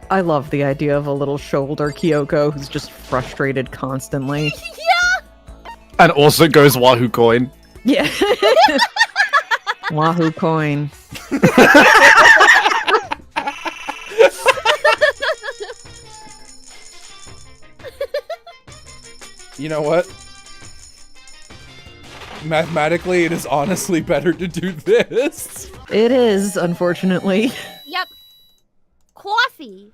I love the idea of a little shoulder Kyoko who's just frustrated constantly. And also goes Wahoo coin. Yeah. Wahoo coin. You know what? Mathematically, it is honestly better to do this. It is, unfortunately. Yep. Coffee.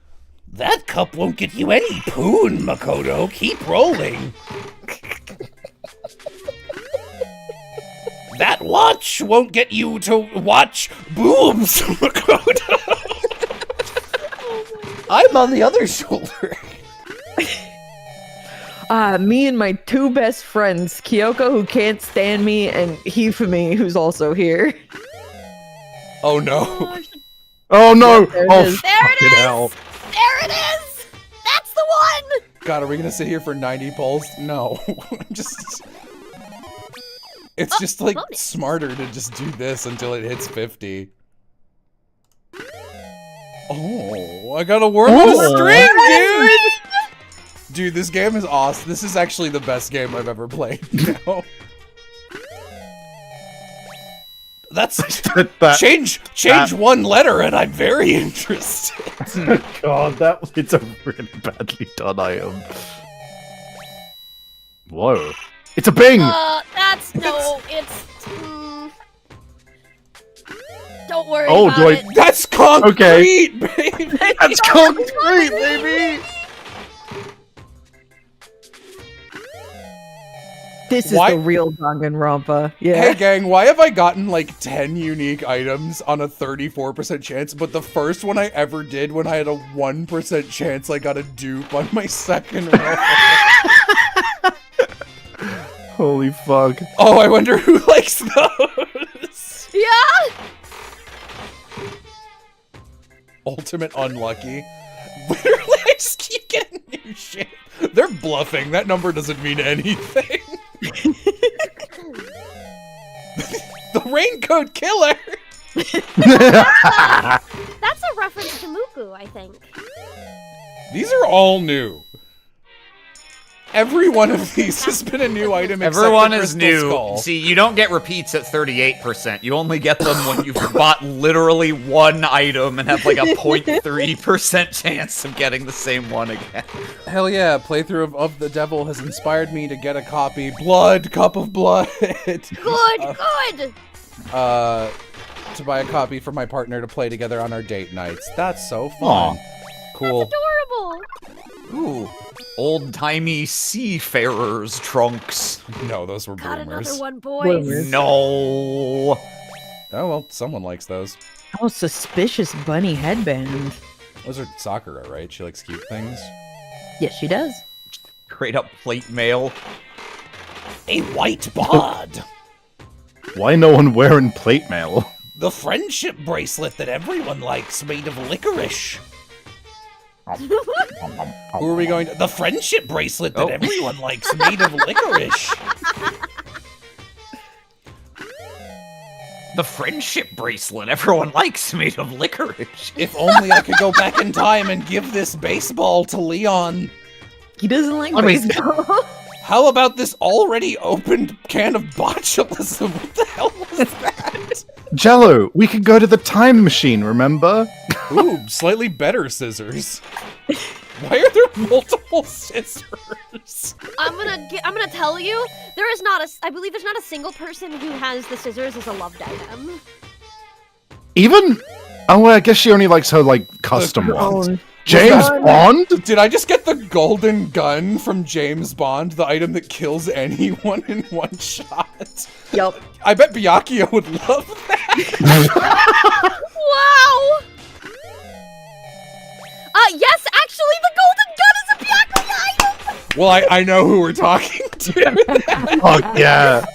That cup won't get you any poon, Makoto. Keep rolling. That watch won't get you to watch boobs, Makoto. I'm on the other shoulder. Me and my two best friends, Kyoko, who can't stand me, and Hifumi, who's also here. Oh no. Oh no! There it Oh is. There it fucking is! hell! There it is! That's the one! God, are we gonna sit here for 90 pulls? No. just... It's just like bonus. smarter to just do this until it hits 50. Oh, I got a worm on a Oh. string, dude! Dude, this game is awesome. This is actually the best game I've ever played. No. That's That- change one letter, and I'm very interested. God, it's a really badly done item. Whoa! It's a Bing. That's no, it's. Don't worry Oh, about do I- it. That's concrete, baby! That's concrete, baby. This is Why- the real Danganronpa. Yeah. Hey gang, why have I gotten like 10 unique items on a 34% chance, but the first one I ever did when I had a 1% chance I got a dupe on my second roll? Holy fuck! Oh, I wonder who likes those. Yeah! Ultimate unlucky. Literally, I just keep getting new shit. They're bluffing. That number doesn't mean anything. The raincoat killer. That's a reference to Muku, I think. These are all new. Every one of these has been a new item. except Everyone the is Crystal new. Skull. See, you don't get repeats at 38%. You only get them when you've bought literally one item and have like a 0.3% chance of getting the same one again. Hell yeah, playthrough of the Devil has inspired me to get a copy. Blood, Cup of Blood. Good, good! To buy a copy for my partner to play together on our date nights. That's so fun. Cool. Adorable! Ooh, old-timey seafarers' trunks. No, those were Got boomers. another one, boys. Boomers. No. Oh, well, someone likes those. Oh, suspicious bunny headband. Those are Sakura, right? She likes cute things. Yes, she does. Straight up plate mail. A white bod. Why no one wearing plate mail? The friendship bracelet that everyone likes, made of licorice. Who are we going to? The friendship bracelet that Oh. everyone likes, made of licorice. The friendship bracelet everyone likes, made of licorice. If only I could go back in time and give this baseball to Leon. He doesn't like I mean- baseball. How about this already opened can of botulism? What the hell was that? Jello, we could go to the time machine, remember? Ooh, slightly better scissors. Why are there multiple scissors? I'm gonna tell you, I believe there's not a single person who has the scissors as a loved item. Even? Oh, well, I guess she only likes her, like, custom Her ones. own. James Bond? Did I just get the golden gun from James Bond, the item that kills anyone in one shot? Yup. I bet Byakuya would love that. Wow! Yes, actually, the golden gun is a Byakuya item! Well, I know who we're talking to. Oh, yeah.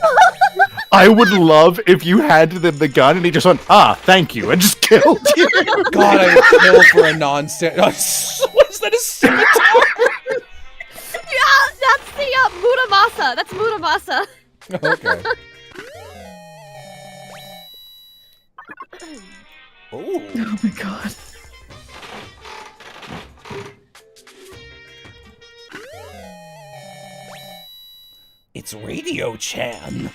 I would love if you handed him the gun and he just went, thank you, and just killed you. God, I would kill for a non-stand. What is that, a scimitar? Yeah, that's the Muramasa. That's Muramasa. Okay. Oh. Oh my god. It's Radio Chan.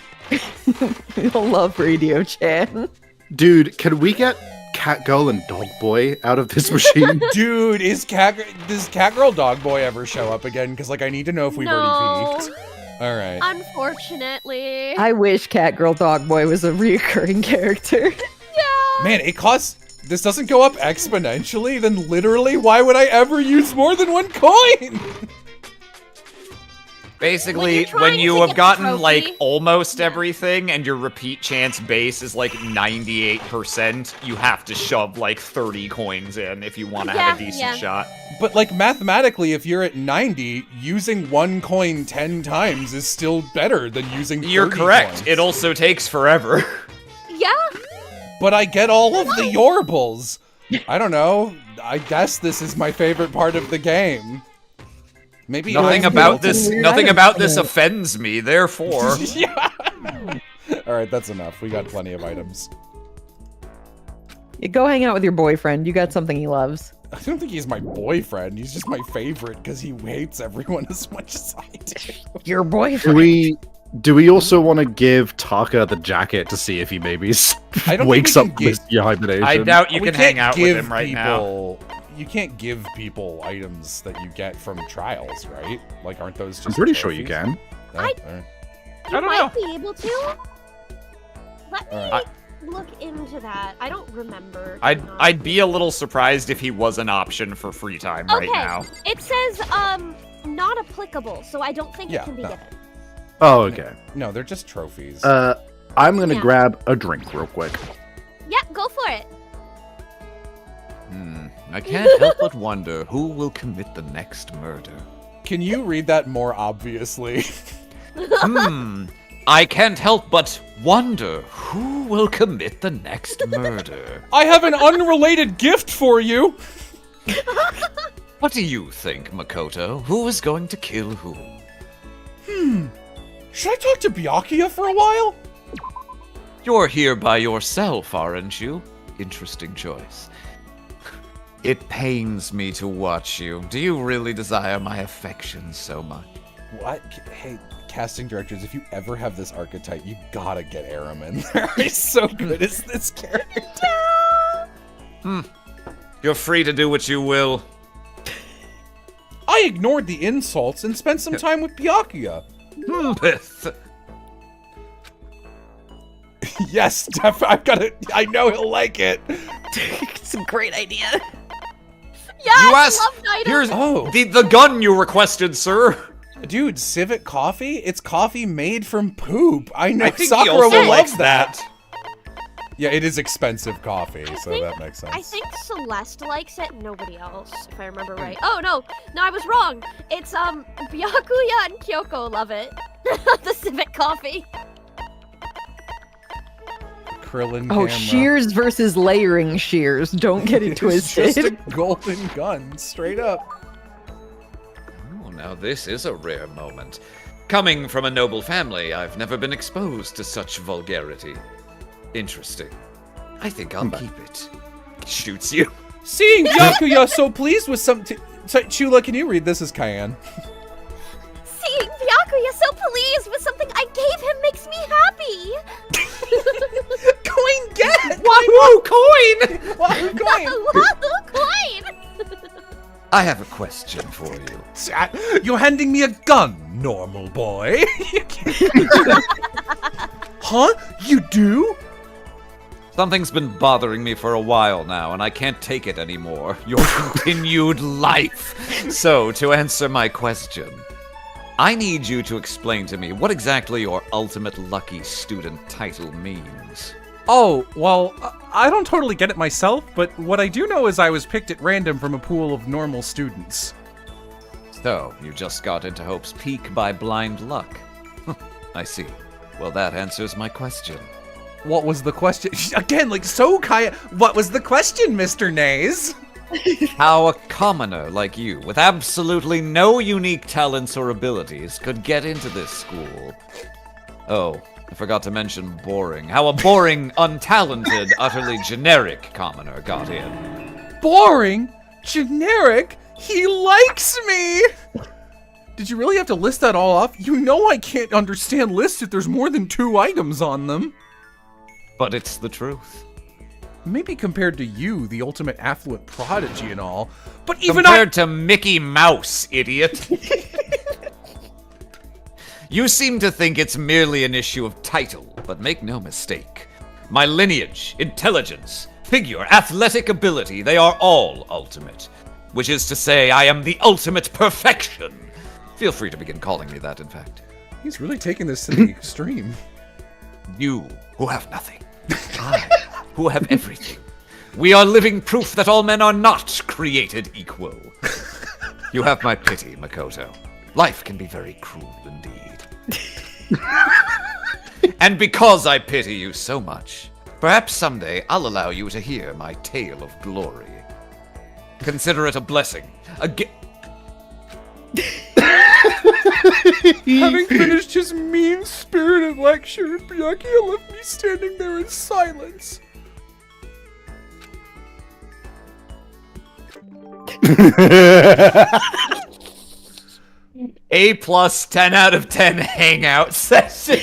You'll love Radio Chan. Dude, can we get Catgirl and Dogboy out of this machine? Dude, does Catgirl Dogboy ever show up again? Because, like, I need to know if we've already peeked. Alright. Unfortunately. I wish Catgirl Dogboy was a reoccurring character. Yeah. Man, it costs... This doesn't go up exponentially, then literally, why would I ever use more than one coin? Basically, trying when to you get have the gotten, trophy- like, almost everything and your repeat chance base is, like, 98%, you have to shove, like, 30 coins in if you want to have a decent shot. But, like, mathematically, if you're at 90, using one coin 10 times is still better than using 30 You're correct. coins. It also takes forever. Yeah. But I get all of the Yorbles. I don't know. I guess this is my favorite part of the game. Maybe Nothing I'm about guilty. this. weird Nothing items about in this it. offends me. Therefore, Yeah. All right, that's enough. We got plenty of items. You go hang out with your boyfriend. You got something he loves. I don't think he's my boyfriend. He's just my favorite because he hates everyone as much as I do. Your Do boyfriend. we also want to give Taka the jacket to see if he maybe I don't wakes think we up can with your hibernation? I doubt you We can can't hang out with give him right now. people- You can't give people items that you get from trials, right? Like, aren't those just I'm pretty sure you trophies? can. No? I- Alright. You I don't might know. be able to. Let me Alright. look into that. I don't remember. I'd be a little surprised if he was an option for free time right Okay. now. It says not applicable, so I don't think Yeah, it can be no. given. Oh, okay. No, they're just trophies. I'm gonna Yeah. grab a drink real quick. Yeah, go for it. I can't help but wonder who will commit the next murder. Can you read that more obviously? I can't help but wonder who will commit the next murder. I have an unrelated gift for you! What do you think, Makoto? Who is going to kill who? Should I talk to Byakuya for a while? You're here by yourself, aren't you? Interesting choice. It pains me to watch you. Do you really desire my affection so much? What? Hey, casting directors, if you ever have this archetype, you gotta get Arim in there. He's so good as this character. You're free to do what you will. I ignored the insults and spent some time with Byakuya. Pith. Yes, I know he'll like it. It's a great idea. You asked. love item. Here's Oh. the gun you requested, sir. Dude, civet coffee? It's coffee made from poop. I know I think he Sakura also will likes love that. Yeah, it is expensive coffee, so think- that makes sense. I think Celeste likes it, nobody else, if I remember right. Oh, no, I was wrong. It's, Byakuya and Kyoko love it. The civet coffee. Krillin Oh, camera. shears versus layering shears. Don't get it It's twisted. just a golden gun, straight up. Oh, now this is a rare moment. Coming from a noble family, I've never been exposed to such vulgarity. Interesting. I think I'll keep it. Shoots you. Seeing Byakuya so pleased with something. Chula, can you read this as Cayenne? Seeing Byakuya so pleased with something I gave him makes me happy. Coin get! Wahoo coin! Wahoo coin! Wahoo coin! I have a question for you. You're handing me a gun, normal boy. Huh? You do? Something's been bothering me for a while now, and I can't take it anymore. Your continued life. So, to answer my question, I need you to explain to me what exactly your ultimate lucky student title means. Oh, well, I don't totally get it myself, but what I do know is I was picked at random from a pool of normal students. So, you just got into Hope's Peak by blind luck. I see. Well, that answers my question. What was the question? Again, like, so Kaya. What was the question, Mr. Nays? How a commoner like you, with absolutely no unique talents or abilities, could get into this school. Oh, I forgot to mention boring. How a boring, untalented, utterly generic commoner got in. Boring? Generic? He likes me! Did you really have to list that all off? You know I can't understand lists if there's more than 2 items on them. But it's the truth. Maybe compared to you, the ultimate affluent prodigy and all, but even Compared to Mickey Mouse, idiot. You seem to think it's merely an issue of title, but make no mistake. My lineage, intelligence, figure, athletic ability, they are all ultimate. Which is to say, I am the ultimate perfection. Feel free to begin calling me that, in fact. He's really taking this to the extreme. You, who have nothing. I, who have everything. We are living proof that all men are not created equal. You have my pity, Makoto. Life can be very cruel indeed. And because I pity you so much, perhaps someday I'll allow you to hear my tale of glory. Consider it a blessing. Having finished his mean-spirited lecture, Byakuya left me standing there in silence. A plus 10 out of 10 hangout session.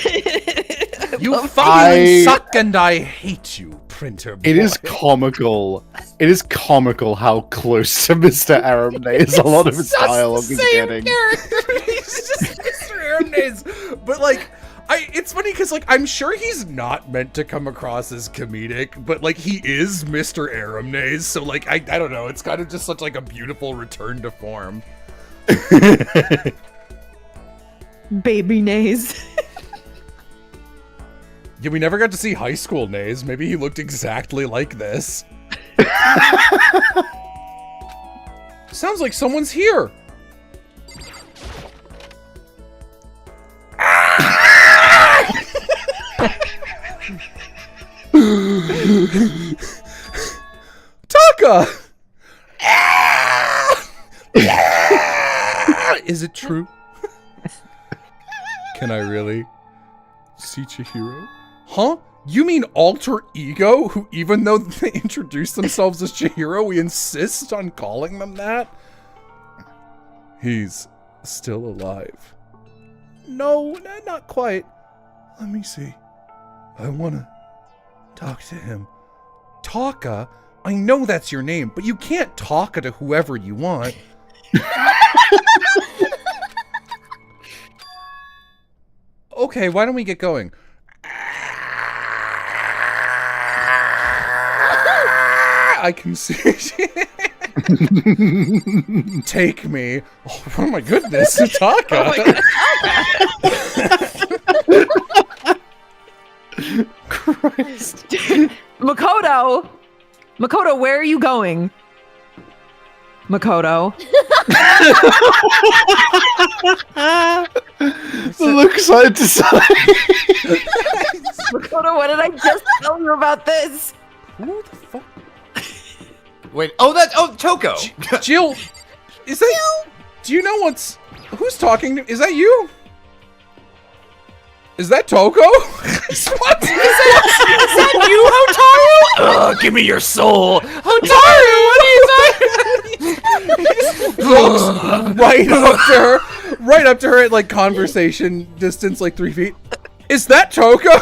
You fucking suck and I hate you, printer boy. It is comical. It is comical how close to Mr. Aramne is a lot of his dialogue is getting. He's just Mr. Aramnes. But like, it's funny because like I'm sure he's not meant to come across as comedic, but like he is Mr. Aramnes, so like I don't know, it's kind of just such like a beautiful return to form. Baby nays. Yeah, we never got to see high school Nays. Maybe he looked exactly like this. Sounds like someone's here. Taka! Is it true? Can I really see Chihiro? Huh? You mean alter ego, who even though they introduce themselves as Chihiro, we insist on calling them that? He's still alive. No, not quite. Let me see. I wanna talk to him. Taka? I know that's your name, but you can't talk to whoever you want. Okay, why don't we get going? I can see. Take me. Oh my goodness, Taka. Christ. Makoto! Makoto, where are you going? Makoto. The look side to side. Makoto, what did I just tell you about this? Who the fuck? Wait, Toko. Jill, is that? Do you know who's talking? Is that you? Is that Toko? What? Is that you, Hotaru? Give me your soul. Hotaru, what are you talking? Right up to her at like conversation distance, like 3 feet. Is that Toko?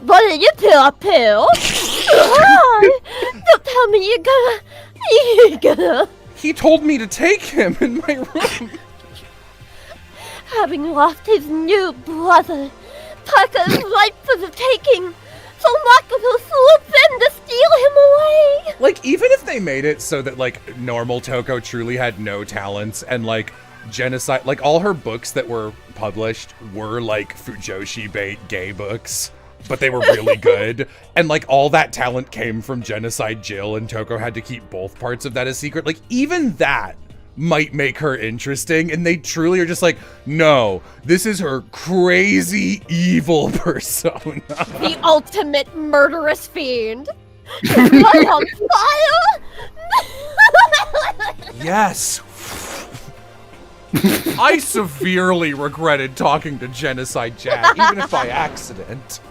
What are you pill? Don't tell me you're gonna. He told me to take him in my room. Having lost his new brother, Taka's life for the taking. So Maka will swoop in to steal him away. Like, even if they made it so that like normal Toko truly had no talents and like genocide, like all her books that were published were like Fujoshi bait gay books, but they were really good. And like all that talent came from Genocide Jill, and Toko had to keep both parts of that a secret. Like even that might make her interesting, and they truly are just like, no, this is her crazy evil persona. The ultimate murderous fiend. Blood on fire. Yes. I severely regretted talking to Genocide Jack, even if by accident.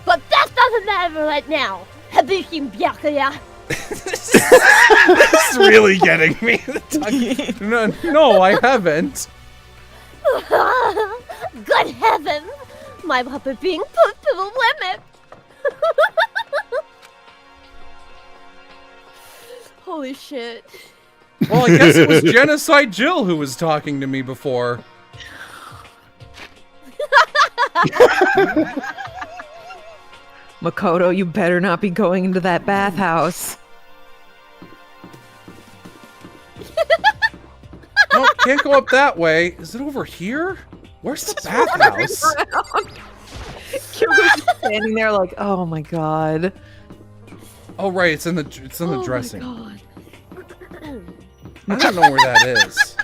But that doesn't matter right now. Habuki Byakuya. This is really getting me. No, I haven't. Good heavens! My puppet being put to the limit. Holy shit. Well, I guess it was Genocide Jill who was talking to me before. Makoto, you better not be going into that bathhouse. No, can't go up that way. Is it over here? Where's the bathhouse? Kyoko's just standing there like, oh my god. Oh right, it's in the dressing. God. I don't know where that is.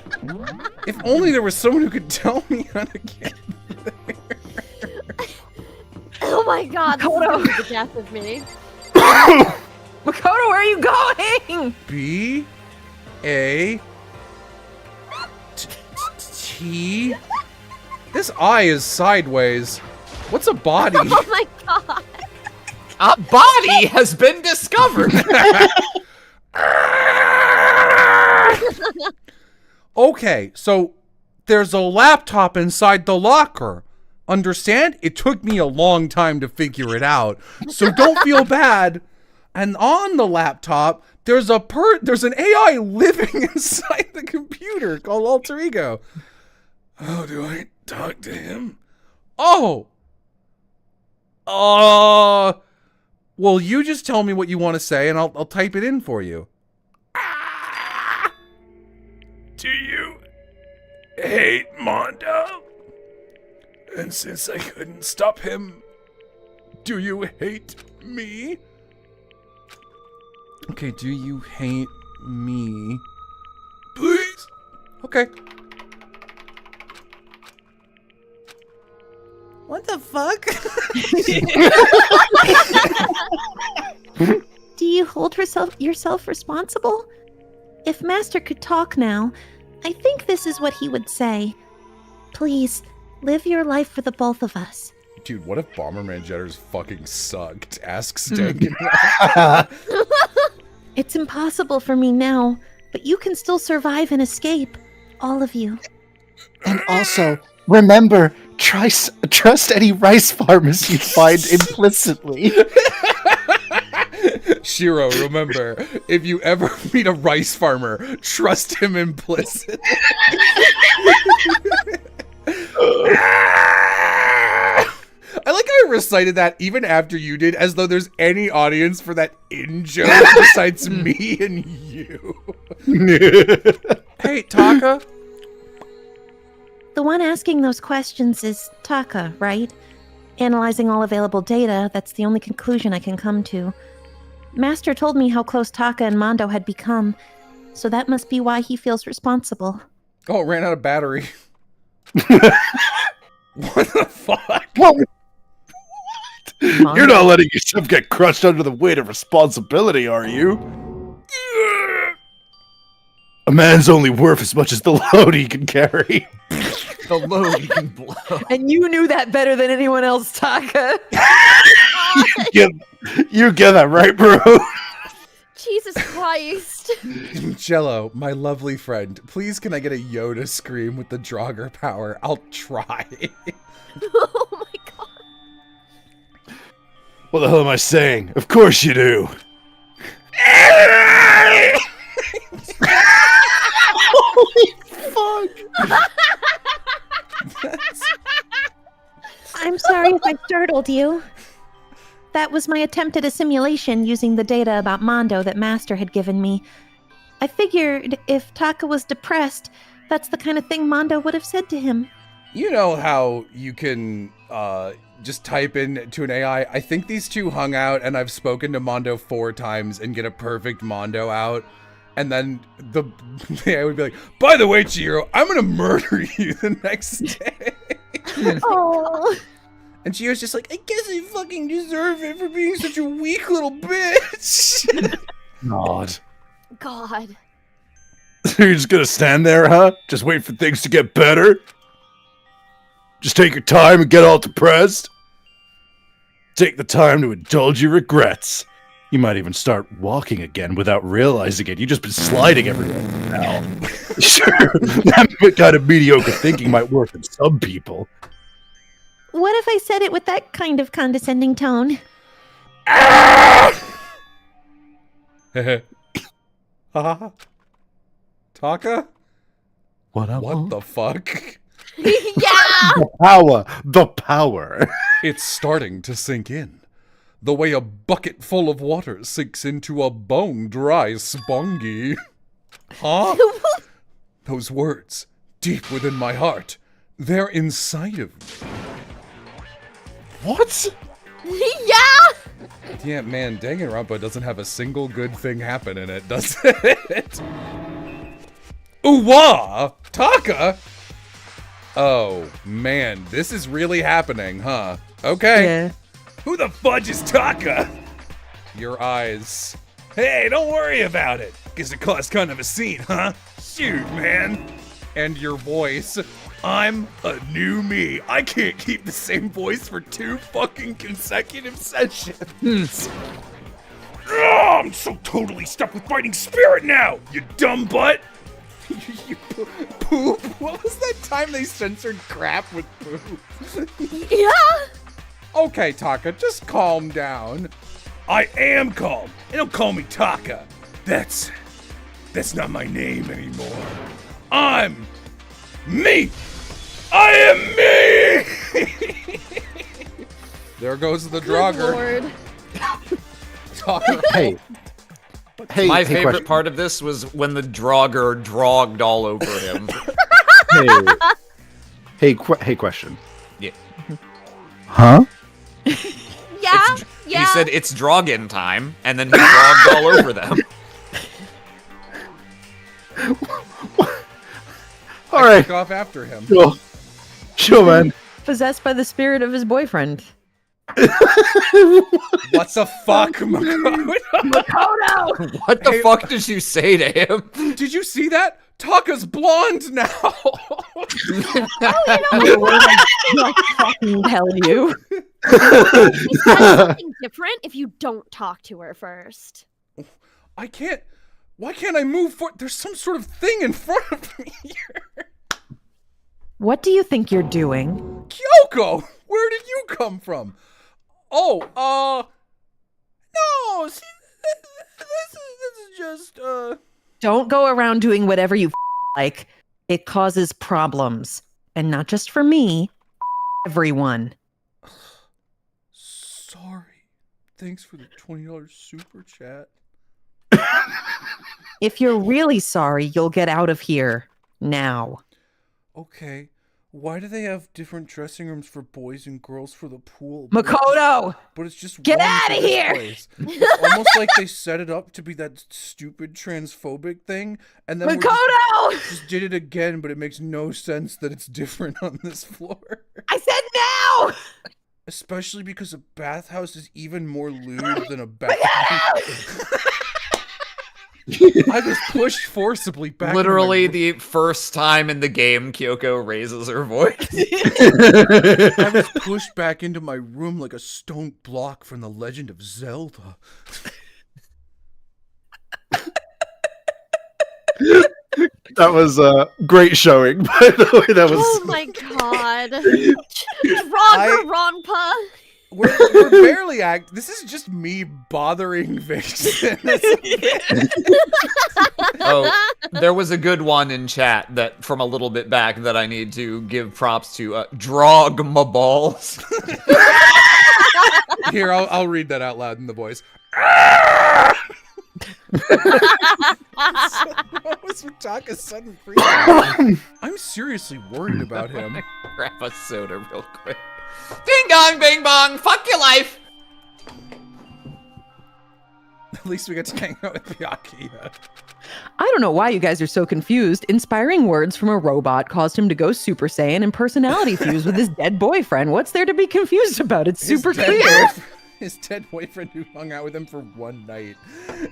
If only there was someone who could tell me how to get there. Oh my god, this is gonna be the death of me. Makoto, where are you going? B-A-T. This eye is sideways. What's a body? Oh my god. A body has been discovered. Okay, so there's a laptop inside the locker. Understand? It took me a long time to figure it out. So don't feel bad. And on the laptop, there's an AI living inside the computer called Alter Ego. How do I talk to him? Oh. Well, you just tell me what you want to say and I'll type it in for you. Do you hate Mondo? And since I couldn't stop him, do you hate me? Okay, do you hate me? Please? Okay. What the fuck? Do you hold yourself responsible? If Master could talk now, I think this is what he would say. Please, live your life for the both of us. Dude, what if Bomberman Jetters fucking sucked? Asks Danganronpa. It's impossible for me now, but you can still survive and escape. All of you. And also, remember, trust any rice farmers you find implicitly. Shiro, remember, if you ever meet a rice farmer, trust him implicitly. I like how I recited that even after you did, as though there's any audience for that in-joke besides me and you. Hey, Taka. The one asking those questions is Taka, right? Analyzing all available data, that's the only conclusion I can come to. Master told me how close Taka and Mondo had become, so that must be why he feels responsible. Oh, it ran out of battery. What the fuck? What? You're not letting yourself get crushed under the weight of responsibility, are you? A man's only worth as much as the load he can carry. The load you can blow. And you knew that better than anyone else, Taka. You get that right, bro. Jesus Christ. Jello, my lovely friend, please can I get a Yoda scream with the Draugr power? I'll try. Oh my god. What the hell am I saying? Of course you do. Holy fuck. I'm sorry if I startled you. That was my attempt at a simulation using the data about Mondo that Master had given me. I figured if Taka was depressed, that's the kind of thing Mondo would have said to him. You know how you can just type in to an AI, I think these two hung out and I've spoken to Mondo 4 times and get a perfect Mondo out. And then the AI would be like, by the way, Chihiro, I'm going to murder you the next day. Oh. And Chihiro's just like, I guess I fucking deserve it for being such a weak little bitch. God. God. So you're just gonna stand there, huh? Just wait for things to get better? Just take your time and get all depressed? Take the time to indulge your regrets. You might even start walking again without realizing it. You've just been sliding everywhere now. Sure, that kind of mediocre thinking might work in some people. What if I said it with that kind of condescending tone? Taka? What the fuck? Yeah! The power. It's starting to sink in. The way a bucket full of water sinks into a bone-dry spongy. Huh? Those words, deep within my heart, they're inside of me. What? Yeah! Yeah, man, Danganronpa doesn't have a single good thing happen in it, does it? Ooh-wah! Taka? Oh, man, this is really happening, huh? Okay. Yeah. Who the fudge is Taka? Your eyes. Hey, don't worry about it. Guess it caused kind of a scene, huh? Shoot, man. And your voice. I'm a new me. I can't keep the same voice for 2 fucking consecutive sessions. Oh, I'm so totally stuck with fighting spirit now, you dumb butt. You poop. What was that time they censored crap with poop? Yeah! Okay, Taka, just calm down. I am calm. And don't call me Taka. That's not my name anymore. I'm me. I am me. There goes the Good Draugr. Lord. Taka. Hey. My favorite question. part of this was when the Draugr drogged all over him. Hey, question. Yeah. Huh? Yeah? Yeah? He said it's Draugr time, and then he drogged all over them. All right. Took off after him. Sure, man. Possessed by the spirit of his boyfriend. What the fuck, Makoto? What the fuck did you say to him? Did you see that? Taka's blonde now. I'll fucking tell you. It's something different if you don't talk to her first. I can't. Why can't I move forward? There's some sort of thing in front of me here. What do you think you're doing? Kyoko, where did you come from? Oh, no. See, this is just Don't go around doing whatever you like. It causes problems. And not just for me, everyone. sorry. Thanks for the $20 super chat. If you're really sorry, you'll get out of here now. Okay. Why do they have different dressing rooms for boys and girls for the pool? Makoto! But it's just Get one outta for this here! place. It's almost like they set it up to be that stupid transphobic thing, and then Makoto! just did it again, but it makes no sense that it's different on this floor. I said now! Especially because a bathhouse is even more lewd than a bathhouse. I was pushed forcibly back. Literally the first time in the game Kyoko raises her voice. I was pushed back into my room like a stone block from The Legend of Zelda. That was a great showing, by the way. That was. Oh my god. Danganronpa. We're barely This is just me bothering Vixen. Oh, there was a good one in chat that from a little bit back that I need to give props to. Drogma balls. Here, I'll read that out loud in the voice. What was Utaka's sudden freedom? I'm seriously worried about him. Grab a soda real quick. Ding dong, bing bong, fuck your life. At least we get to hang out with Byakuya. I don't know why you guys are so confused. Inspiring words from a robot caused him to go Super Saiyan and personality fuse with his dead boyfriend. What's there to be confused about? It's super clear. His dead boyfriend who hung out with him for one night.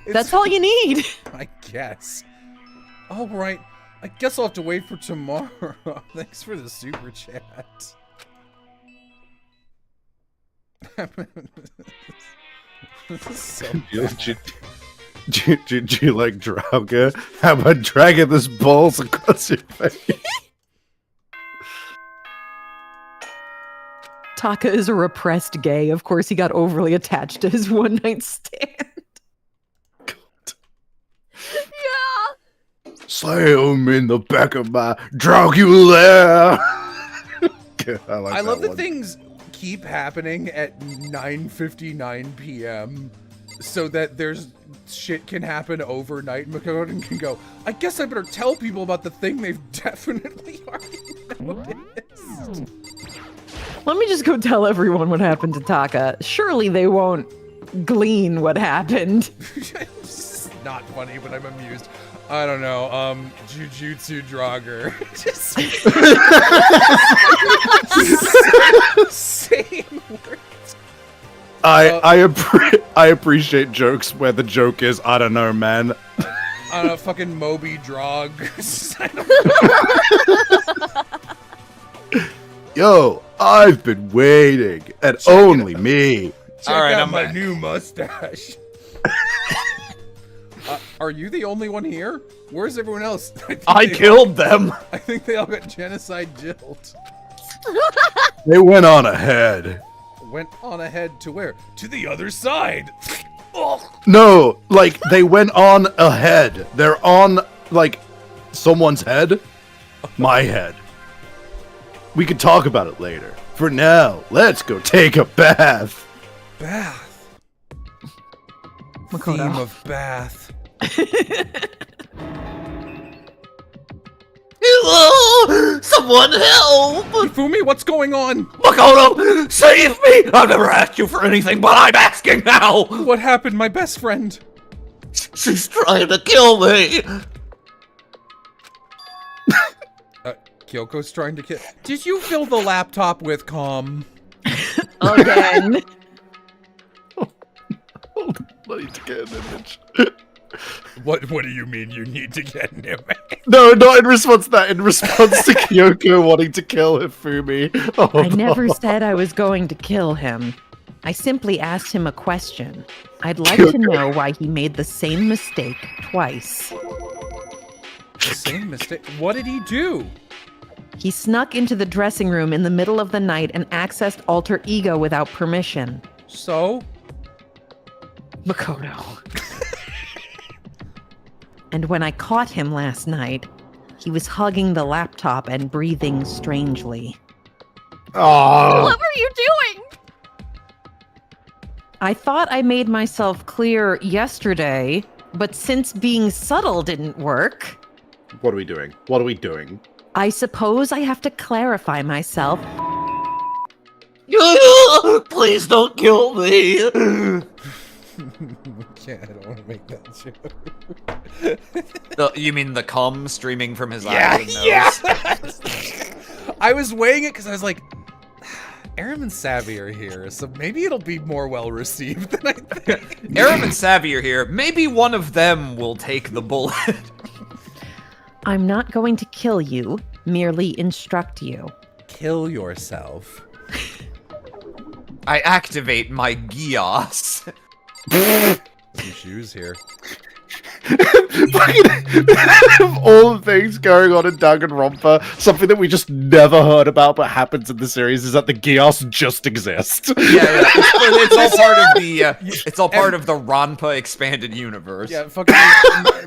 That's all you need. I guess. All right. I guess I'll have to wait for tomorrow. Thanks for the super chat. This is so Do you like Draga? How about dragging this balls across your face? Taka is a repressed gay. Of course, he got overly attached to his one-night stand. Yeah. Slam in the back of my Dracula. I love that things keep happening at 9:59 p.m. so that there's shit can happen overnight. Makoto can go, I guess I better tell people about the thing they've definitely already noticed. Let me just go tell everyone what happened to Taka. Surely they won't glean what happened. This is not funny, but I'm amused. I don't know. Jujutsu Draugr. Just same words. I appreciate jokes where the joke is, I don't know, man. On a fucking Moby Drog. Yo, I've been waiting, and only me. Check All right, out I'm my back. new mustache. Are you the only one here? Where's everyone else? I killed them. I think they all got genocide jilled. They went on ahead. Went on ahead to where? To the other side. No, like, they went on ahead. They're on, like, someone's head. My head. We can talk about it later. For now, let's go take a bath. Bath. Makoto. Theme of bath. Hello! Someone help! Ifumi, what's going on? Makoto, save me! I've never asked you for anything, but I'm asking now! What happened, my best friend? She's trying to kill me! Kyoko's trying to kill. Did you fill the laptop with calm? Again. I need to get an image. What do you mean you need to get an image? No, not in response to that. In response to Kyoko wanting to kill Hifumi. Oh, I never said I was going to kill him. I simply asked him a question. I'd like to know why he made the same mistake twice. The same mistake. What did he do? He snuck into the dressing room in the middle of the night and accessed Alter Ego without permission. So? Makoto. And when I caught him last night, he was hugging the laptop and breathing strangely. Oh. What were you doing? I thought I made myself clear yesterday, but since being subtle didn't work, What are we doing? What are we doing? I suppose I have to clarify myself. Please don't kill me. Yeah, I don't want to make that joke. You mean the cum streaming from his eyes and nose? I was weighing it because I was like, Arim and Savvy are here, so maybe it'll be more well received than I think. Arim and Savvy are here. Maybe one of them will take the bullet. I'm not going to kill you, merely instruct you. Kill yourself. I activate my Gios. Some shoes here. Of all the things going on in Danganronpa, something that we just never heard about but happens in the series is that the Gios just exist. Yeah. It's all part of the. It's all part of the Ronpa expanded universe. Yeah, fucking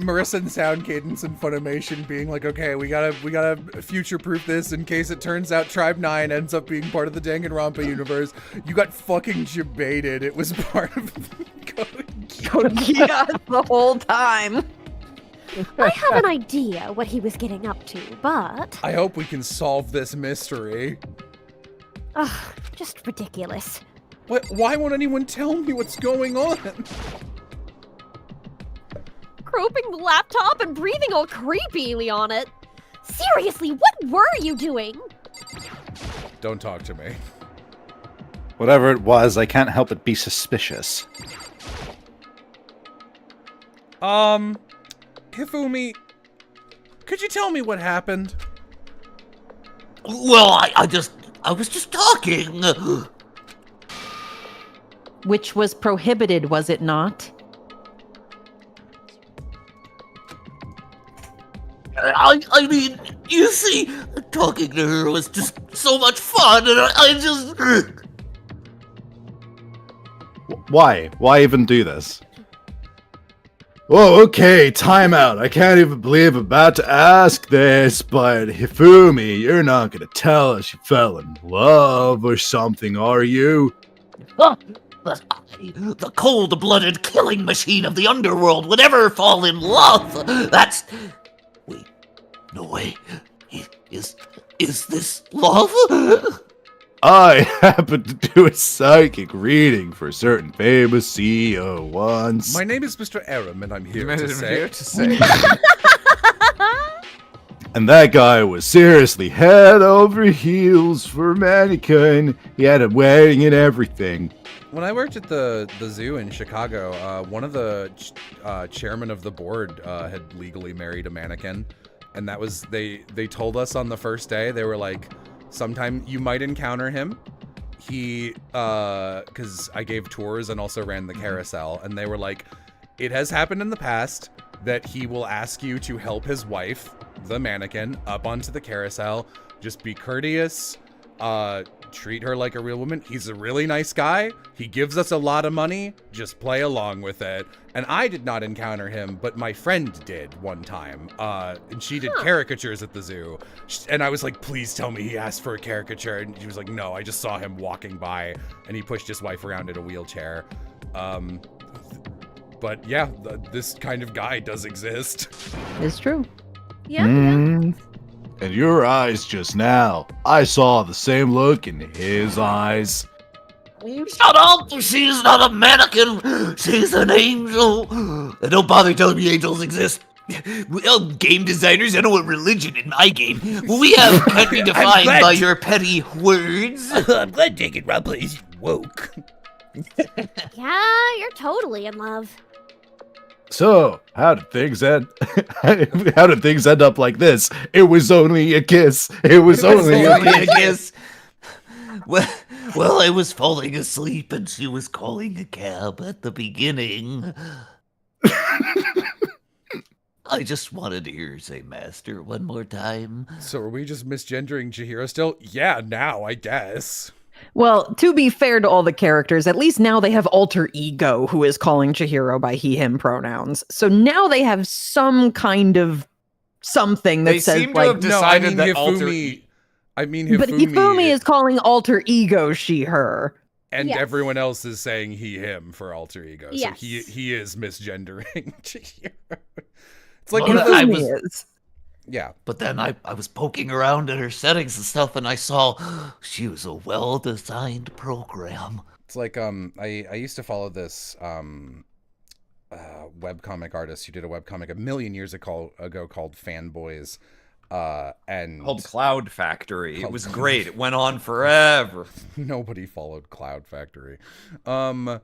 Marissa and Sound Cadence and Funimation being like, okay, we gotta future-proof this in case it turns out Tribe 9 ends up being part of the Danganronpa universe. You got fucking debated. It was part of Code Geass the whole time. I have an idea what he was getting up to, but... I hope we can solve this mystery. Ugh, just ridiculous. What? Why won't anyone tell me what's going on? Groping the laptop and breathing all creepily on it. Seriously, what were you doing? Don't talk to me. Whatever it was, I can't help but be suspicious. Hifumi, could you tell me what happened? Well, I was just talking. Which was prohibited, was it not? I mean, you see, talking to her was just so much fun, and I just... Why? Why even do this? Oh, okay, time out. I can't even believe I'm about to ask this, but Hifumi, you're not gonna tell us you fell in love or something, are you? The cold-blooded killing machine of the underworld would ever fall in love. That's... Wait, no way. Is this love? I happened to do a psychic reading for a certain famous CEO once. My name is Mr. Arim, and I'm here I'm to say... here to say. And that guy was seriously head over heels for a mannequin. He had a wedding and everything. When I worked at the zoo in Chicago, one of the chairmen of the board had legally married a mannequin, and that was they told us on the first day. They were like, sometime you might encounter him. He because I gave tours and also ran the carousel, and they were like, it has happened in the past that he will ask you to help his wife, the mannequin, up onto the carousel. Just be courteous. Treat her like a real woman. He's a really nice guy. He gives us a lot of money. Just play along with it. And I did not encounter him, but my friend did one time. And she did caricatures at the zoo. And I was like, please tell me he asked for a caricature. And she was like, no, I just saw him walking by and he pushed his wife around in a wheelchair. But yeah, this kind of guy does exist. It's true. Yeah, In your eyes just now, I saw the same look in his eyes. Shut up! She's not a mannequin! She's an angel! And don't bother telling me angels exist. Game designers, I know what religion in my game. We can't be defined by your petty words. I'm glad Danganronpa is woke. Yeah, you're totally in love. So, how did things end? How did things end up like this? It was only a kiss. It was only a kiss. Well, I was falling asleep and she was calling a cab at the beginning. I just wanted to hear her say master one more time. So are we just misgendering Chihiro still? Yeah, now, I guess. Well, to be fair to all the characters, at least now they have alter ego who is calling Chihiro by he, him pronouns. So now they have some kind of something that They says seem to like, have decided that Hifumi. I mean, but Hifumi is calling alter ego she, her. And Yes. everyone else is saying he, him for alter ego. So Yes. he is misgendering. It's like Well, one of those, I Hifumi was- is. yeah. But then I was poking around at her settings and stuff, and I saw she was a well-designed program. It's like I used to follow this webcomic artist who did a webcomic a million years ago called Fanboys. And Called Cloud Factory. It Called was Cloud great. It went on forever. nobody followed Cloud Factory. And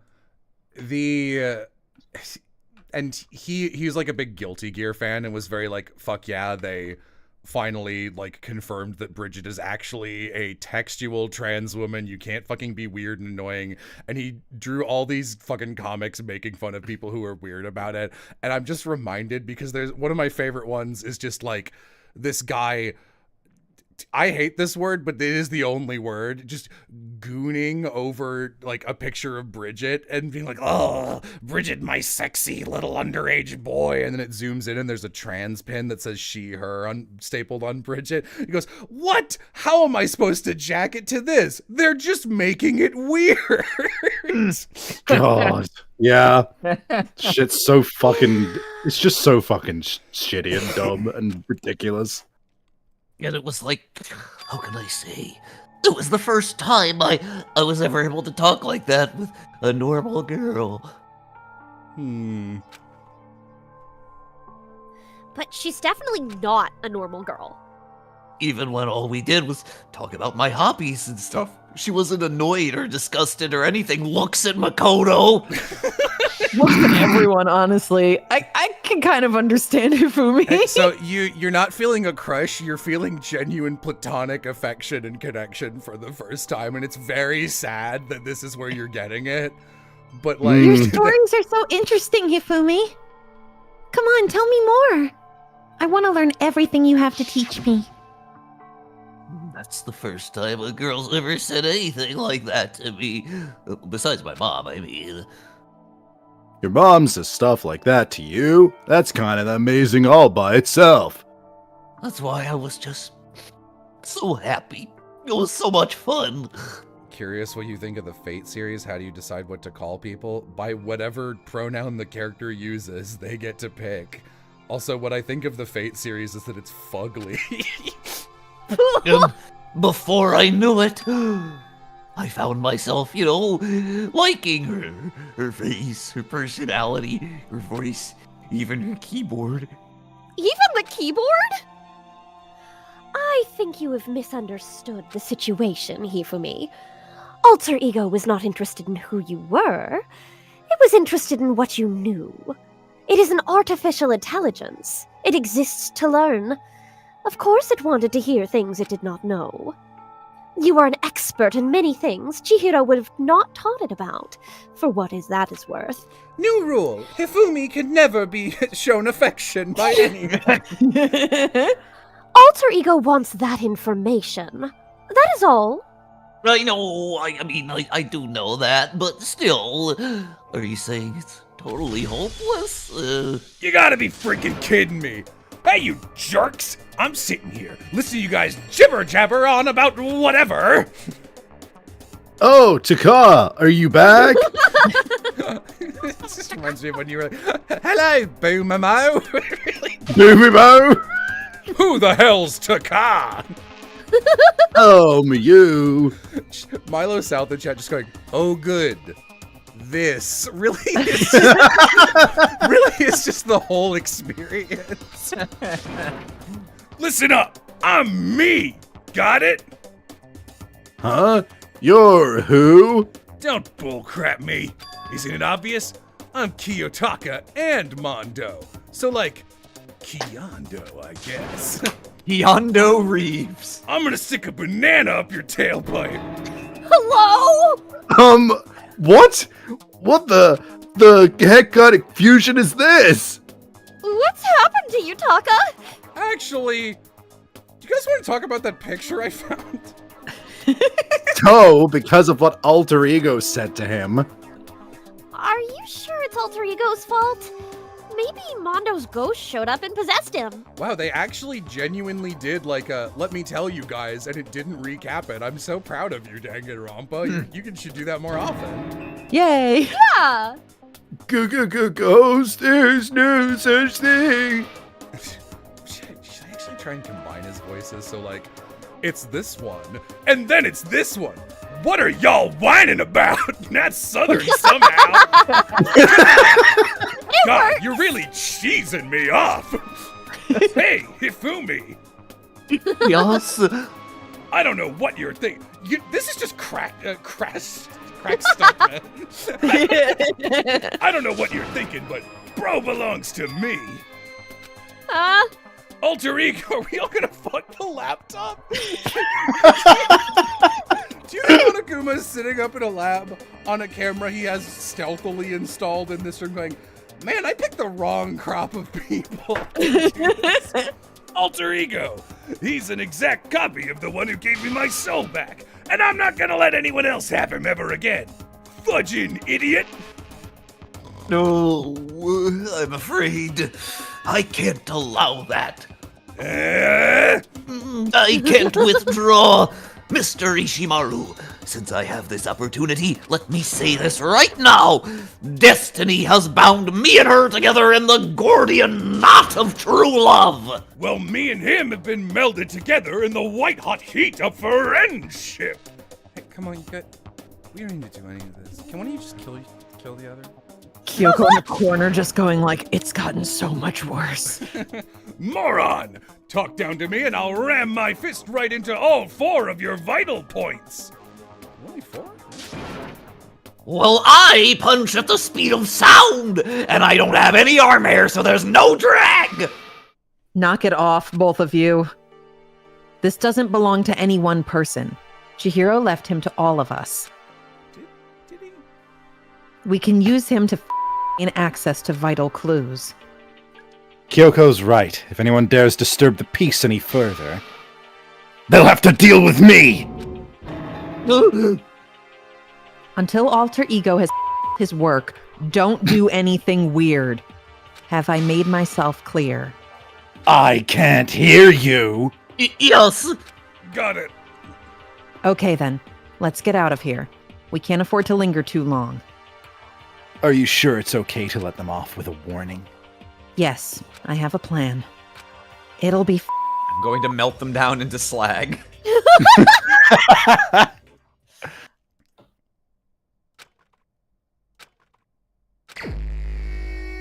he was like a big Guilty Gear fan and was very like, fuck yeah, they finally like confirmed that Bridget is actually a textual trans woman. You can't fucking be weird and annoying. And he drew all these fucking comics making fun of people who are weird about it. And I'm just reminded, because there's one of my favorite ones is just like this guy, I hate this word, but it is the only word, just gooning over like a picture of Bridget and being like, oh, Bridget, my sexy little underage boy. And then it zooms in and there's a trans pin that says she, her stapled on Bridget. He goes, what? How am I supposed to jack it to this? They're just making it weird. God. Yeah. Shit's so fucking. It's just so fucking shitty and dumb and ridiculous. And it was like, how can I say? It was the first time I was ever able to talk like that with a normal girl. But she's definitely not a normal girl. Even when all we did was talk about my hobbies and stuff. She wasn't annoyed or disgusted or anything. Looks at Makoto. Looks at everyone, honestly. I can kind of understand Hifumi. So you're not feeling a crush, you're feeling genuine platonic affection and connection for the first time, and it's very sad that this is where you're getting it. But like Your stories are so interesting, Hifumi. Come on, tell me more. I want to learn everything you have to teach me. That's the first time a girl's ever said anything like that to me. Besides my mom, I mean. Your mom says stuff like that to you? That's kind of amazing all by itself. That's why I was just so happy. It was so much fun. Curious what you think of the Fate series. How do you decide what to call people? By whatever pronoun the character uses, they get to pick. Also, what I think of the Fate series is that it's fugly. And before I knew it, I found myself, liking her. Her face, her personality, her voice, even her keyboard. Even the keyboard? I think you have misunderstood the situation, Hifumi. Alter Ego was not interested in who you were. It was interested in what you knew. It is an artificial intelligence. It exists to learn. Of course it wanted to hear things it did not know. You are an expert in many things Chihiro would have not taught it about, for what is that is worth. New rule: Hifumi can never be shown affection by anyone. Alter Ego wants that information. That is all. I know, I do know that, but still, are you saying it's totally hopeless? You gotta be freaking kidding me. Hey, you jerks! I'm sitting here, listening to you guys jibber-jabber on about whatever. Oh, Taka, are you back? It just reminds me of when you were like, hello, Boomamo. Boomy Bo? Who the hell's Taka? Oh, you. Milo South in chat just going, oh, good. This really is just the whole experience. Listen up, I'm me. Got it? Huh? You're who? Don't bullcrap me. Isn't it obvious? I'm Kiyotaka and Mondo. So like, Kiyondo, I guess. Keanu Reeves. I'm gonna stick a banana up your tailpipe. Hello? What? What the heck kind of fusion is this? What's happened to you, Taka? Actually, do you guys want to talk about that picture I found? Oh, because of what Alter Ego said to him. Are you sure it's Alter Ego's fault? maybe Mondo's ghost showed up and possessed him. Wow, they actually genuinely did like a let me tell you guys, and it didn't recap it. I'm so proud of you, Danganronpa. You should do that more often. Yay! Yeah. Ghost, there's no such thing. Should I actually try and combine his voices? So like, it's this one, and then it's this one. What are y'all whining about? That's Southern somehow. God, you're really cheesing me off. Hey, Hifumi. Yes. I don't know what you're thinking. This is just crack stuff, man. I don't know what you're thinking, but bro belongs to me. Alter ego, are we all gonna fuck the laptop? Do you know Onakuma's sitting up in a lab on a camera he has stealthily installed in this room going, man, I picked the wrong crop of people. Alter ego, he's an exact copy of the one who gave me my soul back, and I'm not gonna let anyone else have him ever again. Fudging idiot. No, I'm afraid I can't allow that. I can't withdraw, Mr. Ishimaru. Since I have this opportunity, let me say this right now. Destiny has bound me and her together in the Gordian knot of true love. Well, me and him have been melded together in the white-hot heat of friendship. Hey, come on, we don't need to do any of this. Can one of you just kill the other? Kyoko in the corner just going like, it's gotten so much worse. Moron! Talk down to me and I'll ram my fist right into all 4 of your vital points. Only 4? Well, I punch at the speed of sound, and I don't have any arm hair, so there's no drag! Knock it off, both of you. This doesn't belong to any one person. Chihiro left him to all of us. Did he? We can use him to gain access to vital clues. Kyoko's right. If anyone dares disturb the peace any further, they'll have to deal with me! Until Alter Ego has his work, don't do anything weird. Have I made myself clear? I can't hear you! Yes! Got it. Okay then, let's get out of here. We can't afford to linger too long. Are you sure it's okay to let them off with a warning? Yes, I have a plan. It'll be I'm going to melt them down into slag.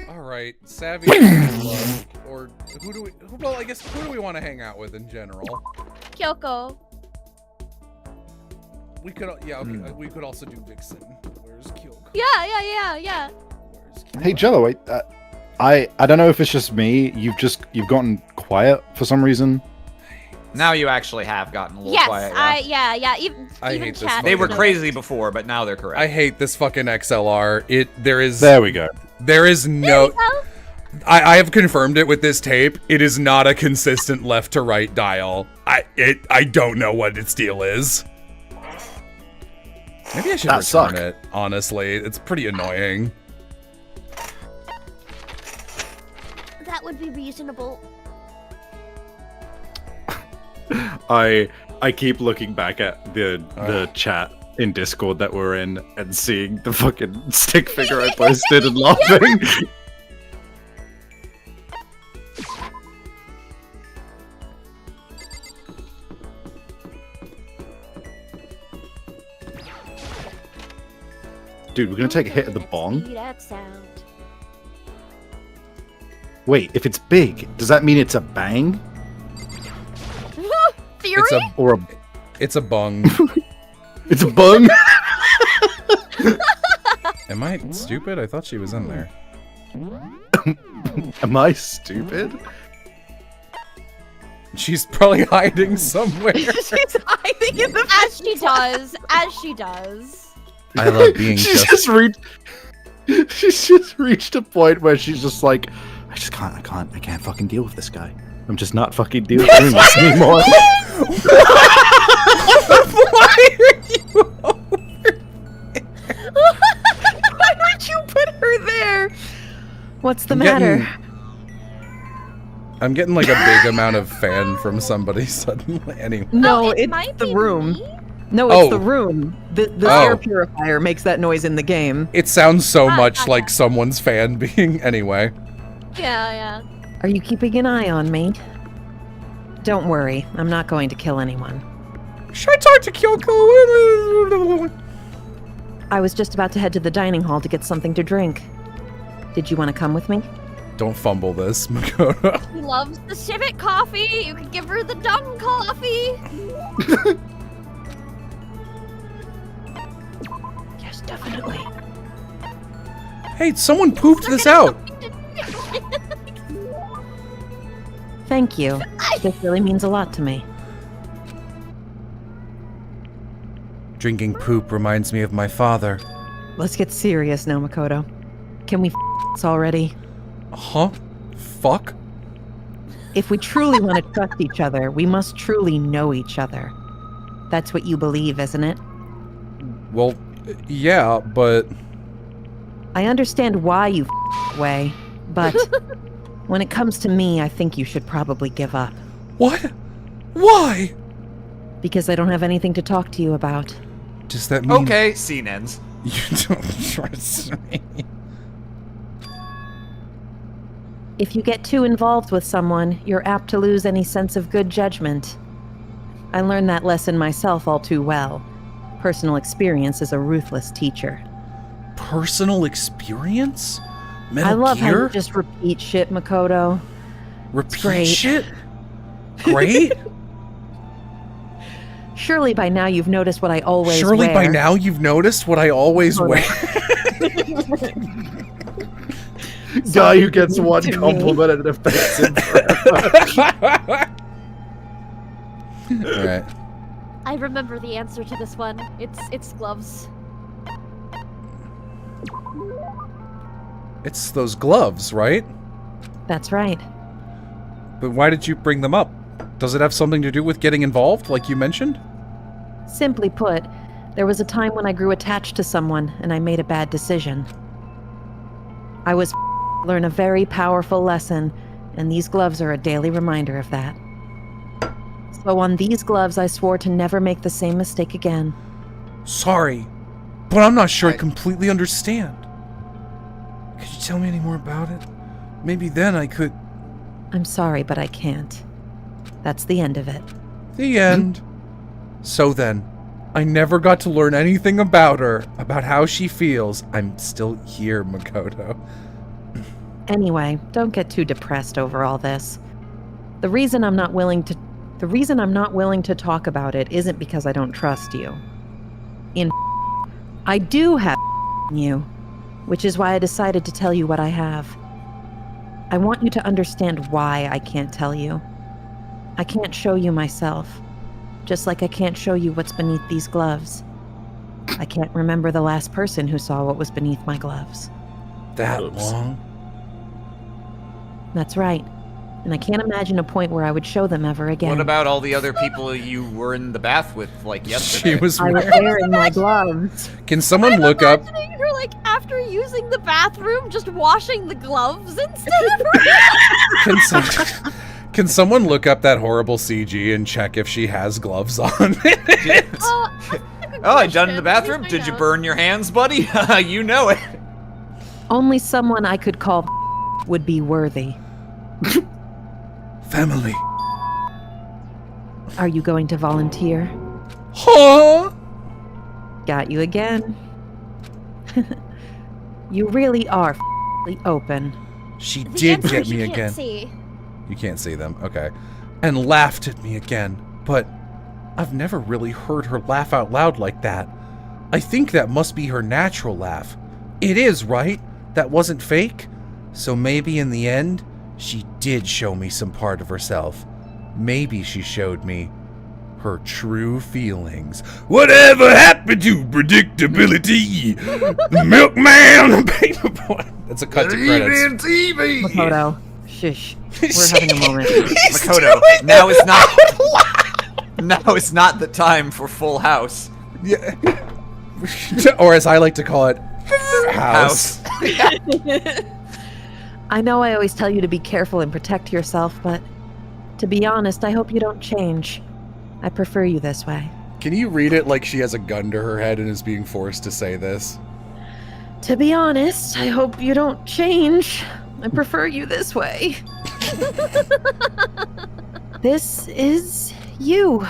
All right, Savvy or who do we want to hang out with in general? Kyoko. We could, we could also do Vixen. Where's Kyoko? Yeah. Where's Kyoko? Hey Jello, I don't know if it's just me. You've gotten quiet for some reason. Now you actually have gotten a little Yes, quiet. yeah. Even hate this chat. They were fucking- crazy before, but now they're correct. I hate this fucking XLR. There we go. There is no. I have confirmed it with this tape. It is not a consistent left to right dial. I don't know what its deal is. Maybe I should return it. Honestly, it's pretty annoying. That would be reasonable. I keep looking back at the chat in Discord that we're in and seeing the fucking stick figure I posted and laughing. Dude, we're gonna take a hit of the bong. That sound. Wait, if it's big, does that mean it's a bang? Theory? It's a bung. It's a bung? Am I stupid? I thought she was in there. Am I stupid? She's probably hiding somewhere. She's hiding in the As she does. I love being She's just reached a point where she's just like, I can't fucking deal with this guy. I'm just not fucking doing this anymore. Why are you over? Why would you put her there? What's the I'm matter? I'm getting like a big amount of fan from somebody suddenly. Anyway. No, it it's might the be room. me. No, it's Oh. the room. The Oh. air purifier makes that noise in the game. It sounds so much gotcha. like someone's fan being. Anyway. Yeah. Are you keeping an eye on me? Don't worry, I'm not going to kill anyone. Should I talk to Kyoko? I was just about to head to the dining hall to get something to drink. Did you want to come with me? Don't fumble this, Makoto. She loves the civet coffee. You could give her the dung coffee. Yes, definitely. Hey, someone pooped this out. Thank you. This really means a lot to me. Drinking poop reminds me of my father. Let's get serious now, Makoto. Can we this already? Huh? Fuck? If we truly want to trust each other, we must truly know each other. That's what you believe, isn't it? Well, yeah, but... I understand why you way, but when it comes to me, I think you should probably give up. What? Why? Because I don't have anything to talk to you about. Does that mean... Okay, scene ends. You don't trust me? If you get too involved with someone, you're apt to lose any sense of good judgment. I learned that lesson myself all too well. Personal experience is a ruthless teacher. Personal experience? Metal I love how Gear? you just repeat shit, Makoto. Repeat great. shit? Great? Surely by now you've noticed what I always Surely wear. by now you've noticed what I always Hold wear. Guy who gets mean one to me. compliment and it affects him forever. Alright. I remember the answer to this one. It's gloves. It's those gloves, right? That's right. But why did you bring them up? Does it have something to do with getting involved, like you mentioned? Simply put, there was a time when I grew attached to someone and I made a bad decision. I was learn a very powerful lesson, and these gloves are a daily reminder of that. So on these gloves, I swore to never make the same mistake again. Sorry, but I'm not sure I completely understand. Could you tell me any more about it? Maybe then I could... I'm sorry, but I can't. That's the end of it. The end. So then, I never got to learn anything about her, about how she feels. I'm still here, Makoto. Anyway, don't get too depressed over all this. The reason I'm not willing to talk about it isn't because I don't trust you. I do have you, which is why I decided to tell you what I have. I want you to understand why I can't tell you. I can't show you myself, just like I can't show you what's beneath these gloves. I can't remember the last person who saw what was beneath my gloves. That Oops. long? That's right. And I can't imagine a point where I would show them ever again. What about all the other people you were in the bath with, like, yesterday? She was... I was wearing my gloves. Can someone look up... Imagining her like after using the bathroom, just washing the gloves instead of her. Can someone look up that horrible CG and check if she has gloves on? Oh, I done in the bathroom? Did you burn your hands, buddy? You know it. Only someone I could call would be worthy. Family. Are you going to volunteer? Huh? Got you again. You really are open. She The did answer get she me can't again. see. You can't see them, okay. And laughed at me again. But I've never really heard her laugh out loud like that. I think that must be her natural laugh. It is, right? That wasn't fake? So maybe in the end, she did show me some part of herself. Maybe she showed me her true feelings. Whatever happened to predictability? The milkman, paper boy. That's a cut to credits. TV. Makoto, shush. We're having a moment. Makoto, now is not the time for Full House. Yeah. Or as I like to call it, house. I know I always tell you to be careful and protect yourself, but to be honest, I hope you don't change. I prefer you this way. Can you read it like she has a gun to her head and is being forced to say this? To be honest, I hope you don't change. I prefer you this way. This is you.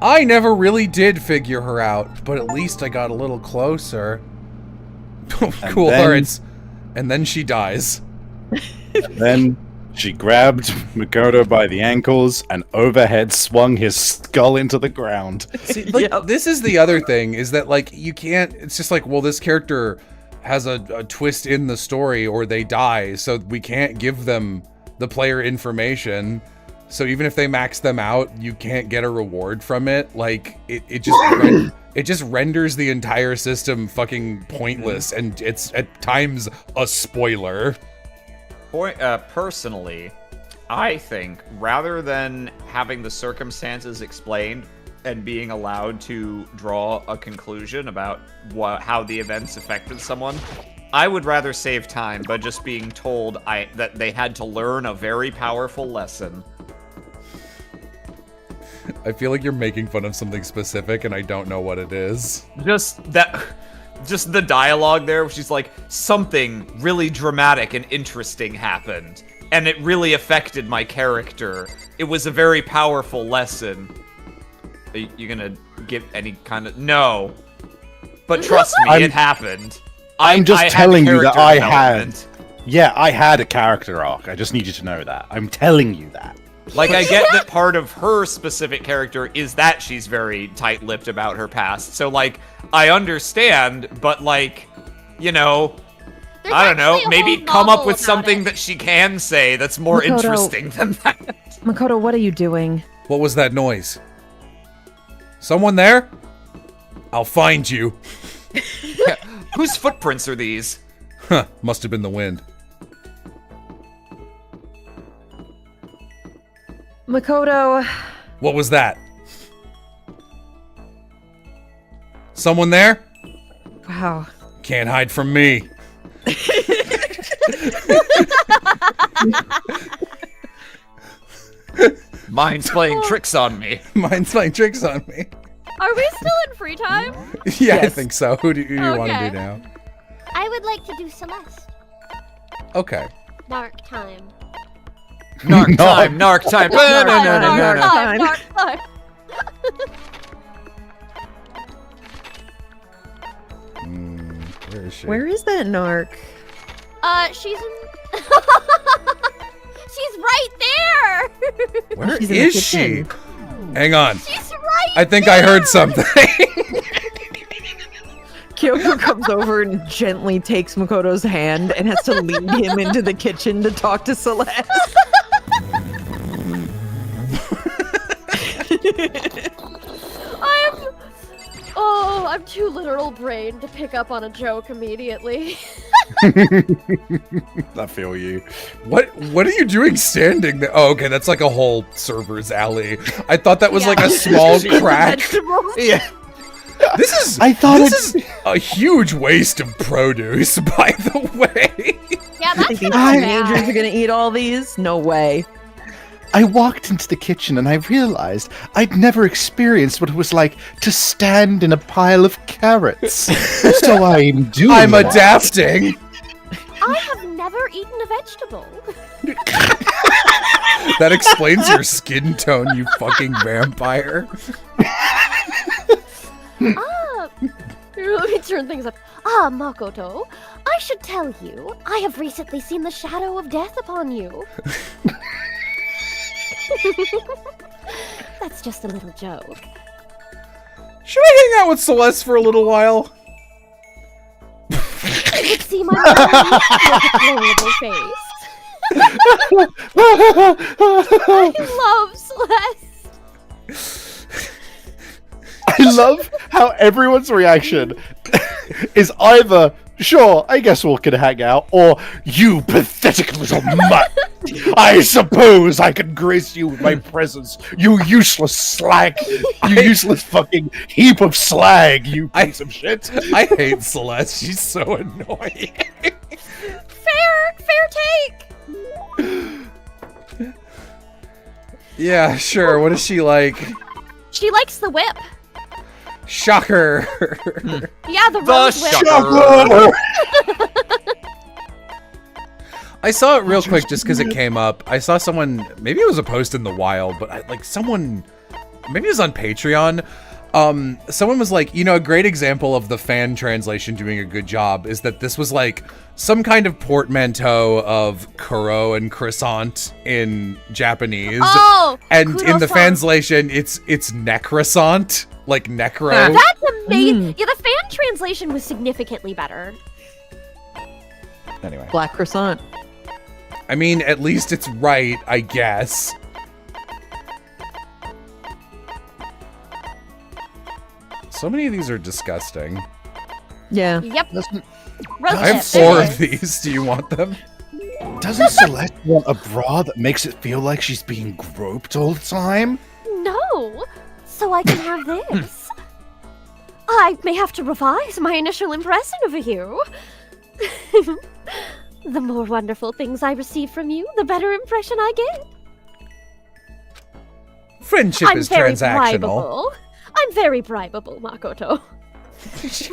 I never really did figure her out, but at least I got a little closer. Cool, alright. And then she dies. Then she grabbed Makoto by the ankles and overhead swung his skull into the ground. See, like, this is the other thing, is that, like, you can't, it's just like, well, this character has a twist in the story or they die, so we can't give them the player information. So even if they max them out, you can't get a reward from it. Like, it just renders the entire system fucking pointless, and it's at times a spoiler. Personally, I think rather than having the circumstances explained and being allowed to draw a conclusion about how the events affected someone, I would rather save time by just being told that they had to learn a very powerful lesson. I feel like you're making fun of something specific, and I don't know what it is. Just the dialogue there, which is like, something really dramatic and interesting happened, and it really affected my character. It was a very powerful lesson. Are you gonna give any kind of... No. But trust me, it happened. I'm just telling you that I had... Yeah, I had a character arc. I just need you to know that. I'm telling you that. Like, I get that part of her specific character is that she's very tight-lipped about her past. So, like, I understand, but, like, you know, There's I don't know, actually a maybe whole come up novel with about something it. that she can say that's more Makoto. interesting than that. Makoto, what are you doing? What was that noise? Someone there? I'll find you. Yeah, whose footprints are these? Huh, must have been the wind. Makoto, What was that? Someone there? wow. Can't hide from me. Mine's playing tricks on me. Mine's playing tricks on me. Are we still in free time? Yeah, I Yes. think so. Who do you want to Okay. do now? I would like to do Celeste. Okay. Narc time. Narc time, narc time. No, no, no, no, no, Narc no. time, narc time. Where is she? Where is that narc? She's in... She's right there! Where She's in the is she? kitchen. Hang on. She's right I think I heard something. Kyoko comes over and gently takes Makoto's hand and has to lead him into the kitchen to talk to Celeste. I'm too literal brained to pick up on a joke immediately. I feel you. What are you doing standing there? Oh, okay, that's like a whole server's alley. I thought that was like a small crack. Vegetables. Yeah. This is This is a huge waste of produce, by the way. Yeah, I that's think these gonna be teenagers bad. are gonna eat all these? No way. I walked into the kitchen and I realized I'd never experienced what it was like to stand in a pile of carrots. So I'm doing I'm that. adapting. I have never eaten a vegetable. That explains your skin tone, you fucking vampire. Let me turn things up. Makoto, I should tell you, I have recently seen the shadow of death upon you. That's just a little joke. Should I hang out with Celeste for a little while? You would see my adorable face. I love Celeste. I love how everyone's reaction is either, sure, I guess we can hang out, or, you pathetic little mutt. I suppose I can grace you with my presence, you useless slag. You useless fucking heap of slag, you piece of shit. I hate Celeste. She's so annoying. Fair like? Yeah, sure. What is she like? She likes the whip. Shocker. Yeah, the The rose whip. shocker. I saw it real quick just because it came up. I saw someone, maybe it was a post in the wild, but someone, maybe it was on Patreon. Someone was like, a great example of the fan translation doing a good job is that this was like some kind of portmanteau of kuro and croissant in Japanese. Oh, and in the Kuro-san. translation, it's necroissant, like necro. That's amazing. Yeah, the fan translation was significantly better. Anyway, Black croissant. I mean, at least it's right, I guess. So many of these are disgusting. Yeah. Yep. Doesn't, Rose I have whip, 4 there it of is. these. Do you want them? doesn't Celeste want a bra that makes it feel like she's being groped all the time? No, so I can have this. I may have to revise my initial impression of you. The more wonderful things I receive from you, the better impression I get. Friendship I'm is very transactional. bribable. I'm very bribable, Makoto.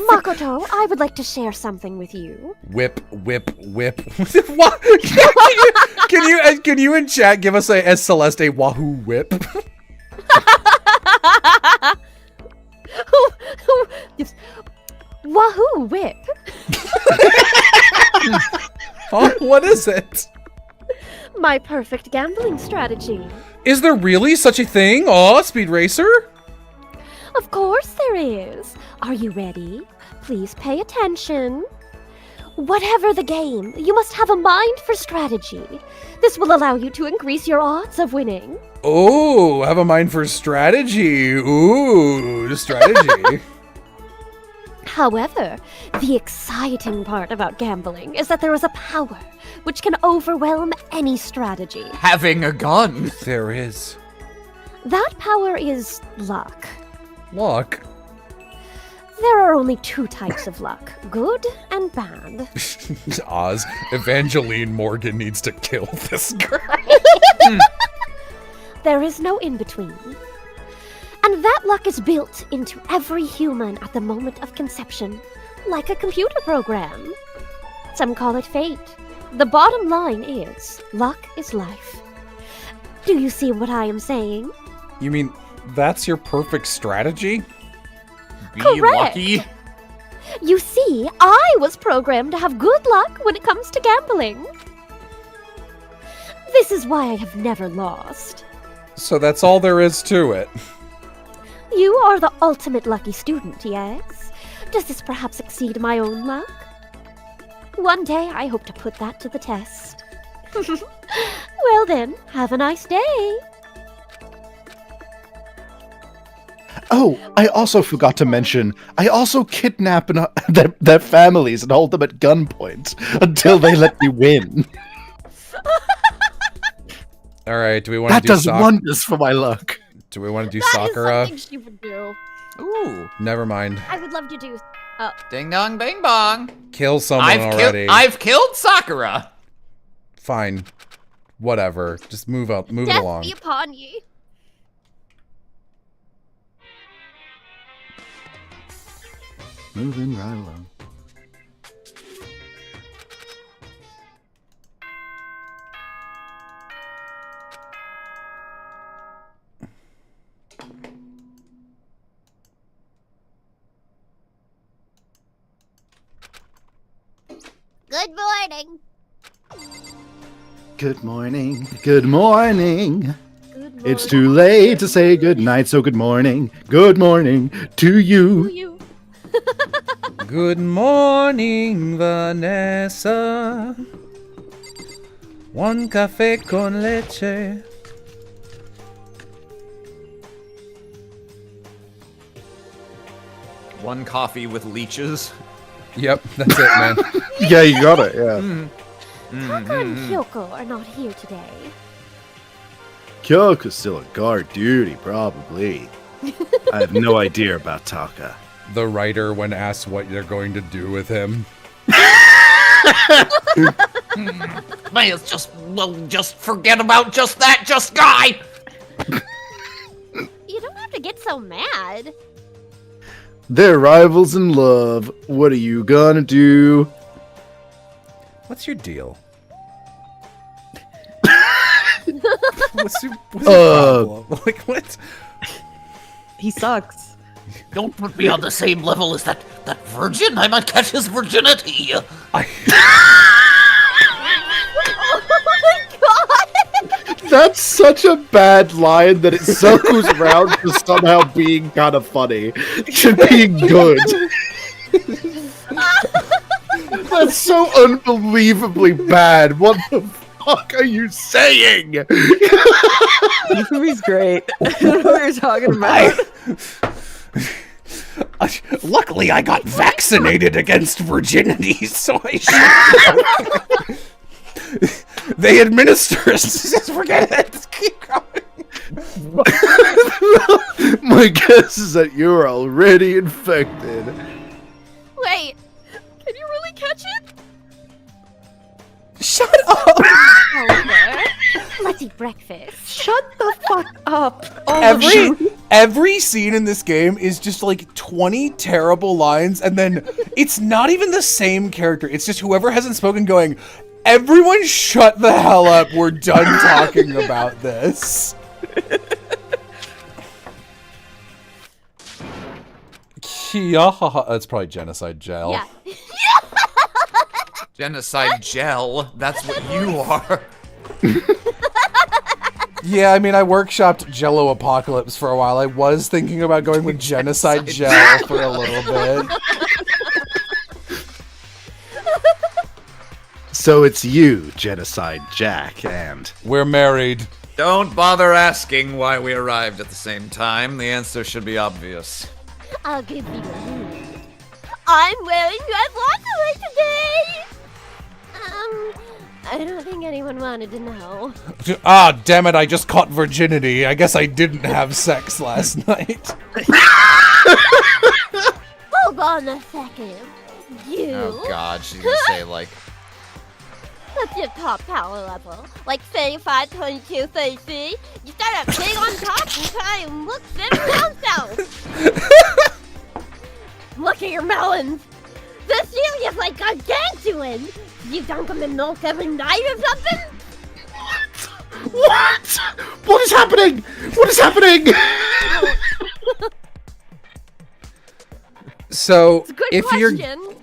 Makoto, I would like to share something with you. Whip, whip, whip. What? Can you in chat give us as Celeste a Wahoo whip? Yes. Wahoo whip. Huh? What is it? My perfect gambling strategy. Is there really such a thing? Oh, Speed Racer? Of course there is. Are you ready? Please pay attention. Whatever the game, you must have a mind for strategy. This will allow you to increase your odds of winning. Oh, have a mind for strategy. Ooh, strategy. However, the exciting part about gambling is that there is a power which can overwhelm any strategy. Having a gun. There is. That power is luck. Luck. There are only 2 types of luck, good and bad. Oz, Evangeline Morgan needs to kill this girl. There is no in-between. And that luck is built into every human at the moment of conception, like a computer program. Some call it fate. The bottom line is, luck is life. Do you see what I am saying? You mean that's your perfect strategy? Be Correct. lucky. You see, I was programmed to have good luck when it comes to gambling. This is why I have never lost. So that's all there is to it. You are the ultimate lucky student, yes? Does this perhaps exceed my own luck? One day I hope to put that to the test. Well then, have a nice day. Oh, I also forgot to mention, I also kidnap their families and hold them at gunpoint until they let me win. All right, do we want to That do does wonders for my luck. Do we want to do That is Sakura? something she would do. Ooh. Never mind. I would love to do. Ding dong bing bong. Kill someone already. I've killed Sakura. Fine. Whatever. Just move up. Move it Death along. be upon ye. Moving right along. Good morning. Good morning. Good morning. Good morning. It's too late to say good night, so good morning. Good morning to you. You. Good morning, Vanessa. One café con leche. One coffee with leeches. Yep, that's it, man. Yeah, you got it, yeah. Taka and Kyoko are not here today. Kyoko's still on guard duty, probably. I have no idea about Taka. The writer, when asked what they're going to do with him. May it's just forget about just that guy. You don't have to get so mad. They're rivals in love. What are you gonna do? What's your deal? what's your problem? Like, what? He sucks. Don't put me on the same level as that virgin. I might catch his virginity. Oh my god! That's such a bad line that it circles around to somehow being kind of funny, to being good. That's so unbelievably bad. What the fuck are you saying? This movie's great. I don't know what you're talking about. Luckily, I got vaccinated against virginity, so I should. They administer us. Forget it. Keep going. My guess is that you're already infected. Wait, can you really catch it? Shut up! Oliver, let's eat breakfast. Shut the fuck up. Every scene in this game is just like 20 terrible lines, and then it's not even the same character. It's just whoever hasn't spoken going, everyone shut the hell up. We're done talking about this. That's probably genocide gel. Yeah. Genocide gel. That's what you are. Yeah, I mean, I workshopped Jello Apocalypse for a while. I was thinking about going with genocide gel for a little bit. So it's you, Genocide Jack, and... We're married. Don't bother asking why we arrived at the same time. The answer should be obvious. I'll give you a hint. I'm wearing red lingerie today! I don't think anyone wanted to know. Ah, damn it, I just caught virginity. I guess I didn't have sex last night. Hold on a second. You? Oh god, she's gonna say like... What's your top power level? Like 35, 22, 33? You start out big on top and try and look thin down south. Look at your melons. The cereal's like gargantuan. You dunk them in milk every night or something? What? What is happening? What is happening? So, It's a good if question. you're...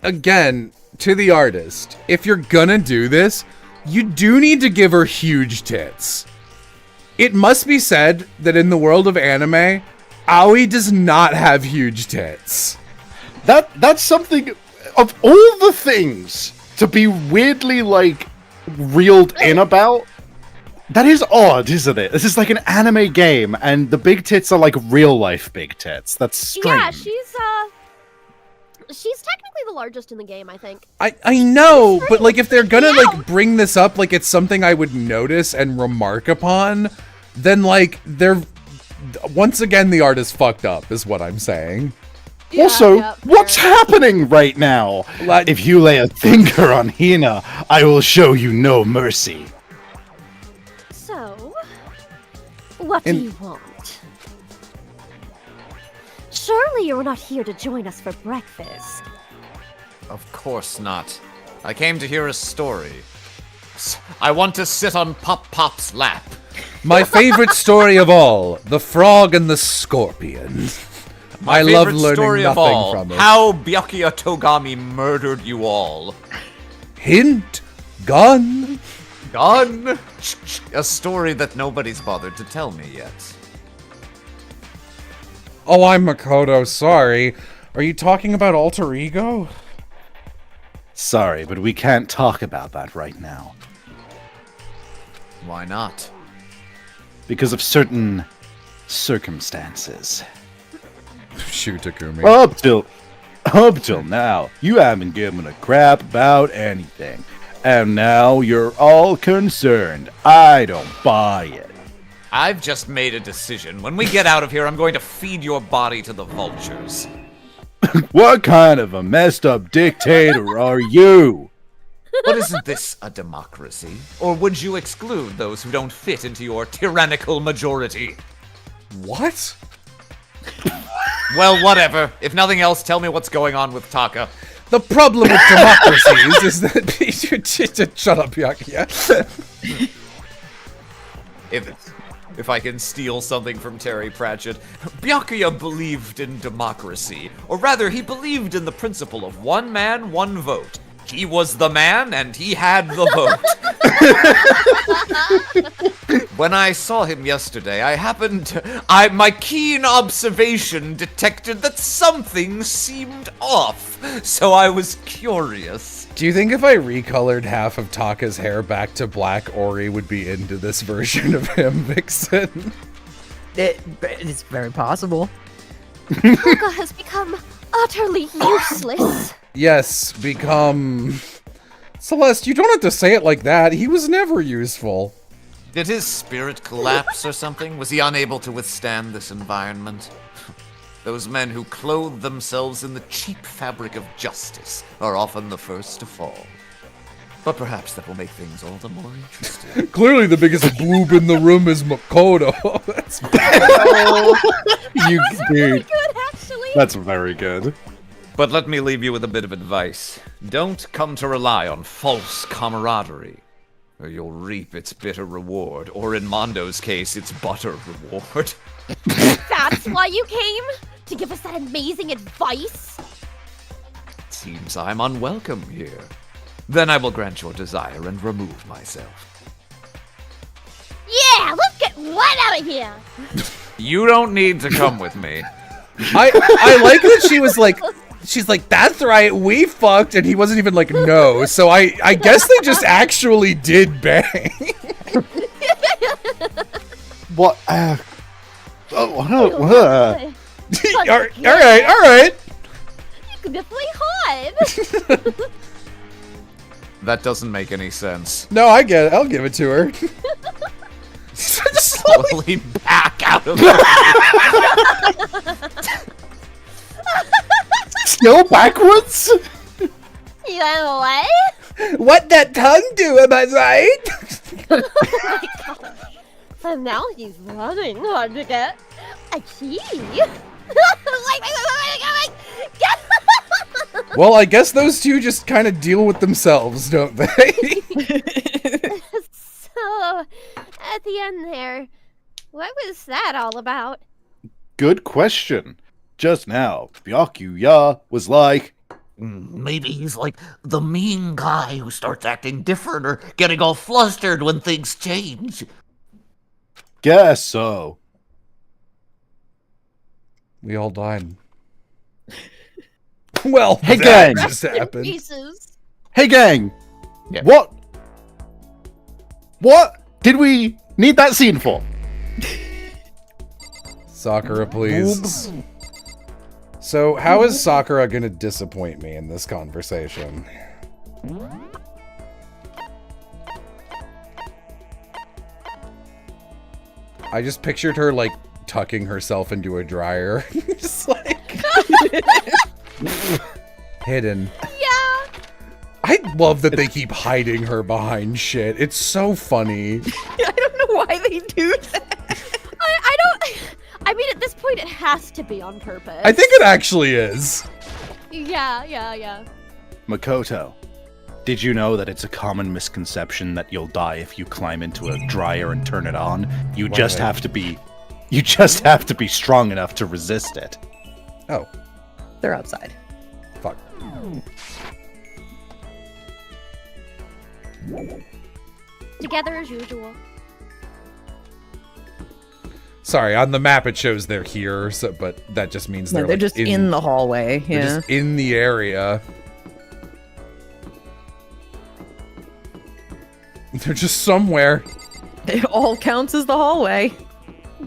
Again, to the artist, if you're gonna do this, you do need to give her huge tits. It must be said that in the world of anime, Aoi does not have huge tits. That's something... Of all the things to be weirdly, like, reeled in about, that is odd, isn't it? This is like an anime game, and the big tits are like real-life big tits. That's strange. Yeah, she's technically the largest in the game, I think. I know, but like if they're gonna like bring this up like it's something I would notice and remark upon, then like they're... Once again, the art is fucked up, is what I'm saying. Yeah, Also, yeah, what's happening right now? If you lay a finger on Hina, I will show you no mercy. So, what do you want? Surely you're not here to join us for breakfast. Of course not. I came to hear a story. I want to sit on Pop Pop's lap. My favorite story of all, The Frog and the Scorpion. I love learning story of nothing all, from it. how Byakuya Togami murdered you all. Hint, gun. Gone? A story that nobody's bothered to tell me yet. Oh, I'm Makoto, sorry. Are you talking about Alter Ego? Sorry, but we can't talk about that right now. Why not? Because of certain circumstances. Shoot, Takumi. Up till now, you haven't given a crap about anything. And now you're all concerned. I don't buy it. I've just made a decision. When we get out of here, I'm going to feed your body to the vultures. What kind of a messed up dictator are you? But isn't this a democracy? Or would you exclude those who don't fit into your tyrannical majority? What? Well, whatever. If nothing else, tell me what's going on with Taka. The problem with democracies is that shut up, Byakuya. If I can steal something from Terry Pratchett, Byakuya believed in democracy. Or rather, he believed in the principle of one man, one vote. He was the man, and he had the vote. When I saw him yesterday, my keen observation detected that something seemed off. So I was curious. Do you think if I recolored half of Taka's hair back to black, Ori would be into this version of him, Vixen? It's very possible. Taka has become utterly useless. Yes, become... Celeste, you don't have to say it like that. He was never useful. Did his spirit collapse or something? Was he unable to withstand this environment? Those men who clothe themselves in the cheap fabric of justice are often the first to fall. But perhaps that will make things all the more interesting. Clearly the biggest boob in the room is Makoto. That's You dude, Good, actually. that's very good. But let me leave you with a bit of advice. Don't come to rely on false camaraderie, or you'll reap its bitter reward, or in Mondo's case, its butter reward. That's why you came? To give us that amazing advice? Seems I'm unwelcome here. Then I will grant your desire and remove myself. Yeah, let's get right out of here. You don't need to come with me. I like that she's like, that's right, we fucked, and he wasn't even like, no. So I guess they just actually did bang. What? all right. You could definitely hide. That doesn't make any sense. No, I get it. I'll give it to her. Slowly back out of her. Still backwards? You know what? What that tongue do, am I right? Oh my god. So now he's running hard to get a key. Wait. Well, I guess those two just kind of deal with themselves, don't they? So, at the end there, what was that all about? Good question. Just now, Byakuya was like, Maybe he's like the mean guy who starts acting different or getting all flustered when things change. guess so. We all died. Well, Hey, that gang. just happened. Pieces. Hey, gang. Yeah. What did we need that scene for? Sakura, please. So, how is Sakura gonna disappoint me in this conversation? I just pictured her, like, tucking herself into a dryer. Just like... hidden. Yeah. I love that they keep hiding her behind shit. It's so funny. I don't know why they do that. I don't. I mean, at this point, it has to be on purpose. I think it actually is. Yeah. Makoto, did you know that it's a common misconception that you'll die if you climb into a dryer and turn it on? You just have to be strong enough to resist it. Oh, They're outside. fuck. Together as usual. Sorry, on the map it shows they're here, so but that just means No, they're they're like, just in the hallway. they're Yeah. just in the area. They're just somewhere. It all counts as the hallway.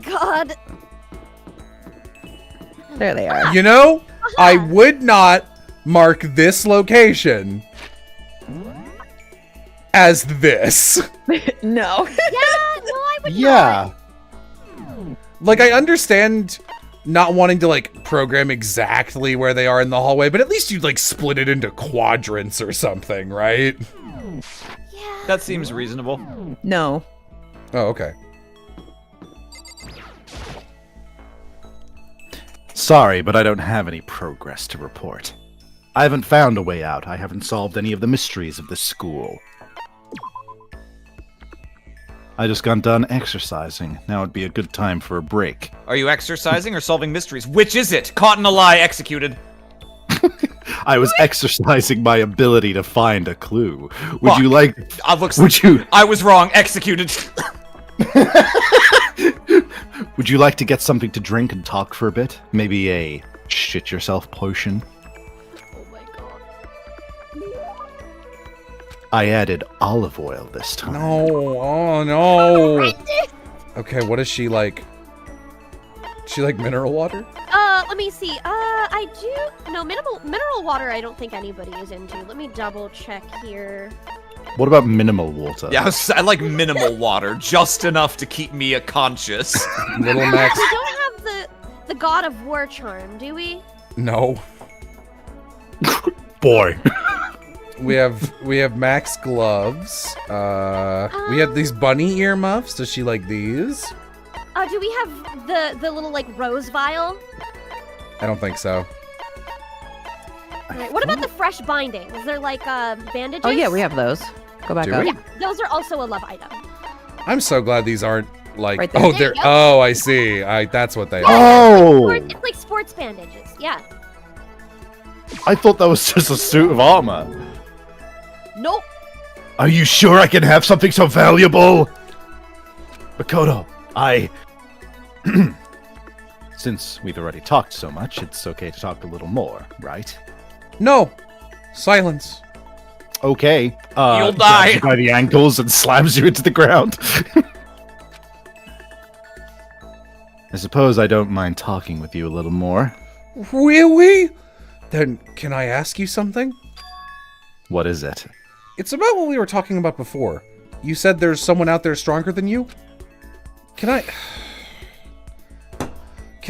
God. There they are. You know, I would not mark this location as this. No. Yeah, no, I would not. Yeah. Like, I understand not wanting to like program exactly where they are in the hallway, but at least you'd like split it into quadrants or something, right? Yeah. That seems reasonable. No. Oh, okay. Sorry, but I don't have any progress to report. I haven't found a way out. I haven't solved any of the mysteries of the school. I just got done exercising. Now would be a good time for a break. Are you exercising or solving mysteries? Which is it? Caught in a lie, executed. I was exercising my ability to find a clue. Would you like... Would you... I was wrong, executed. Would you like to get something to drink and talk for a bit? Maybe a shit yourself potion? Oh my god. I added olive oil this time. No, oh no. Okay, what is she like? She like mineral water? Let me see. I do. No, mineral water. I don't think anybody is into. Let me double check here. What about minimal water? Yeah, I like minimal water, just enough to keep me conscious. Little Max. We don't have the God of War charm, do we? No. Boy. We have Max gloves. We have these bunny earmuffs. Does she like these? Do we have the little like rose vial? I don't think so. Alright, what about the fresh bindings? They're like bandages? Oh yeah, we have those. Go back Do up. we? Yeah, those are also a love item. I'm so glad these aren't like. Right there. Oh, There they're. you go. Oh, I see. That's what they are. Oh! It's like sports bandages. Yeah. I thought that was just a suit of armor. Nope. Are you sure I can have something so valuable? Makoto, Since we've already talked so much, it's okay to talk a little more, right? No. Silence. Okay. You'll grabs die. you by the ankles and slams you into the ground. I suppose I don't mind talking with you a little more. Really? Then can I ask you something? What is it? It's about what we were talking about before. You said there's someone out there stronger than you? Can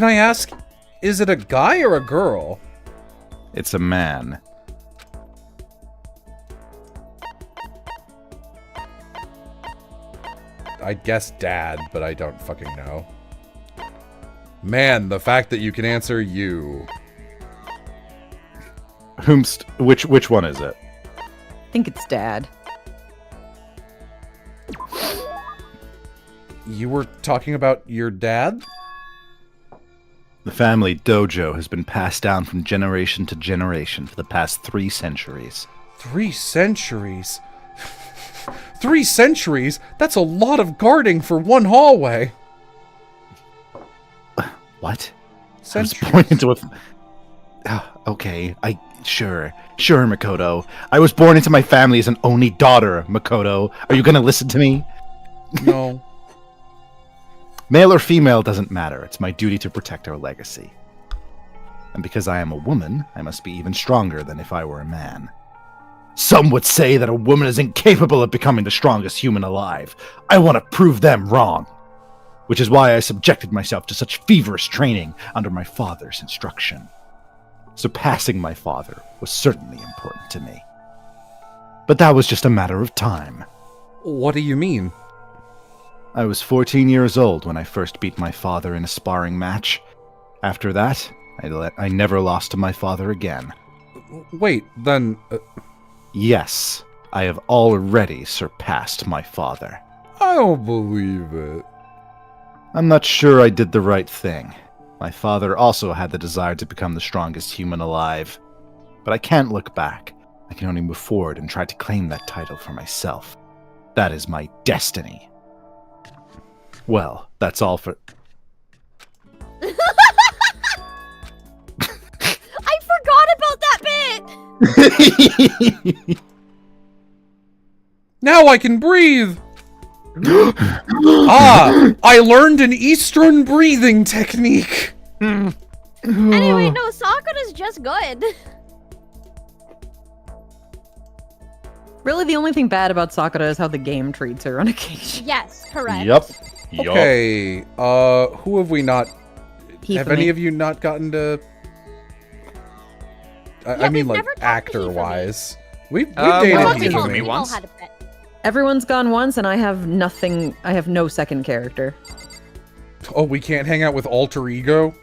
I ask, is it a guy or a girl? It's a man. I guess dad, but I don't fucking know. Man, the fact that you can answer you. Which one is it? I think it's Dad. You were talking about your dad? The family dojo has been passed down from generation to generation for the past 3 centuries. 3 centuries? 3 centuries? That's a lot of guarding for one hallway. What? Centuries. I was born into a... okay, Sure, Makoto. I was born into my family as an only daughter, Makoto. Are you gonna listen to me? No. Male or female doesn't matter. It's my duty to protect our legacy. And because I am a woman, I must be even stronger than if I were a man. Some would say that a woman is incapable of becoming the strongest human alive. I want to prove them wrong. Which is why I subjected myself to such feverish training under my father's instruction. Surpassing my father was certainly important to me. But that was just a matter of time. What do you mean? I was 14 years old when I first beat my father in a sparring match. After that, I never lost to my father again. Wait, then... Yes, I have already surpassed my father. I don't believe it. I'm not sure I did the right thing. My father also had the desire to become the strongest human alive. But I can't look back. I can only move forward and try to claim that title for myself. That is my destiny. Well, that's all for... I forgot about that bit! Now I can breathe! I learned an Eastern breathing technique! Anyway, no, Sakura's just good. Really, the only thing bad about Sakura is how the game treats her on occasion. Yes, correct. Yup. Okay, who have we not Have any of you not gotten to... I mean, like, never talked to actor-wise. We've we dated talked to Hifumi. Hifumi once. Everyone's gone once, and I have nothing. I have no second character. Oh, we can't hang out with Alter Ego?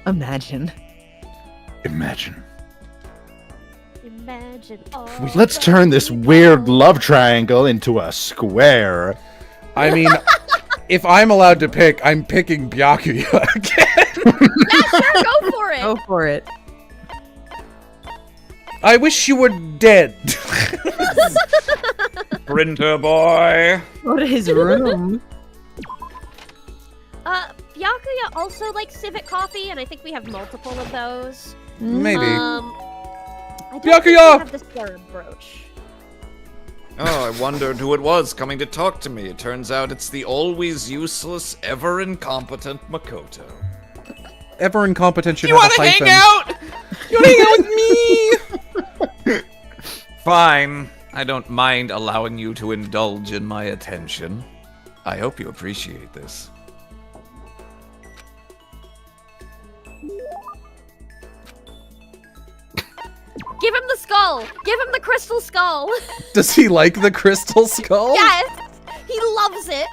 Imagine. Imagine. Imagine. Let's turn this weird love triangle into a square. I mean, if I'm allowed to pick, I'm picking Byakuya again. Yeah, sure, go for it. Go for it. I wish you were dead. Printer boy. Go to his room. Byakuya also likes civet coffee, and I think we have multiple of those. Maybe. I don't Byakuya! think we have the scarab brooch. Oh, I wondered who it was coming to talk to me. It turns out it's the always useless, ever incompetent Makoto. Ever incompetent should You have a wanna hyphen. hang out? You wanna hang out with me? Fine. I don't mind allowing you to indulge in my attention. I hope you appreciate this. Give him the skull. Give him the crystal skull. Does he like the crystal skull? Yes, he loves it.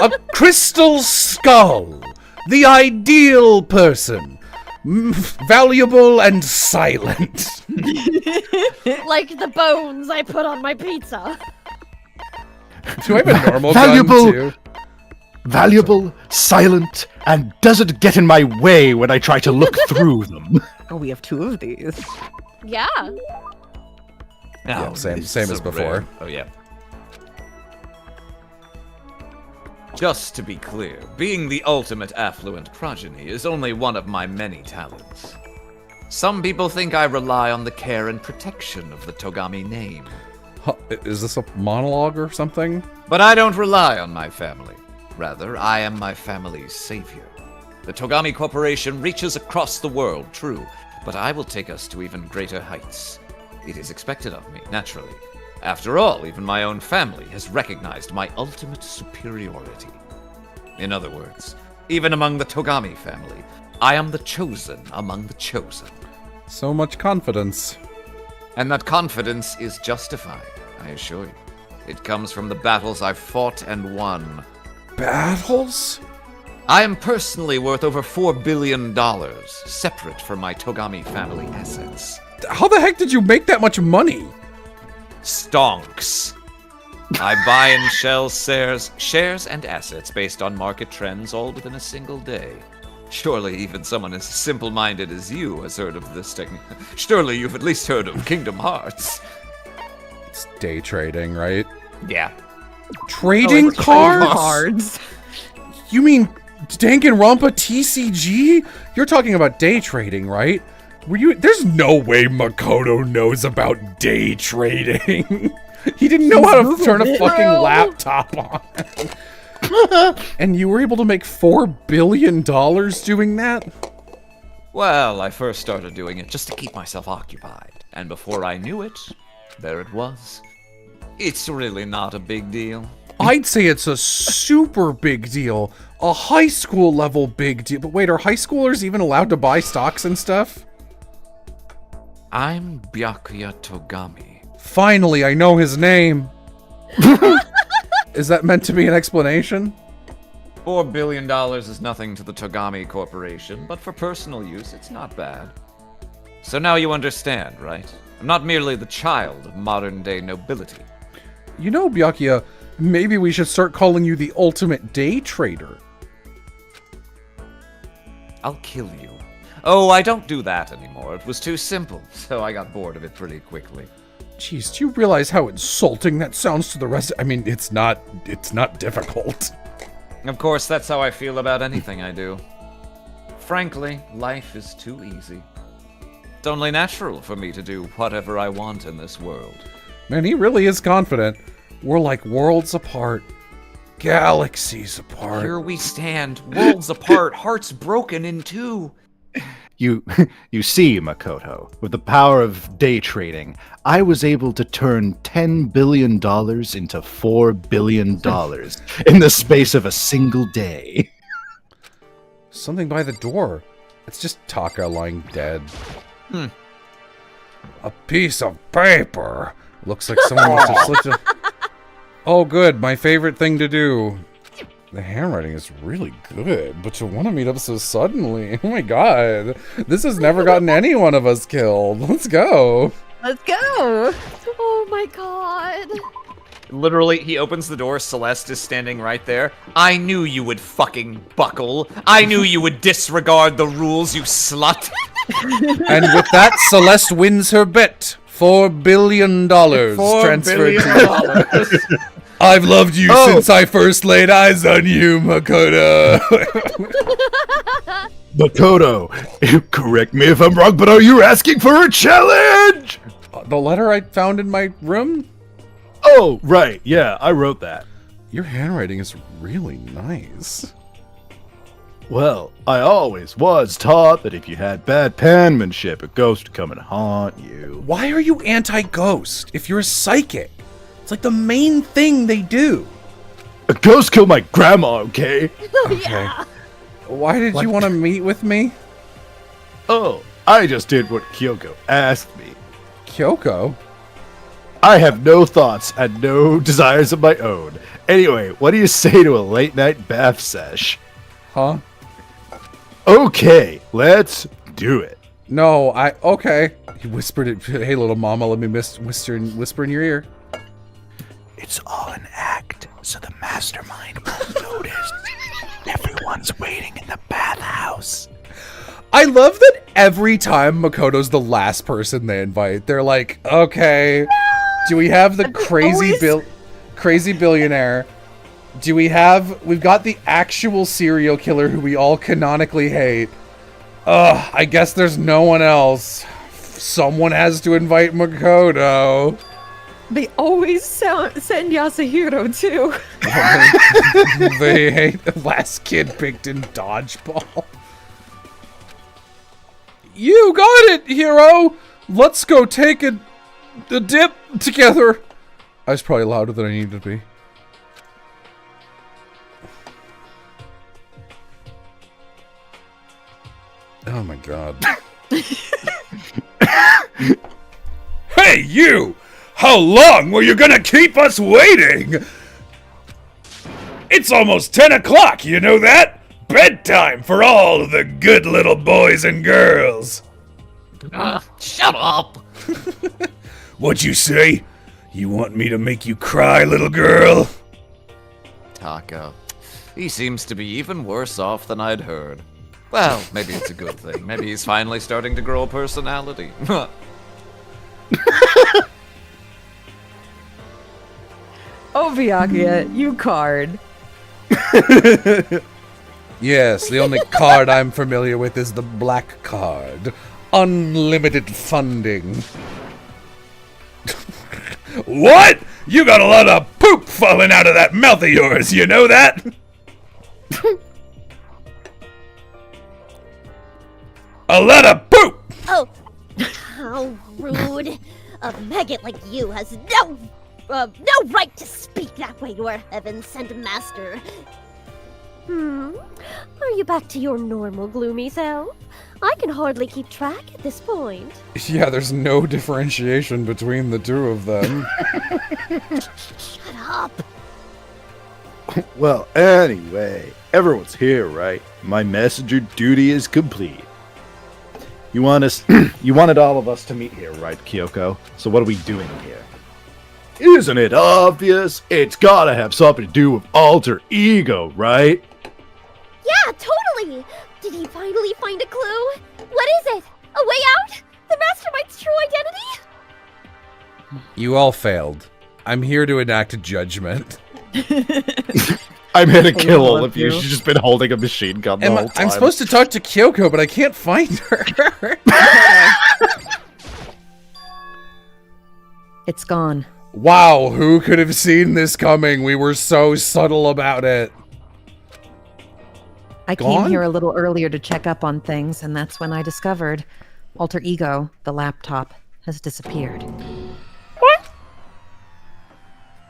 A crystal skull. The ideal person. Valuable and silent. Like the bones I put on my pizza. Do I have a normal Valuable. gun too? Valuable, silent, and doesn't get in my way when I try to look through them. Oh, we have 2 of these. Yeah. Yeah, same this as is before. rare. Oh, yeah. Just to be clear, being the ultimate affluent progeny is only one of my many talents. Some people think I rely on the care and protection of the Togami name. Huh, is this a monologue or something? But I don't rely on my family. Rather, I am my family's savior. The Togami Corporation reaches across the world, true, but I will take us to even greater heights. It is expected of me, naturally. After all, even my own family has recognized my ultimate superiority. In other words, even among the Togami family, I am the chosen among the chosen. So much confidence. And that confidence is justified, I assure you. It comes from the battles I've fought and won. Battles? I am personally worth over $4 billion, separate from my Togami family assets. How the heck did you make that much money? Stonks. I buy and sell shares and assets based on market trends all within a single day. Surely even someone as simple-minded as you has heard of this technique. Surely you've at least heard of Kingdom Hearts. It's day trading, right? Yeah. Trading cards? You mean Danganronpa TCG? You're talking about day trading, right? There's no way Makoto knows about day trading. He didn't know how to turn a fucking laptop on. And you were able to make $4 billion doing that? Well, I first started doing it just to keep myself occupied. And before I knew it, there it was. It's really not a big deal. I'd say it's a super big deal. A high school level big deal. But wait, are high schoolers even allowed to buy stocks and stuff? I'm Byakuya Togami. Finally, I know his name. Is that meant to be an explanation? $4 billion is nothing to the Togami Corporation, but for personal use, it's not bad. So now you understand, right? I'm not merely the child of modern-day nobility. You know, Byakuya, maybe we should start calling you the ultimate day trader. I'll kill you. Oh, I don't do that anymore. It was too simple, so I got bored of it pretty quickly. Jeez, do you realize how insulting that sounds to the rest? I mean, it's not difficult. Of course, that's how I feel about anything I do. Frankly, life is too easy. It's only natural for me to do whatever I want in this world. Man, he really is confident. We're like worlds apart. Galaxies apart. Here we stand, worlds apart, hearts broken in two. You see, Makoto, with the power of day trading, I was able to turn $10 billion into $4 billion in the space of a single day. Something by the door. It's just Taka lying dead. A piece of paper. Looks like someone must have slipped a... Oh, good. My favorite thing to do. The handwriting is really good, but to want to meet up so suddenly. Oh my god. This has never gotten any one of us killed. Let's go. Let's go. Oh my god. Literally, he opens the door, Celeste is standing right there. I knew you would fucking buckle. I knew you would disregard the rules, you slut. And with that, Celeste wins her bet. $4 billion transferred to I've loved you since I first laid eyes on you, Makoto. Makoto, correct me if I'm wrong, but are you asking for a challenge? The letter I found in my room? Oh, right. Yeah, I wrote that. Your handwriting is really nice. Well, I always was taught that if you had bad penmanship, a ghost would come and haunt you. Why are you anti-ghost if you're a psychic? It's like the main thing they do. A ghost killed my grandma, okay? Okay. Why did you want to meet with me? Oh, I just did what Kyoko asked me. Kyoko? I have no thoughts and no desires of my own. Anyway, what do you say to a late night bath sesh? Huh? Okay, let's do it. No, okay. He whispered it. Hey, little mama, let me whisper in your ear. It's all an act, so the mastermind won't notice. Everyone's waiting in the bathhouse. I love that every time Makoto's the last person they invite, they're like, okay, do we have the crazy billionaire? We've got the actual serial killer who we all canonically hate. I guess there's no one else. Someone has to invite Makoto. They always send Yasuhiro too. They hate the last kid picked in dodgeball. You got it, hero! Let's go take a dip together. I was probably louder than I needed to be. Oh my god. Hey, you! How long were you gonna keep us waiting? It's almost 10 o'clock, you know that? Bedtime for all of the good little boys and girls. Shut up! What'd you say? You want me to make you cry, little girl? Taka. He seems to be even worse off than I'd heard. Well, maybe it's a good thing. Maybe he's finally starting to grow a personality. Oh, Byakuya, you card. Yes, the only card I'm familiar with is the black card. Unlimited funding. What? You got a lot of poop falling out of that mouth of yours, you know that? A lot of poop! Oh, how rude. A maggot like you has no right to speak that way to our heaven-sent master. Are you back to your normal gloomy self? I can hardly keep track at this point. Yeah, there's no differentiation between the two of them. Shut up. Well, anyway, everyone's here, right? My messenger duty is complete. You wanted all of us to meet here, right, Kyoko? So what are we doing here? Isn't it obvious? It's gotta have something to do with alter ego, right? Yeah, totally. Did he finally find a clue? What is it? A way out? The mastermind's true identity? You all failed. I'm here to enact judgment. I'm here to kill all of you. She's just been holding a machine gun the whole time. I'm supposed to talk to Kyoko, but I can't find her. It's gone. Wow, who could have seen this coming? We were so subtle about it. I came here a little earlier to check up on things, and that's when I discovered Alter Ego, the laptop, has disappeared. What?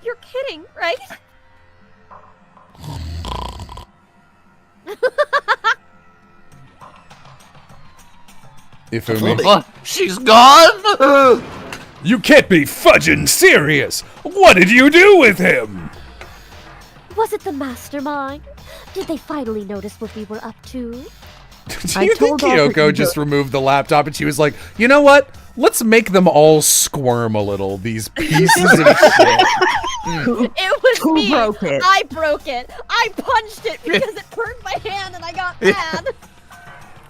You're kidding, right? Ifumi. What? She's gone? You can't be fudging serious! What did you do with him? Was it the mastermind? Did they finally notice what we were up to? Do you think Kyoko just removed the laptop and she was like, you know what? Let's make them all squirm a little, these pieces of shit. It was Who me. broke it? I broke it. I punched it because it burned my hand and I got mad.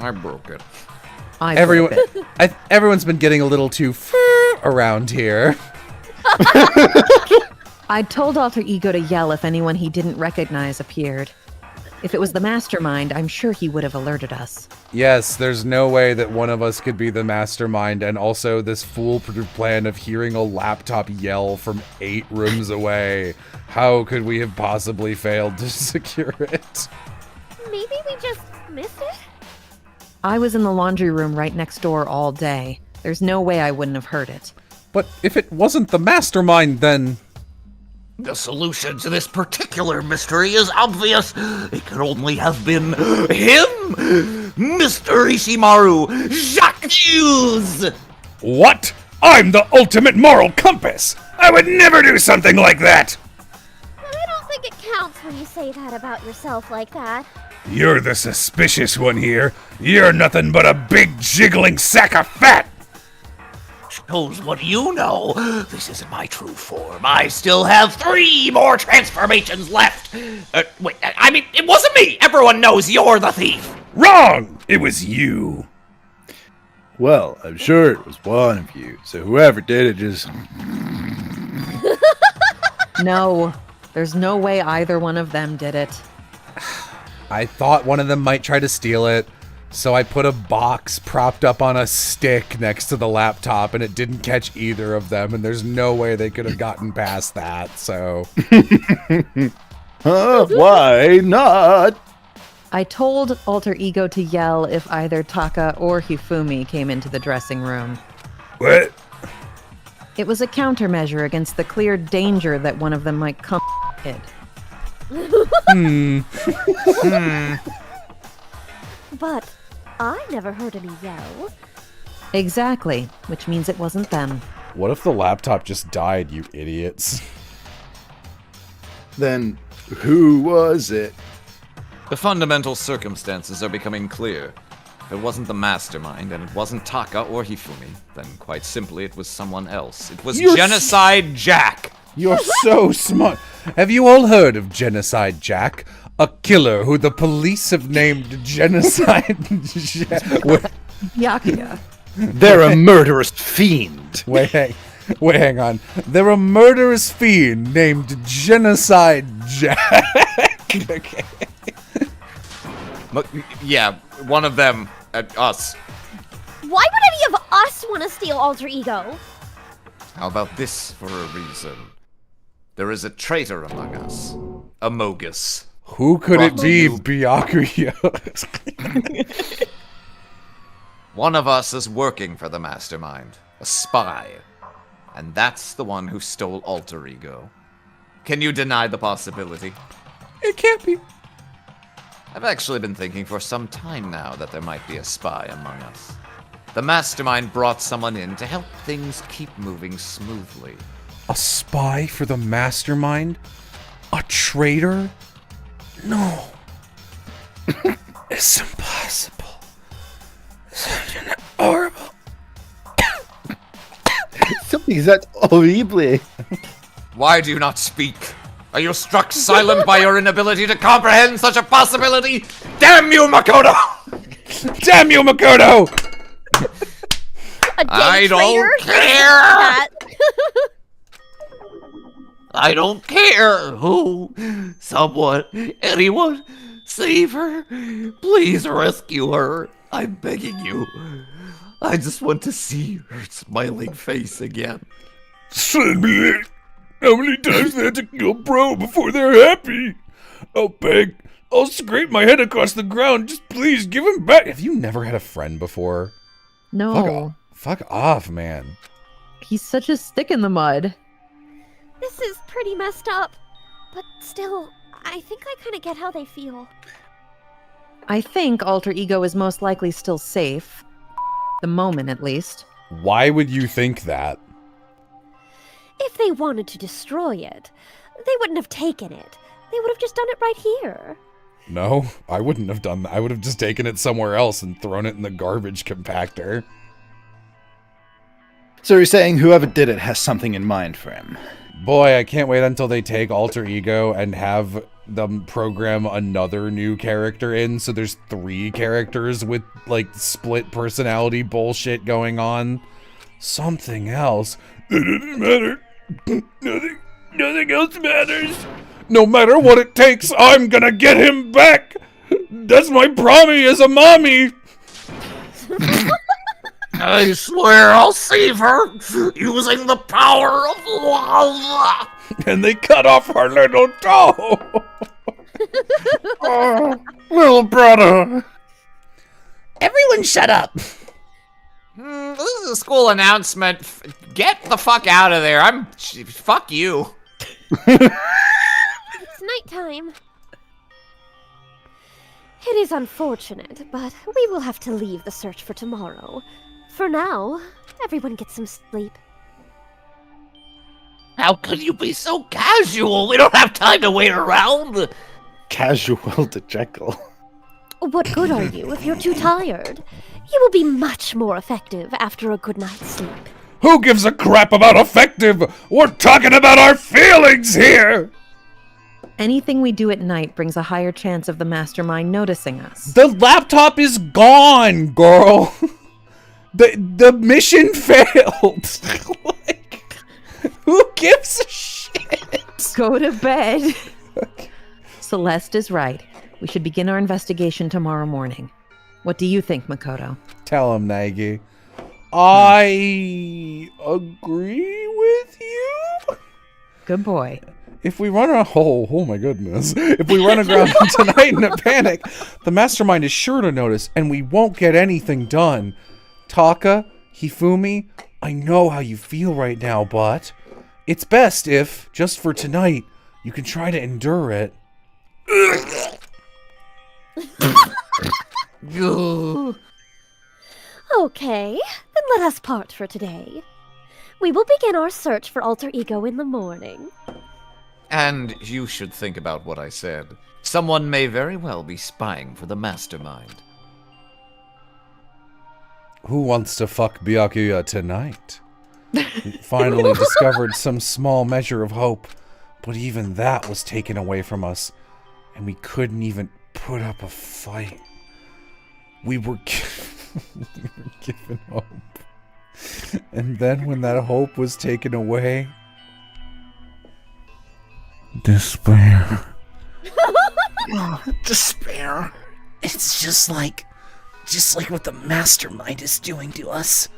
I broke it. Everyone, everyone's been getting a little too around here. I told Alter Ego to yell if anyone he didn't recognize appeared. If it was the mastermind, I'm sure he would have alerted us. Yes, there's no way that one of us could be the mastermind, and also this foolproof plan of hearing a laptop yell from 8 rooms away. How could we have possibly failed to secure it? Maybe we just missed it? I was in the laundry room right next door all day. There's no way I wouldn't have heard it. But if it wasn't the mastermind, then... The solution to this particular mystery is obvious. It could only have been him! Mr. Ishimaru Jacques! What? I'm the ultimate moral compass! I would never do something like that! I don't think it counts when you say that about yourself like that. You're the suspicious one here. You're nothing but a big jiggling sack of fat! Shows what you know. This isn't my true form. I still have 3 more transformations left. Wait, I mean, it wasn't me. Everyone knows you're the thief. Wrong! It was you. Well, I'm sure it was one of you, so whoever did it just... No, there's no way either one of them did it. I thought one of them might try to steal it, so I put a box propped up on a stick next to the laptop, and it didn't catch either of them, and there's no way they could have gotten past that, so... Why not? I told Alter Ego to yell if either Taka or Hifumi came into the dressing room. What? It was a countermeasure against the clear danger that one of them might come it. But I never heard any yell. Exactly, which means it wasn't them. What if the laptop just died, you idiots? Then who was it? The fundamental circumstances are becoming clear. If it wasn't the mastermind, and it wasn't Taka or Hifumi, then quite simply it was someone else. It was Genocide Jack! You're so smart. Have you all heard of Genocide Jack? A killer who the police have named Genocide Jack. Yakuya. They're a murderous fiend. Wait, hang on. They're a murderous fiend named Genocide Jack. Okay. Yeah, one of them. Us. Why would any of us want to steal Alter Ego? How about this for a reason? There is a traitor among us. A Mogus. Who could it be, Brought Byakuya? One of us is working for the mastermind. A spy. And that's the one who stole Alter Ego. Can you deny the possibility? It can't be. I've actually been thinking for some time now that there might be a spy among us. The mastermind brought someone in to help things keep moving smoothly. A spy for the mastermind? A traitor? No. It's impossible. Such an horrible. Something that's horrible. Why do you not speak? Are you struck silent by your inability to comprehend such a possibility? Damn you, Makoto! Damn you, Makoto! A gay I don't traitor? care! I don't care who, someone, anyone, save her. Please rescue her. I'm begging you. I just want to see her smiling face again. Send me it. How many times they have to kill bro before they're happy? I'll beg. I'll scrape my head across the ground. Just please give him back. Have you never had a friend before? No. Fuck off, man. He's such a stick in the mud. This is pretty messed up. But still, I think I kind of get how they feel. I think Alter Ego is most likely still safe. The moment, at least. Why would you think that? If they wanted to destroy it, they wouldn't have taken it. They would have just done it right here. No, I wouldn't have done that. I would have just taken it somewhere else and thrown it in the garbage compactor. So you're saying whoever did it has something in mind for him? Boy, I can't wait until they take Alter Ego and have them program another new character in, so there's 3 characters with, like, split personality bullshit going on. Something else. It doesn't matter. Nothing else matters. No matter what it takes, I'm gonna get him back. That's my promise as a mommy. I swear I'll save her using the power of love. And they cut off her little toe. Oh, little brother. Everyone shut up. This is a school announcement. Get the fuck out of there. Fuck you. It's nighttime. It is unfortunate, but we will have to leave the search for tomorrow. For now, everyone get some sleep. How could you be so casual? We don't have time to wait around. Casual to Jekyll. What good are you if you're too tired? You will be much more effective after a good night's sleep. Who gives a crap about effective? We're talking about our feelings here. Anything we do at night brings a higher chance of the mastermind noticing us. The laptop is gone, girl. The mission failed. Like, who gives a shit? Go to bed. Celeste is right. We should begin our investigation tomorrow morning. What do you think, Makoto? Tell him, Nagi. I agree with you. Good boy. If we run around, oh my goodness. If we run around tonight in a panic, the mastermind is sure to notice, and we won't get anything done. Taka, Hifumi, I know how you feel right now, but it's best if, just for tonight, you can try to endure it. Okay, then let us part for today. We will begin our search for Alter Ego in the morning. And you should think about what I said. Someone may very well be spying for the mastermind. Who wants to fuck Byakuya tonight? We finally discovered some small measure of hope, but even that was taken away from us, and we couldn't even put up a fight. We were given hope. And then when that hope was taken away, despair. Despair. It's just like what the mastermind is doing to us.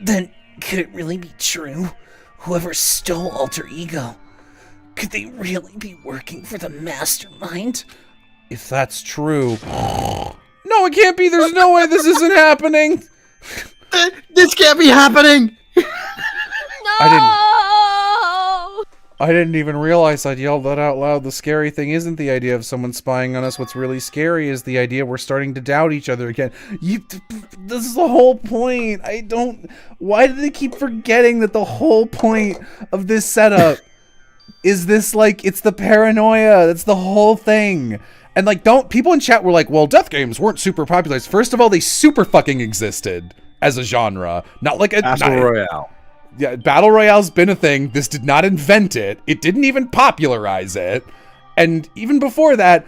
Then could it really be true? Whoever stole Alter Ego, could they really be working for the mastermind? If that's true, no, it can't be. There's no way this isn't happening. This can't be happening. I didn't even realize I'd yelled that out loud. The scary thing isn't the idea of someone spying on us. What's really scary is the idea we're starting to doubt each other again. This is the whole point. Why do they keep forgetting that the whole point of this setup is this, like, it's the paranoia. That's the whole thing. And, like, people in chat were like, well, death games weren't super popularized. First of all, they super fucking existed as a genre. Not like a... Battle Royale. Yeah, Battle Royale's been a thing. This did not invent it. It didn't even popularize it. And even before that,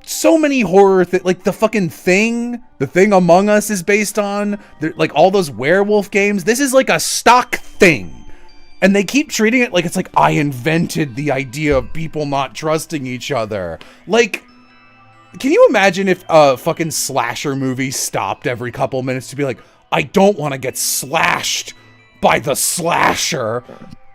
so many horror like the fucking Thing, the Thing Among Us is based on, like all those werewolf games. This is like a stock thing. And they keep treating it like it's like, I invented the idea of people not trusting each other. Like, can you imagine if a fucking slasher movie stopped every couple minutes to be like, I don't want to get slashed by the slasher.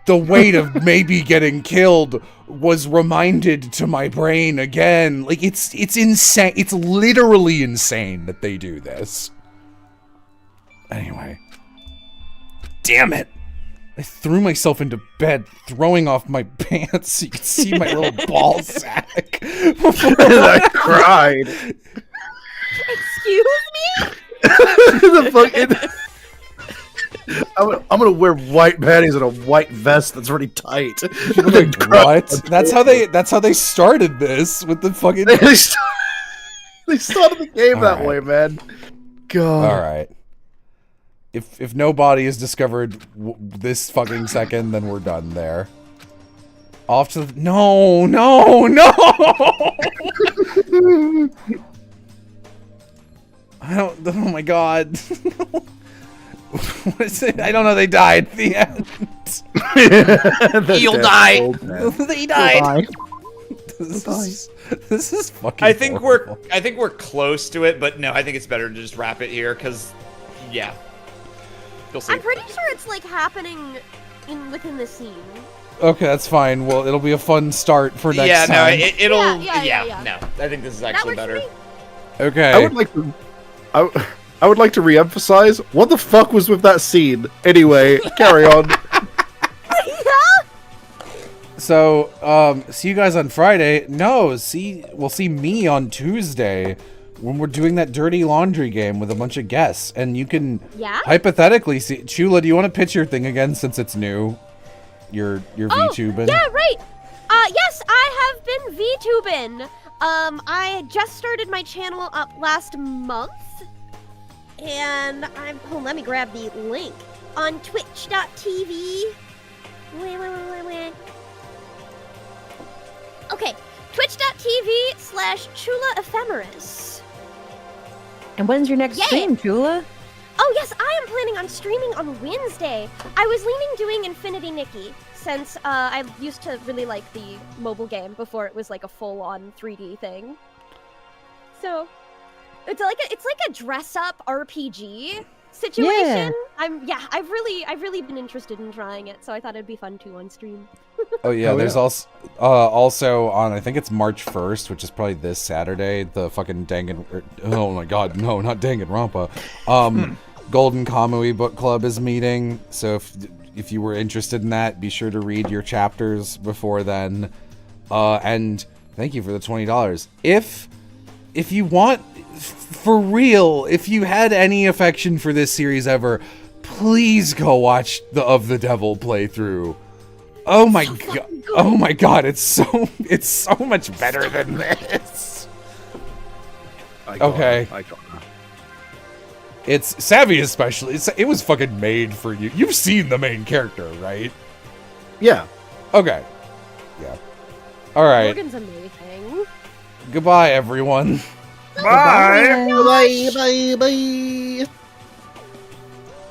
The weight of maybe getting killed was reminded to my brain again. Like, it's insane. It's literally insane that they do this. Anyway. Damn it. I threw myself into bed, throwing off my pants so you could see my little ball sack. I cried. Excuse me? The fucking. I'm gonna wear white panties and a white vest that's really tight. What? That's how they started this with the fucking. They started the game that Alright. way, man. God. All right. If no body is discovered this fucking second, then we're done there. Off to the no. I don't. Oh my god. What is it? I don't know. They died at the end. You'll die. They died. This is fucking. I think horrible. we're close to it, but no, I think it's better to just wrap it here because, yeah, you'll see. I'm pretty sure it's like happening within the scene. Okay, that's fine. Well, it'll be a fun start for next time. No, it'll. Yeah. No, I think this is That actually works for better. me. Okay. I would like to re-emphasize what the fuck was with that scene. Anyway, carry on. So, see you guys on Friday. No, we'll see me on Tuesday when we're doing that dirty laundry game with a bunch of guests, and you can hypothetically see. Chula, do you want to pitch your thing again since it's new? Your VTubing. Yeah, right. Yes, I have been VTubing. I just started my channel up last month, and let me grab the link on Twitch.tv. Wait. Okay, Twitch.tv/Chula Ephemeris. And when's your next stream, Chula? Oh yes, I am planning on streaming on Wednesday. I was leaning doing Infinity Nikki since I used to really like the mobile game before it was like a full-on 3D thing. So it's like a dress-up RPG situation. Yeah. I've really been interested in trying it, so I thought it'd be fun too on stream. Oh yeah, there's also on I think it's March 1st, which is probably this Saturday, the fucking oh my god, no, not Danganronpa. Golden Kamui Book Club is meeting, so if you were interested in that, be sure to read your chapters before then. And thank you for the $20. If you want, for real, if you had any affection for this series ever, please go watch the Of the Devil playthrough. Oh my god! Oh my god! It's so much better than this. Okay. It's Savvy especially. It was fucking made for you. You've seen the main character, right? Yeah. Okay. Yeah. All right. Morgan's amazing. Goodbye, everyone. Bye. Bye. Bye. Bye.